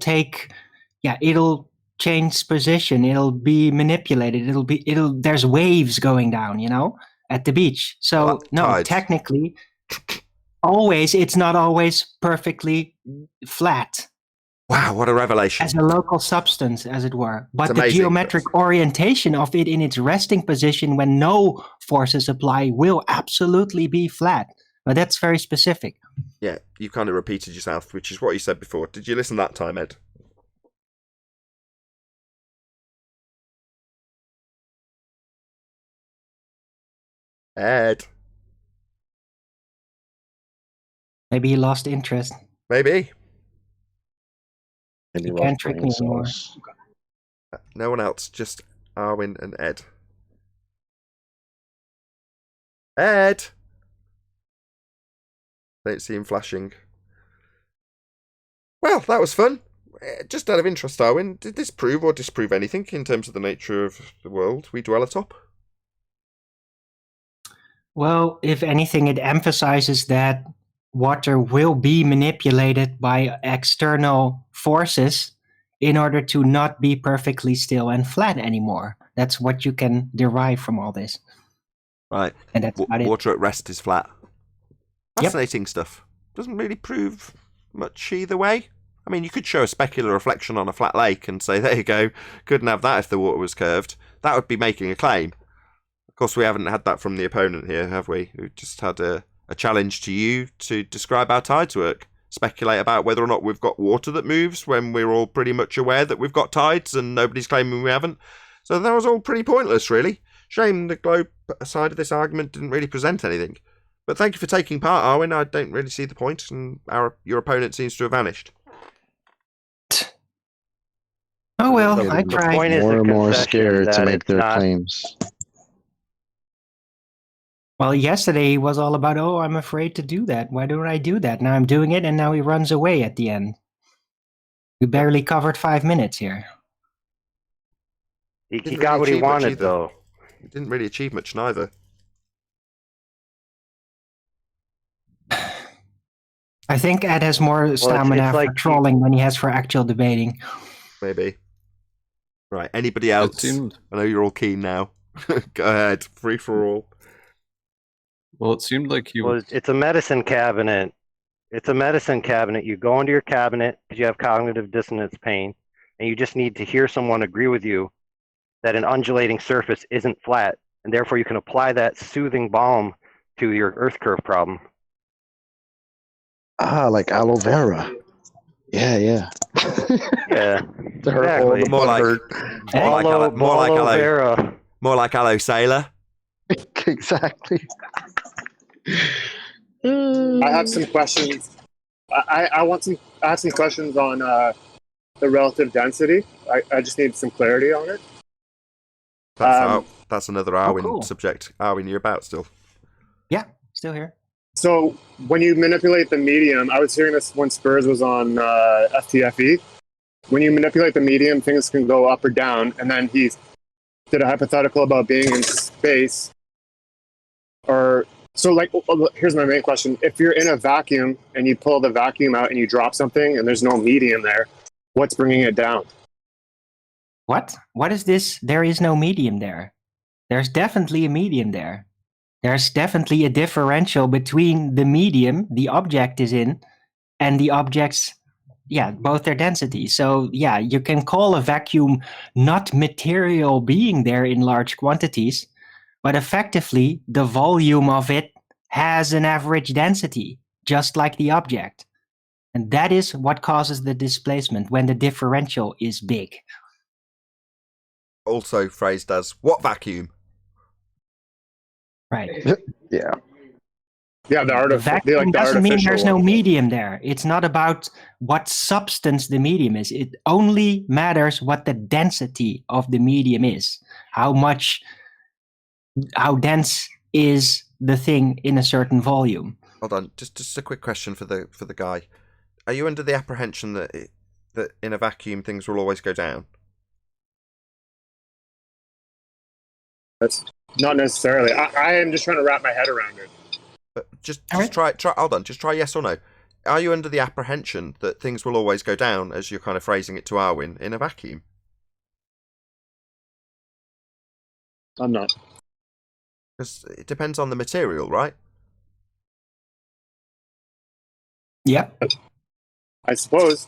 change position. It'll be manipulated. There's waves going down, at the beach. So no, tides. technically, it's not always perfectly flat. Wow, what a revelation. As a local substance, as it were. But It's the amazing. geometric orientation of it in its resting position when no forces apply will absolutely be flat. But that's very specific. Yeah, you kind of repeated yourself, which is what you said before. Did you listen that time, Ed? Ed. Maybe he lost interest. Maybe. You can't trick me anymore. No one else, just Arwin and Ed. Ed! Don't see him flashing. Well, that was fun. Just out of interest, Arwin, did this prove or disprove anything in terms of the nature of the world we dwell atop? Well, if anything, it emphasizes that water will be manipulated by external forces in order to not be perfectly still and flat anymore. That's what you can derive from all this. Right. And that's about it. Water at rest is flat. Fascinating stuff. Doesn't really prove much either way. I mean, you could show a specular reflection on a flat lake and say, there you go, couldn't have that if the water was curved. That would be making a claim. Of course, we haven't had that from the opponent here, have we? We just had a challenge to you to describe how tides work. Speculate about whether or not we've got water that moves when we're all pretty much aware that we've got tides and nobody's claiming we haven't. So that was all pretty pointless, really. Shame the globe side of this argument didn't really present anything. But thank you for taking part, Arwin. I don't really see the point, and your opponent seems to have vanished. Oh well, I The tried. point is More the and more concession scared to that make it's their not- claims. Well, yesterday was all about, I'm afraid to do that. Why don't I do that? Now I'm doing it, and now he runs away at the end. We barely covered 5 minutes here. He Didn't got really what he achieve much wanted, either. though. He didn't really achieve much neither. I think Ed has more stamina it's for like trolling than he has for actual debating. Maybe. Right, anybody else? seemed- I know you're all keen now. Go ahead, free for all. Well, it seemed like you. Well, it's a medicine cabinet. It's a medicine cabinet. You go into your cabinet because you have cognitive dissonance pain. and you just need to hear someone agree with you that an undulating surface isn't flat, and therefore you can apply that soothing balm to your Earth curve problem. Ah, like aloe vera. Yeah. Yeah, To hurt all exactly. the More like, hurt. Aloe vera. More like aloe sailor. Exactly. I have some questions. I have some questions on the relative density. I just need some clarity on it. That's another Arwin cool. subject. Arwin, you're about still. Yeah, still here. So when you manipulate the medium, I was hearing this when Spurs was on FTFE. When you manipulate the medium, things can go up or down. And then he did a hypothetical about being in space. Here's my main question. If you're in a vacuum and you pull the vacuum out and you drop something and there's no medium there, what's bringing it down? What? What is this? There is no medium there. There's definitely a medium there. There's definitely a differential between the medium the object is in and the object's, both their density. So, you can call a vacuum not material being there in large quantities, but effectively the volume of it has an average density, just like the object. And that is what causes the displacement when the differential is big. Also phrased as, what vacuum? Right. Yeah. Yeah, The vacuum doesn't mean there's no medium there. It's not about what substance the medium is. It only matters what the density of the medium is. How dense is the thing in a certain volume. Hold on, just a quick question for the guy. Are you under the apprehension that in a vacuum things will always go down? That's not necessarily. I am just trying to wrap my head around it. But just try. Hold on, just try yes or no. Are you under the apprehension that things will always go down, as you're kind of phrasing it to Arwin, in a vacuum? I'm not. Because it depends on the material, right? Yeah. I suppose.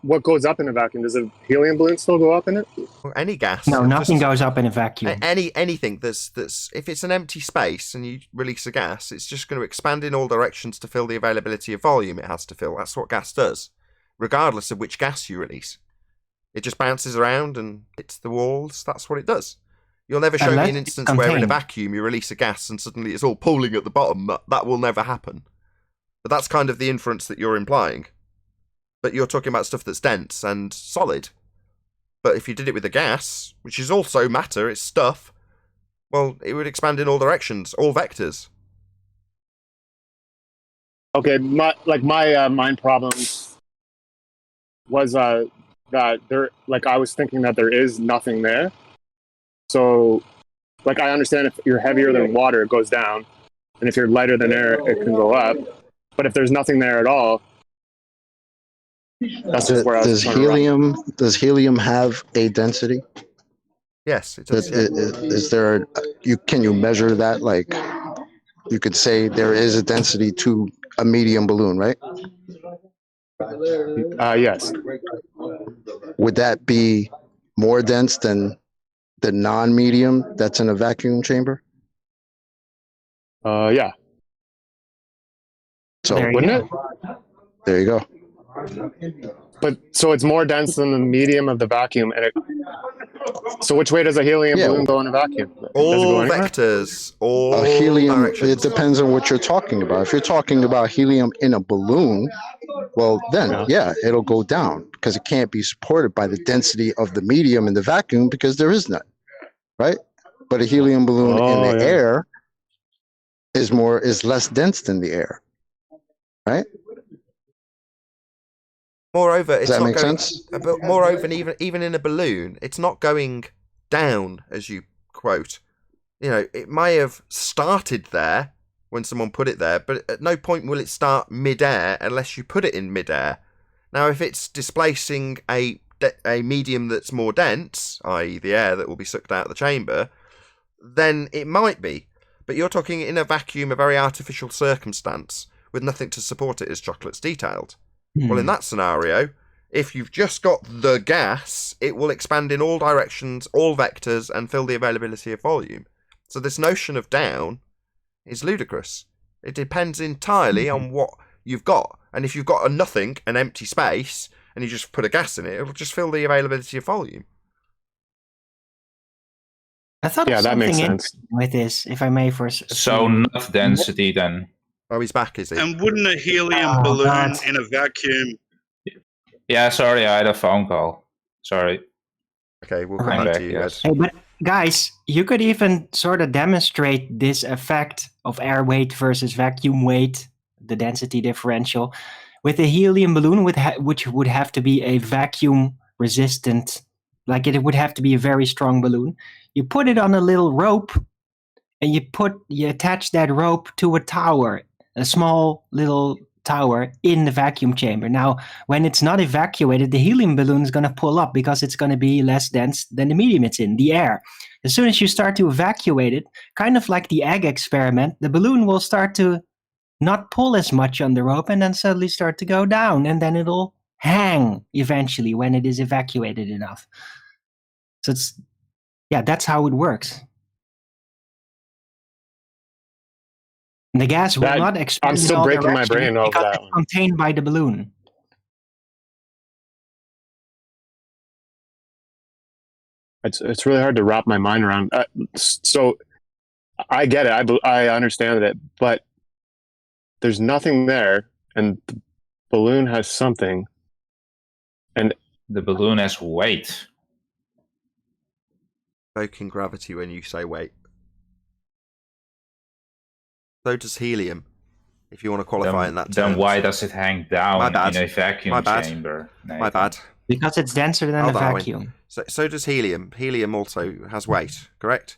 What goes up in a vacuum? Does a helium balloon still go up in it? Well, any gas. No, nothing goes up in a vacuum. Anything that's if it's an empty space and you release a gas, it's just going to expand in all directions to fill the availability of volume it has to fill. That's what gas does, regardless of which gas you release. It just bounces around and hits the walls. That's what it does. You'll never show me an instance where in a vacuum you release a gas and suddenly it's all pooling at the bottom. That will never happen. But that's kind of the inference that you're implying. But you're talking about stuff that's dense and solid. But if you did it with a gas, which is also matter, it's stuff, well, it would expand in all directions, all vectors. Okay, my mind problem was that there, I was thinking that there is nothing there. So, I understand if you're heavier than water, it goes down, and if you're lighter than air, it can go up. But if there's nothing there at all, that's just where I was Does helium have a density? Yes, it does. Is there? Can you measure that? Like, you could say there is a density to a medium balloon, right? Yes. Would that be more dense than the non-medium that's in a vacuum chamber? Yeah. So wouldn't it? There you go. But so it's more dense than the medium of the vacuum, so which way does a helium balloon go in a vacuum? All vectors, all helium. directions. It depends on what you're talking about. If you're talking about helium in a balloon, well, then it'll go down because it can't be supported by the density of the medium in the vacuum because there is none, right? But a helium balloon in the air is less dense than the air, right? Moreover, Does that make sense? But moreover, even in a balloon, it's not going down, as you quote. It may have started there when someone put it there, but at no point will it start mid-air unless you put it in mid-air. Now, if it's displacing a medium that's more dense, i.e. the air that will be sucked out of the chamber, then it might be. But you're talking in a vacuum, a very artificial circumstance, with nothing to support it, as Chocolate's detailed. Well, in that scenario, If you've just got the gas, it will expand in all directions, all vectors, and fill the availability of volume. So this notion of down is ludicrous. It depends entirely on what you've got. And if you've got a nothing, an empty space, and you just put a gas in it, it'll just fill the availability of volume. I thought Yeah, that makes sense. With this, if I may, for So not density then. Oh, he's back, is he? And wouldn't a helium balloon in a vacuum? Yeah, sorry, I had a phone call. Sorry. Okay, we'll come back to you guys. Hey, but guys, you could even sort of demonstrate this effect of air weight versus vacuum weight, the density differential, with a helium balloon, which would have to be a vacuum resistant, like it would have to be a very strong balloon. You put it on a little rope, and you attach that rope to a tower, a small little tower in the vacuum chamber. Now, when it's not evacuated, the helium balloon is going to pull up because it's going to be less dense than the medium it's in, the air. As soon as you start to evacuate it, kind of like the egg experiment, the balloon will start to not pull as much on the rope and then suddenly start to go down, and then it'll hang eventually when it is evacuated enough. So that's how it works. The gas will not expand. I'm still breaking my brain over that one. Contained by the balloon. It's really hard to wrap my mind around. So I get it. I understand it, but there's nothing there, and the balloon has something, and the balloon has weight. Evoking gravity when you say weight. So does helium, if you want to qualify in that term. Then why does it hang down in a vacuum chamber? My bad. Because it's denser than a vacuum. So does helium. Helium also has weight, correct?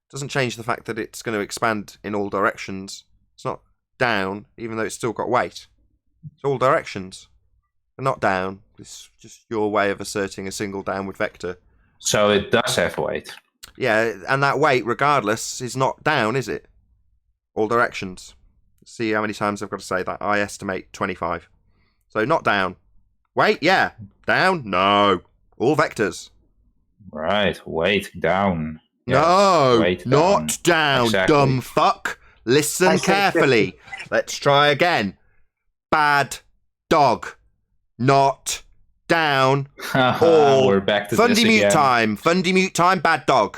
Doesn't change the fact that it's going to expand in all directions. It's not down, even though it's still got weight. It's all directions, but not down. It's just your way of asserting a single downward vector. So it does have weight. Yeah, and that weight, regardless, is not down, is it? All directions. See how many times I've got to say that. I estimate 25. So not down. Weight, yeah. Down, no. All vectors. Right, weight down. No, weight not down, exactly. Dumb fuck. Listen carefully. Let's try again. Bad dog. Not down. All. We're back to Fundy this mute again. time. Fundy mute time, bad dog.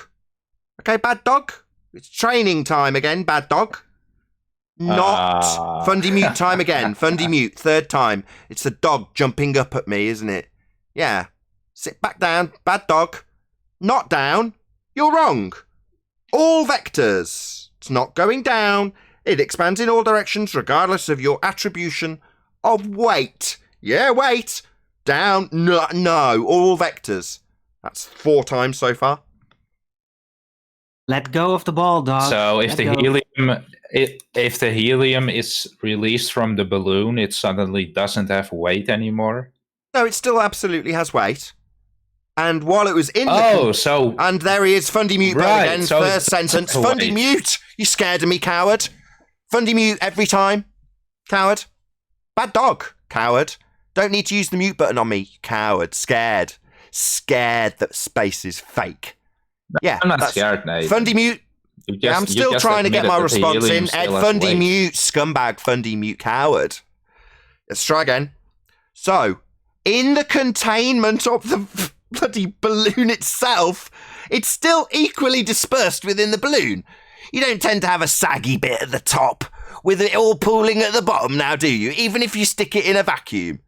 Okay, bad dog. It's training time again, bad dog. Not Fundy mute time again. Fundy mute, third time. It's the dog jumping up at me, isn't it? Yeah. Sit back down, bad dog. Not down. You're wrong. All vectors. It's not going down. It expands in all directions regardless of your attribution of weight. Yeah, weight. Down. No. All vectors. That's 4 times so far. Let go of the ball, dog. So if if the helium is released from the balloon, it suddenly doesn't have weight anymore. No, it still absolutely has weight. And while it was in and there he is, Fundy mute again, so first sentence. Fundy mute! You scared of me, coward. Fundy mute every time. Coward. Bad dog, coward. Don't need to use the mute button on me, coward. Scared. Scared that space is fake. Yeah, I'm not scared, Nate. Fundy mute. I'm still trying to get my response in. Ed, Fundy mute, scumbag, Fundy mute, coward. Let's try again. So, in the containment of the bloody balloon itself, it's still equally dispersed within the balloon. You don't tend to have a saggy bit at the top with it all pooling at the bottom now, do you? Even if you stick it in a vacuum.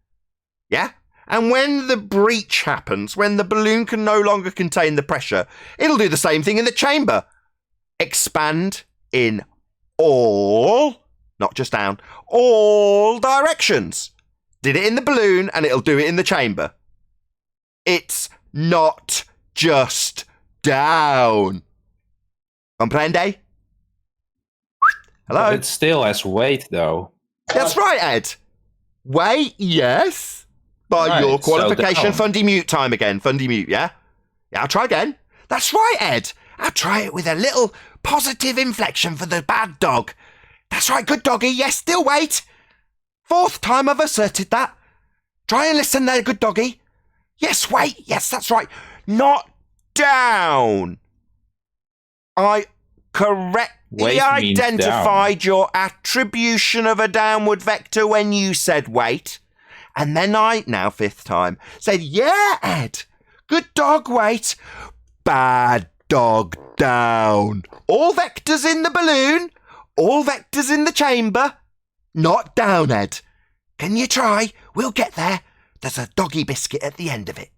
Yeah? And when the breach happens, when the balloon can no longer contain the pressure, it'll do the same thing in the chamber. Expand in all, not just down, all directions. Did it in the balloon and it'll do it in the chamber. It's not just down. Comprende? Hello? But it still has weight, though. That's right, Ed. Weight, yes. By Right, your so qualification, down. Fundy mute time again. Fundy mute, yeah? Yeah, I'll try again. That's right, Ed. I'll try it with a little positive inflection for the bad dog. That's right, good doggy. Yes, still wait. 4th time I've asserted that. Try and listen there, good doggy. Yes, wait. Yes, that's right. Not down. I correctly identified your attribution of a downward vector when you said wait. And then I, now fifth time, said, yeah, Ed. Good dog, wait. Bad dog, down. All vectors in the balloon. All vectors in the chamber. Not down, Ed. Can you try? We'll get there. There's a doggy biscuit at the end of it.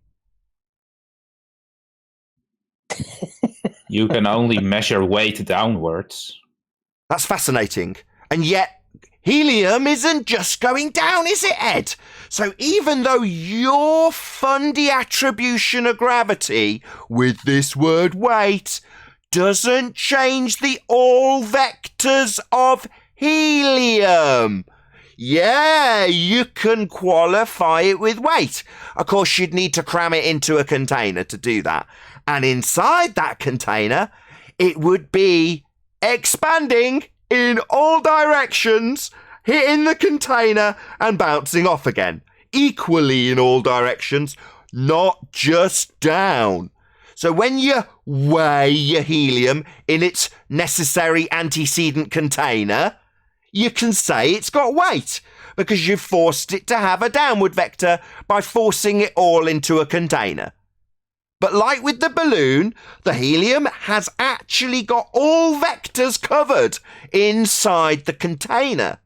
You can only measure weight downwards. That's fascinating. And yet, helium isn't just going down, is it, Ed? So even though your fundy attribution of gravity with this word weight doesn't change the all vectors of helium. Yeah, you can qualify it with weight. Of course, you'd need to cram it into a container to do that. And inside that container, it would be expanding in all directions, hitting the container and bouncing off again. Equally in all directions, not just down. So when you weigh your helium in its necessary antecedent container, you can say it's got weight because you've forced it to have a downward vector by forcing it all into a container. But like with the balloon, the helium has actually got all vectors covered inside the container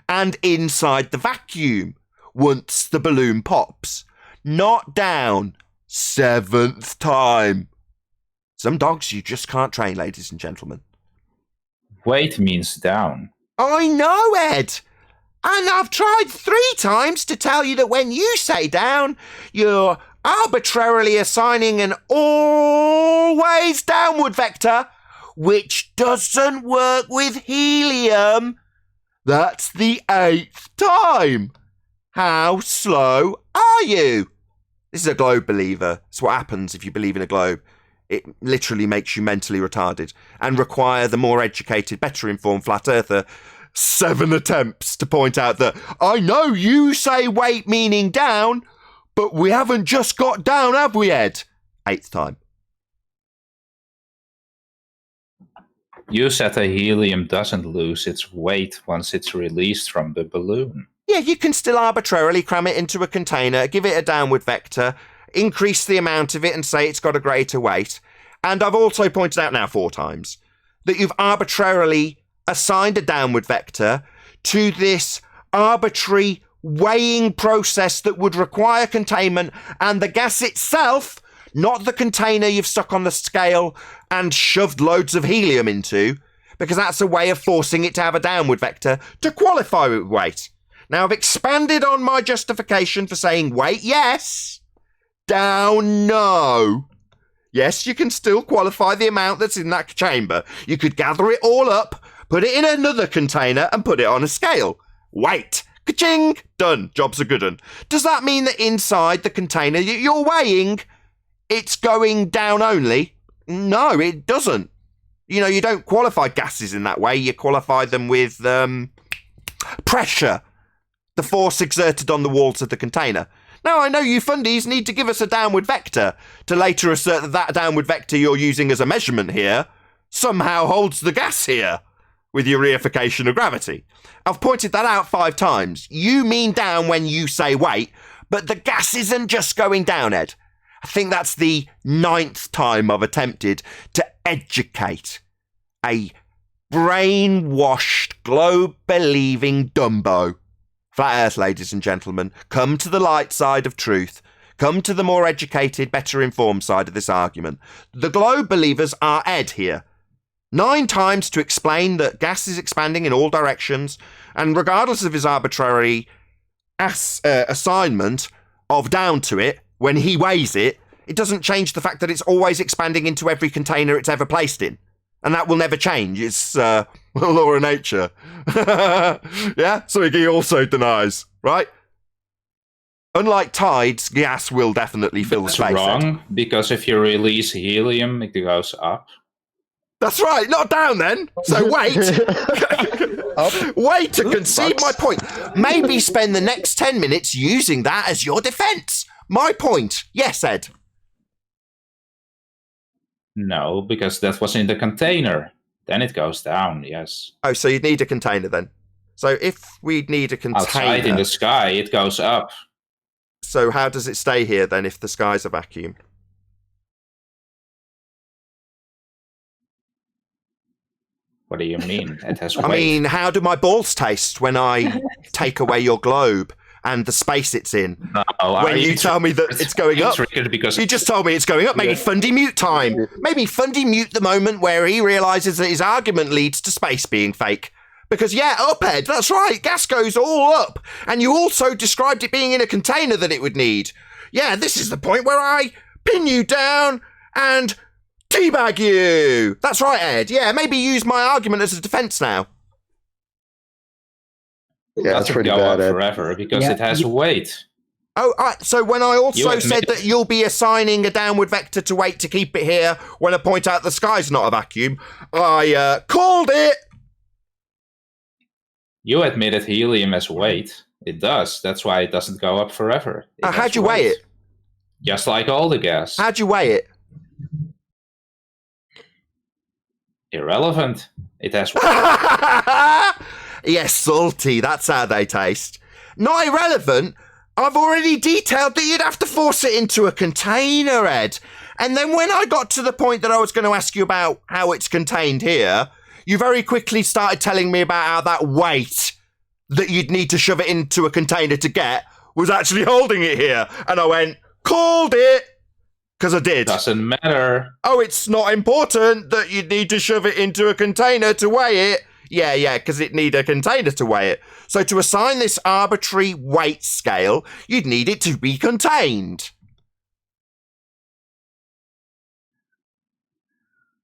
and inside the vacuum once the balloon pops. Not down. 7th time. Some dogs you just can't train, ladies and gentlemen. Weight means down. I know, Ed. And I've tried 3 times to tell you that when you say down, you're arbitrarily assigning an always downward vector, which doesn't work with helium. That's the 8th time. How slow are you? This is a globe believer. It's what happens if you believe in a globe. It literally makes you mentally retarded and require the more educated, better informed flat earther 7 attempts to point out that I know you say weight meaning down, but we haven't just got down, have we, Ed? 8th time. You said the helium doesn't lose its weight once it's released from the balloon. Yeah, you can still arbitrarily cram it into a container, give it a downward vector, increase the amount of it and say it's got a greater weight. And I've also pointed out now 4 times that you've arbitrarily assigned a downward vector to this arbitrary weighing process that would require containment, and the gas itself, not the container you've stuck on the scale and shoved loads of helium into, because that's a way of forcing it to have a downward vector to qualify with weight. Now, I've expanded on my justification for saying weight, yes. Down, no. Yes, you can still qualify the amount that's in that chamber. You could gather it all up, put it in another container, and put it on a scale. Weight. Ka-ching. Done. Job's a good one. Does that mean that inside the container you're weighing, it's going down only? No, it doesn't. You know, you don't qualify gases in that way. You qualify them with pressure. The force exerted on the walls of the container. Now, I know you fundies need to give us a downward vector to later assert that that downward vector you're using as a measurement here somehow holds the gas here with your reification of gravity. I've pointed that out 5 times. You mean down when you say weight, but the gas isn't just going down, Ed. I think that's the 9th time I've attempted to educate a brainwashed, globe-believing Dumbo. Flat Earth, ladies and gentlemen, come to the light side of truth. Come to the more educated, better informed side of this argument. The globe believers are Ed here. 9 times to explain that gas is expanding in all directions, and regardless of his arbitrary assignment of down to it, when he weighs it, it doesn't change the fact that it's always expanding into every container it's ever placed in. And that will never change. It's a law of nature. Yeah? Something he also denies, right? Unlike tides, gas will definitely fill the space. Wrong, because if you release helium, it goes up. That's right, not down then. So wait. Wait to concede my point. Maybe spend the next 10 minutes using that as your defense. My point. Yes, Ed. No, because that was in the container. Then it goes down, yes. Oh, so you'd need a container then. So if we need a container... Outside in the sky, it goes up. So how does it stay here then if the sky's a vacuum? What do you mean? It has weight. I mean, how do my balls taste when I take away your globe and the space it's in? No, when you tell me that it's going up. Because you just told me it's going up. Maybe Fundy mute time. Maybe Fundy mute the moment where he realises that his argument leads to space being fake. Because, yeah, up, Ed, that's right. Gas goes all up. And you also described it being in a container that it would need. Yeah, this is the point where I pin you down and teabag you. That's right, Ed. Yeah, maybe use my argument as a defence now. Yeah, that's pretty go bad, up Ed. forever because it has weight. Oh, so when I also You said that you'll be assigning a downward vector to weight to keep it here when I point out the sky's not a vacuum, I called it. You admitted helium as weight. It does. That's why it doesn't go up forever. How'd you weigh it? Just like all the gas. How'd you weigh it? Irrelevant. It has Yes, salty. That's how they taste. Not irrelevant. I've already detailed that you'd have to force it into a container, Ed. And then when I got to the point that I was going to ask you about how it's contained here, you very quickly started telling me about how that weight that you'd need to shove it into a container to get was actually holding it here. And I went, called it. Because I did. Doesn't matter. Oh, it's not important that you'd need to shove it into a container to weigh it. Yeah, because it'd need a container to weigh it. So to assign this arbitrary weight scale, you'd need it to be contained.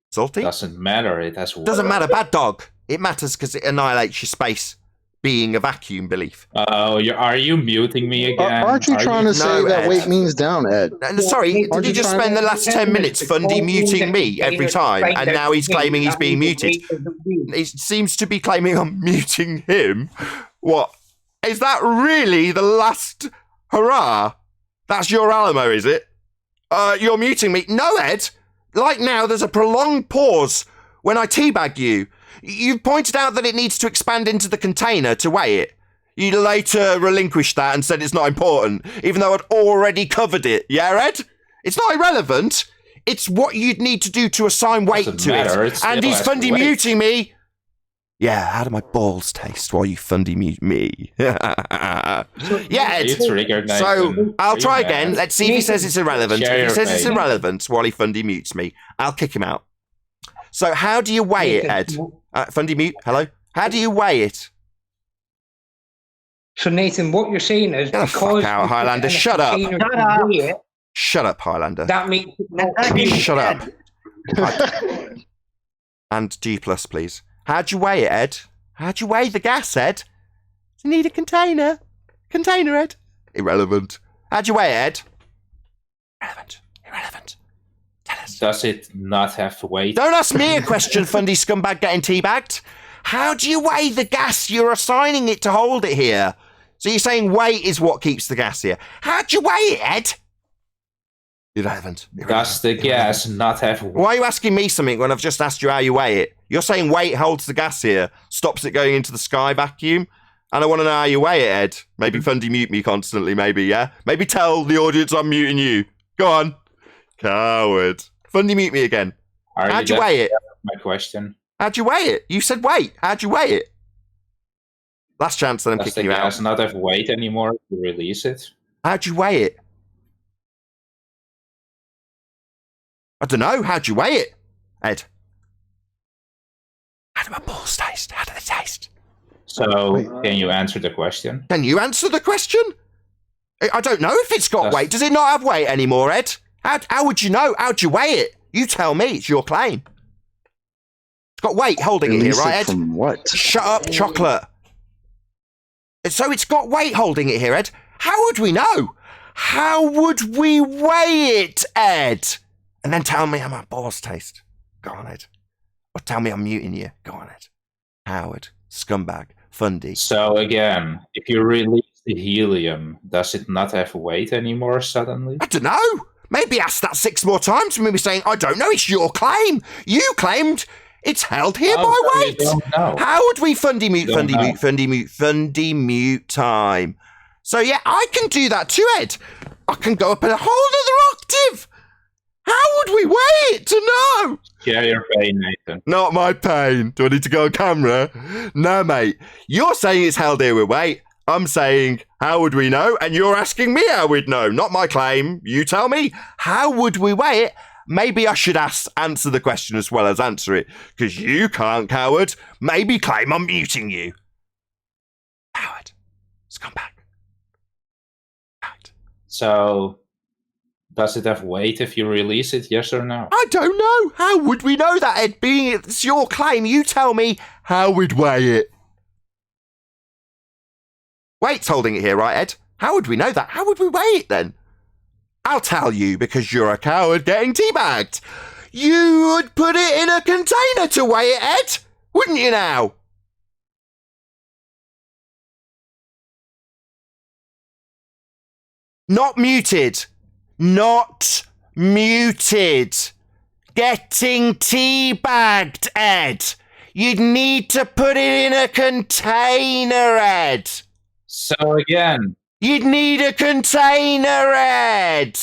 Salty? Doesn't matter. It has weight. Doesn't matter, bad dog. It matters because it annihilates your space being a vacuum belief. Oh, are you muting me again? Aren't you trying to say that weight means down, Ed? Sorry, did you just spend the last 10 minutes Fundy muting me every time, and now he's claiming he's being muted? He seems to be claiming I'm muting him. What? Is that really the last hurrah? That's your Alamo, is it? You're muting me. No, Ed. Like now, there's a prolonged pause when I teabag you. You've pointed out that it needs to expand into the container to weigh it. You later relinquished that and said it's not important, even though I'd already covered it. Yeah, Ed? It's not irrelevant. It's what you'd need to do to assign weight to it. And he's Fundy muting me. Yeah, how do my balls taste while you Fundy mute me? Yeah, Ed. So I'll try again. Let's see if he says it's irrelevant. If he says it's irrelevant while he Fundy mutes me, I'll kick him out. So how do you weigh it, Ed? Fundy mute, hello? How do you weigh it? So Nathan, what you're saying is Get the fuck out, Highlander. Shut up. Shut up, Highlander. That means Shut up. And G+, please. How'd you weigh it, Ed? How'd you weigh the gas, Ed? You need a container. Container, Ed. Irrelevant. How'd you weigh it, Ed? Irrelevant. Does it not have weight? Don't ask me a question, Fundy scumbag getting teabagged. How do you weigh the gas? You're assigning it to hold it here. So you're saying weight is what keeps the gas here. How'd you weigh it, Ed? Irrelevant. Does the gas not have weight? Why are you asking me something when I've just asked you how you weigh it? You're saying weight holds the gas here, stops it going into the sky vacuum. And I want to know how you weigh it, Ed. Maybe Fundy mute me constantly, maybe, yeah? Maybe tell the audience I'm muting you. Go on. Coward. Fundy mute me again. How'd you weigh it? My question. How'd you weigh it? You said weight. How'd you weigh it? Last chance that I'm Does kicking you the out. gas not have weight anymore to release it? How'd you weigh it? I don't know. How'd you weigh it, Ed? How do my balls taste? How do they taste? So, can you answer the question? Can you answer the question? I don't know if it's got weight. Does it not have weight anymore, Ed? How would you know? How'd you weigh it? You tell me. It's your claim. It's got weight holding it here, right, Ed? From what? Shut up, chocolate. So it's got weight holding it here, Ed. How would we know? How would we weigh it, Ed? And then tell me how my balls taste. Go on, Ed. Or tell me I'm muting you. Go on, Ed. Howard, scumbag, Fundy. So again, if you release the helium, does it not have weight anymore suddenly? I don't know. Maybe ask that 6 more times for me saying, I don't know, it's your claim. You claimed it's held here by weight. How would we Fundy mute time? So yeah, I can do that too, Ed. I can go up in a whole other octave. How would we weigh it to know? Share your pain, Nathan. Not my pain. Do I need to go on camera? No, mate. You're saying it's held here with weight. I'm saying, how would we know? And you're asking me how we'd know. Not my claim. You tell me. How would we weigh it? Maybe I should answer the question as well as answer it. Because you can't, coward. Maybe claim I'm muting you. Howard, let's come back. Howard. So, does it have weight if you release it, yes or no? I don't know. How would we know that, Ed? Being it's your claim, you tell me how we'd weigh it. Weight's holding it here, right, Ed? How would we know that? How would we weigh it then? I'll tell you, because you're a coward getting teabagged. You would put it in a container to weigh it, Ed, wouldn't you now? Not muted. Not muted. Getting teabagged, Ed. You'd need to put it in a container, Ed. So again, you'd need a container, Ed.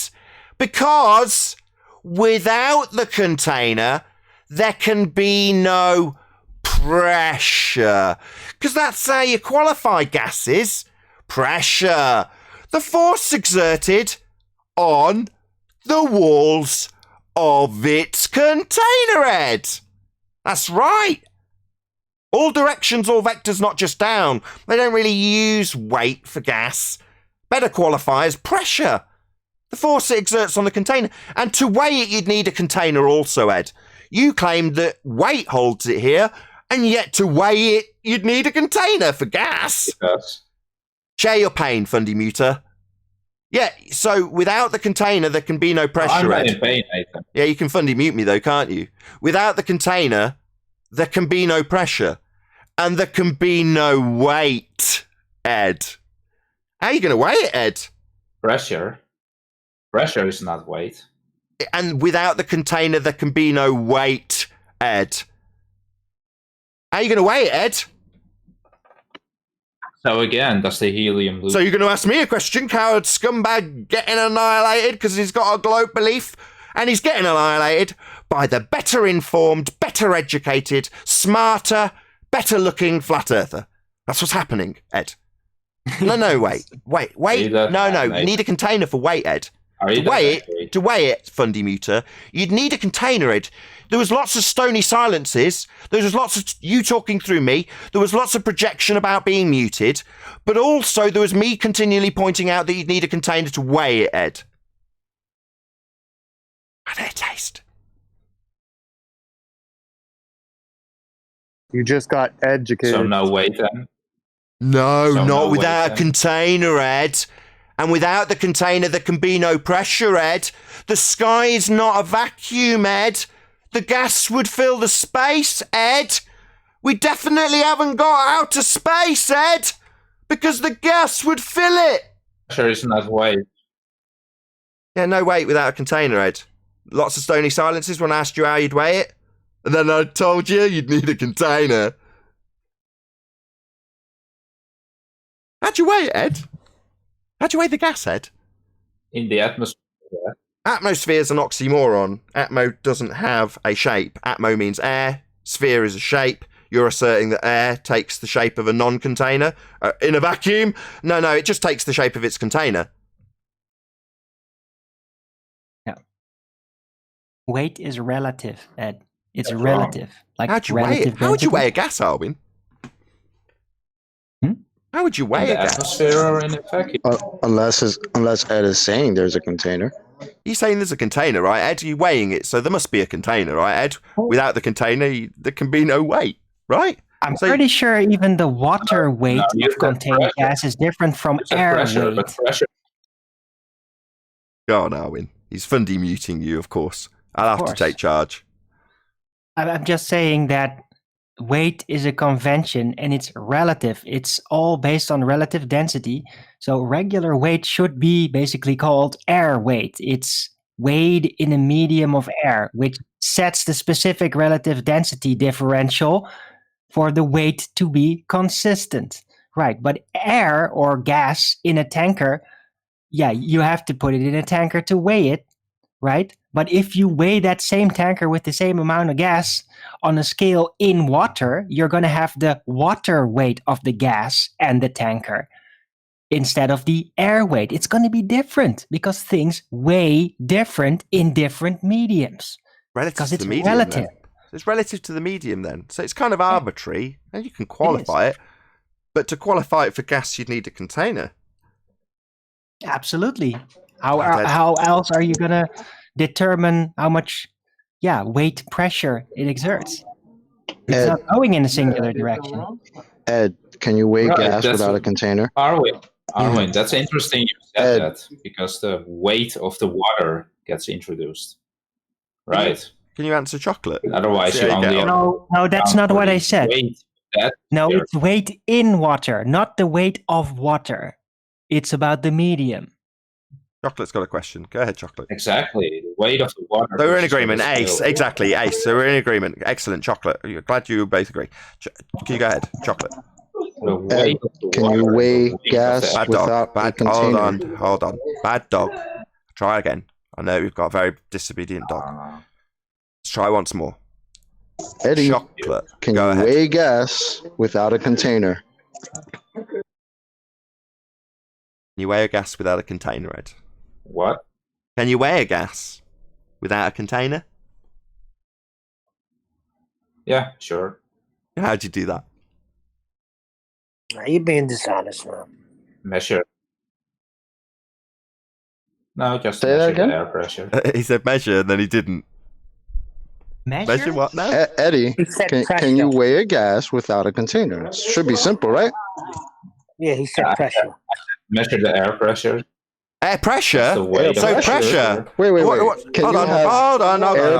Because without the container, there can be no pressure. Because that's how you qualify gases. Pressure. The force exerted on the walls of its container, Ed. That's right. All directions, all vectors, not just down. They don't really use weight for gas. Better qualifiers, pressure. The force it exerts on the container. And to weigh it, you'd need a container also, Ed. You claimed that weight holds it here, and yet to weigh it, you'd need a container for gas. Yes. Share your pain, Fundy Muter. Yeah, so without the container, there can be no pressure. I'm not Ed. in pain, Nathan. Yeah, you can Fundy mute me though, can't you? Without the container, there can be no pressure. And there can be no weight, Ed. How are you going to weigh it, Ed? Pressure. Pressure is not weight. And without the container, there can be no weight, Ed. How are you going to weigh it, Ed? So again, does the helium lose? So you're going to ask me a question, coward scumbag getting annihilated because he's got a globe belief, and he's getting annihilated by the better informed, better educated, smarter, better looking flat earther. That's what's happening, Ed. No, wait. No, you need a container for weight, Ed. To weigh it, Fundy Muter, you'd need a container, Ed. There was lots of stony silences. There was lots of you talking through me. There was lots of projection about being muted. But also there was me continually pointing out that you'd need a container to weigh it, Ed. How did it taste? You just got educated. So no weight then? No, So not no without weight a then? container, Ed. And without the container, there can be no pressure, Ed. The sky is not a vacuum, Ed. The gas would fill the space, Ed. We definitely haven't got out of space, Ed, because the gas would fill it. Pressure is not weight. Yeah, no weight without a container, Ed. Lots of stony silences when I asked you how you'd weigh it. And then I told you you'd need a container. How'd you weigh it, Ed? How'd you weigh the gas, Ed? In the atmosphere. Atmosphere's an oxymoron. Atmo doesn't have a shape. Atmo means air. Sphere is a shape. You're asserting that air takes the shape of a non-container in a vacuum. No, it just takes the shape of its container. Yeah. Weight is relative, Ed. It's That's relative. wrong. Like How'd you weigh it? How would you weigh a gas, Alwyn? How would you weigh a gas? Atmosphere or in a vacuum? Unless Ed is saying there's a container. You're saying there's a container, right, Ed? You're weighing it, so there must be a container, right, Ed? Without the container, there can be no weight, right? I'm pretty sure even the water weight of contained gas is different from air weight. Go on, Alwyn. He's Fundy muting you, of course. I'll have to take charge. I'm just saying that weight is a convention and it's relative. It's all based on relative density. So regular weight should be basically called air weight. It's weighed in a medium of air, which sets the specific relative density differential for the weight to be consistent. Right, but air or gas in a tanker, yeah, you have to put it in a tanker to weigh it, right? But if you weigh that same tanker with the same amount of gas on a scale in water, you're going to have the water weight of the gas and the tanker instead of the air weight. It's going to be different because things weigh different in different mediums. Relative because to it's the medium, relative. then. So it's relative to the medium then. So it's kind of arbitrary, and you can qualify it. But to qualify it for gas, you'd need a container. Absolutely. How else are you going to determine how much weight pressure it exerts? It's not going in a singular direction. Ed, can you weigh Right, gas that's without a what- container? Arwin, that's interesting you said that, because the weight of the water gets introduced. Right. Can you answer chocolate? Otherwise, See you how you only get on. No, that's not what I said. That No, it's weight in water, not the weight of water. It's about the medium. Chocolate's got a question. Go ahead, Chocolate. Exactly. The weight of the water. So we're in versus agreement. the Ace. scale. Exactly. Ace. So we're in agreement. Excellent, Chocolate. Glad you both agree. Can you go ahead, Chocolate? The weight of the Can water you is the weigh weight of gas the Bad without dog. a Bad. container? Hold on. Bad dog. Try again. I know we've got a very disobedient dog. Let's try once more. Eddie, Chocolate. can Go you ahead. weigh gas without a container? Can you weigh a gas without a container, Ed? What? Can you weigh a gas without a container? Yeah, sure. How'd you do that? You're being dishonest now. Measure. No, just Say that measure again? the air pressure. He said measure, and then he didn't. Measure what now? Eddie, He said can you pressure. weigh a gas without a container? It should be simple, right? Yeah, he said pressure. Measure the air pressure. Air pressure? That's the weight So of pressure? Wait. Can Hold you on, have hold air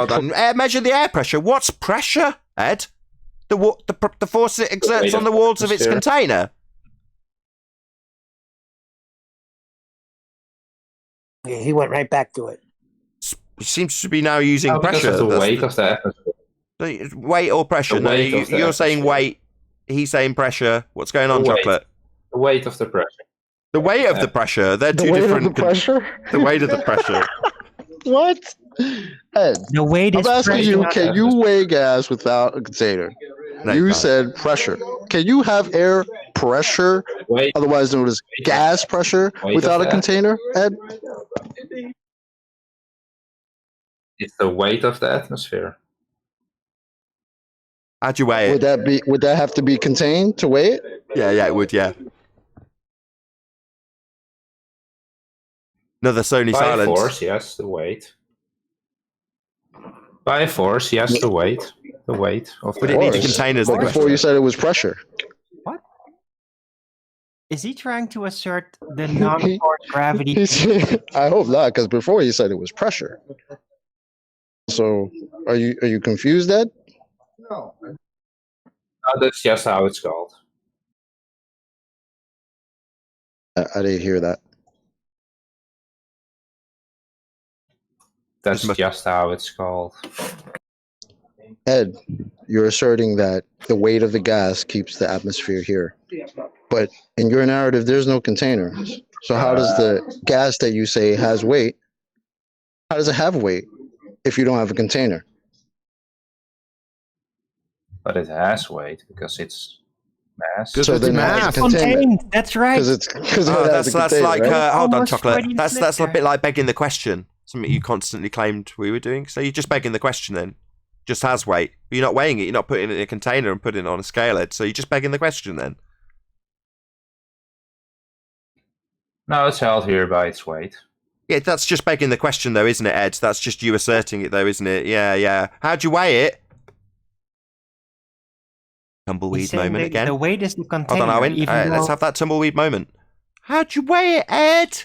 on. Measure the air pressure. What's pressure, Ed? The force it exerts weight on of the walls of its atmosphere. container? Yeah, he went right back to it. He seems to be now using No, because pressure. of the That's weight of the atmosphere. weight or pressure? The No, weight of the you're saying atmosphere. weight. He's saying pressure. What's going on, The weight. Chocolate? The weight of the pressure. The weight of the pressure. They're the two weight different. of the pressure? The weight of the pressure. What? Ed, The weight I'm is asking pressure. you, can you weigh gas without a container? No, You can't. said pressure. Can you have air pressure, Weight. otherwise known as gas pressure, Weight without of a that. container, Ed? It's the weight of the atmosphere. How'd you weigh it? Would that have to be contained to weigh it? Yeah, it would, yeah. Another Sony By silence. force, yes, the weight. By force, yes, the weight. The weight of Would the it need Force. containers? But before you said it was pressure. Is he trying to assert the non-force gravity? I hope not, because before you said it was pressure. So are you confused, Ed? No, that's just how it's called. I didn't hear that. That's just how it's called. Ed, you're asserting that the weight of the gas keeps the atmosphere here. But in your narrative, there's no containers. So how does the gas that you say has weight, how does it have weight if you don't have a container? But it has weight because it's mass. So then it has a container. Contained. That's right. Because it has a That's container, like right? hold on, Almost Chocolate. Freudian That's slip a there. bit like begging the question. Something you constantly claimed we were doing. So you're just begging the question then. Just has weight. You're not weighing it. You're not putting it in a container and putting it on a scale, Ed. So you're just begging the question then. No, it's held here by its weight. Yeah, that's just begging the question though, isn't it, Ed? That's just you asserting it though, isn't it? Yeah. How'd you weigh it? He's Tumbleweed saying moment that again. the weight is the Hold container. on, Owen. even Let's though- have that tumbleweed moment. How'd you weigh it, Ed?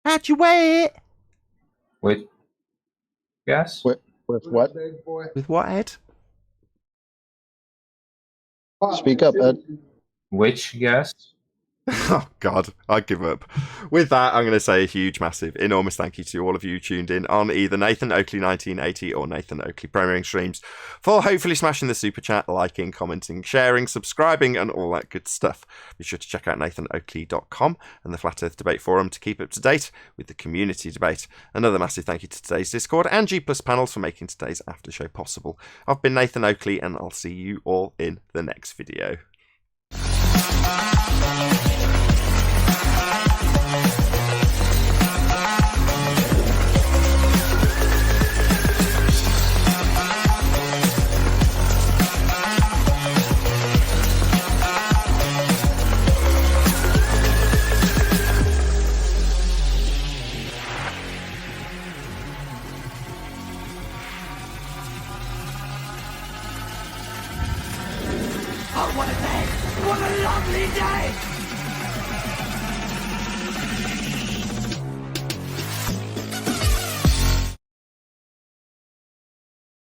How'd you weigh it? With gas? With what? With what, Ed? Speak up, Ed. Which guest? Oh, God, I give up. With that, I'm going to say a huge, massive, enormous thank you to all of you tuned in on either Nathan Oakley 1980 or Nathan Oakley Premiering streams for hopefully smashing the super chat, liking, commenting, sharing, subscribing, and all that good stuff. Be sure to check out nathanoakley.com and the Flat Earth Debate Forum to keep up to date with the community debate. Another massive thank you to today's Discord and G Plus panels for making today's after show possible. I've been Nathan Oakley, and I'll see you all in the next video. Oh, what a day! What a lovely day!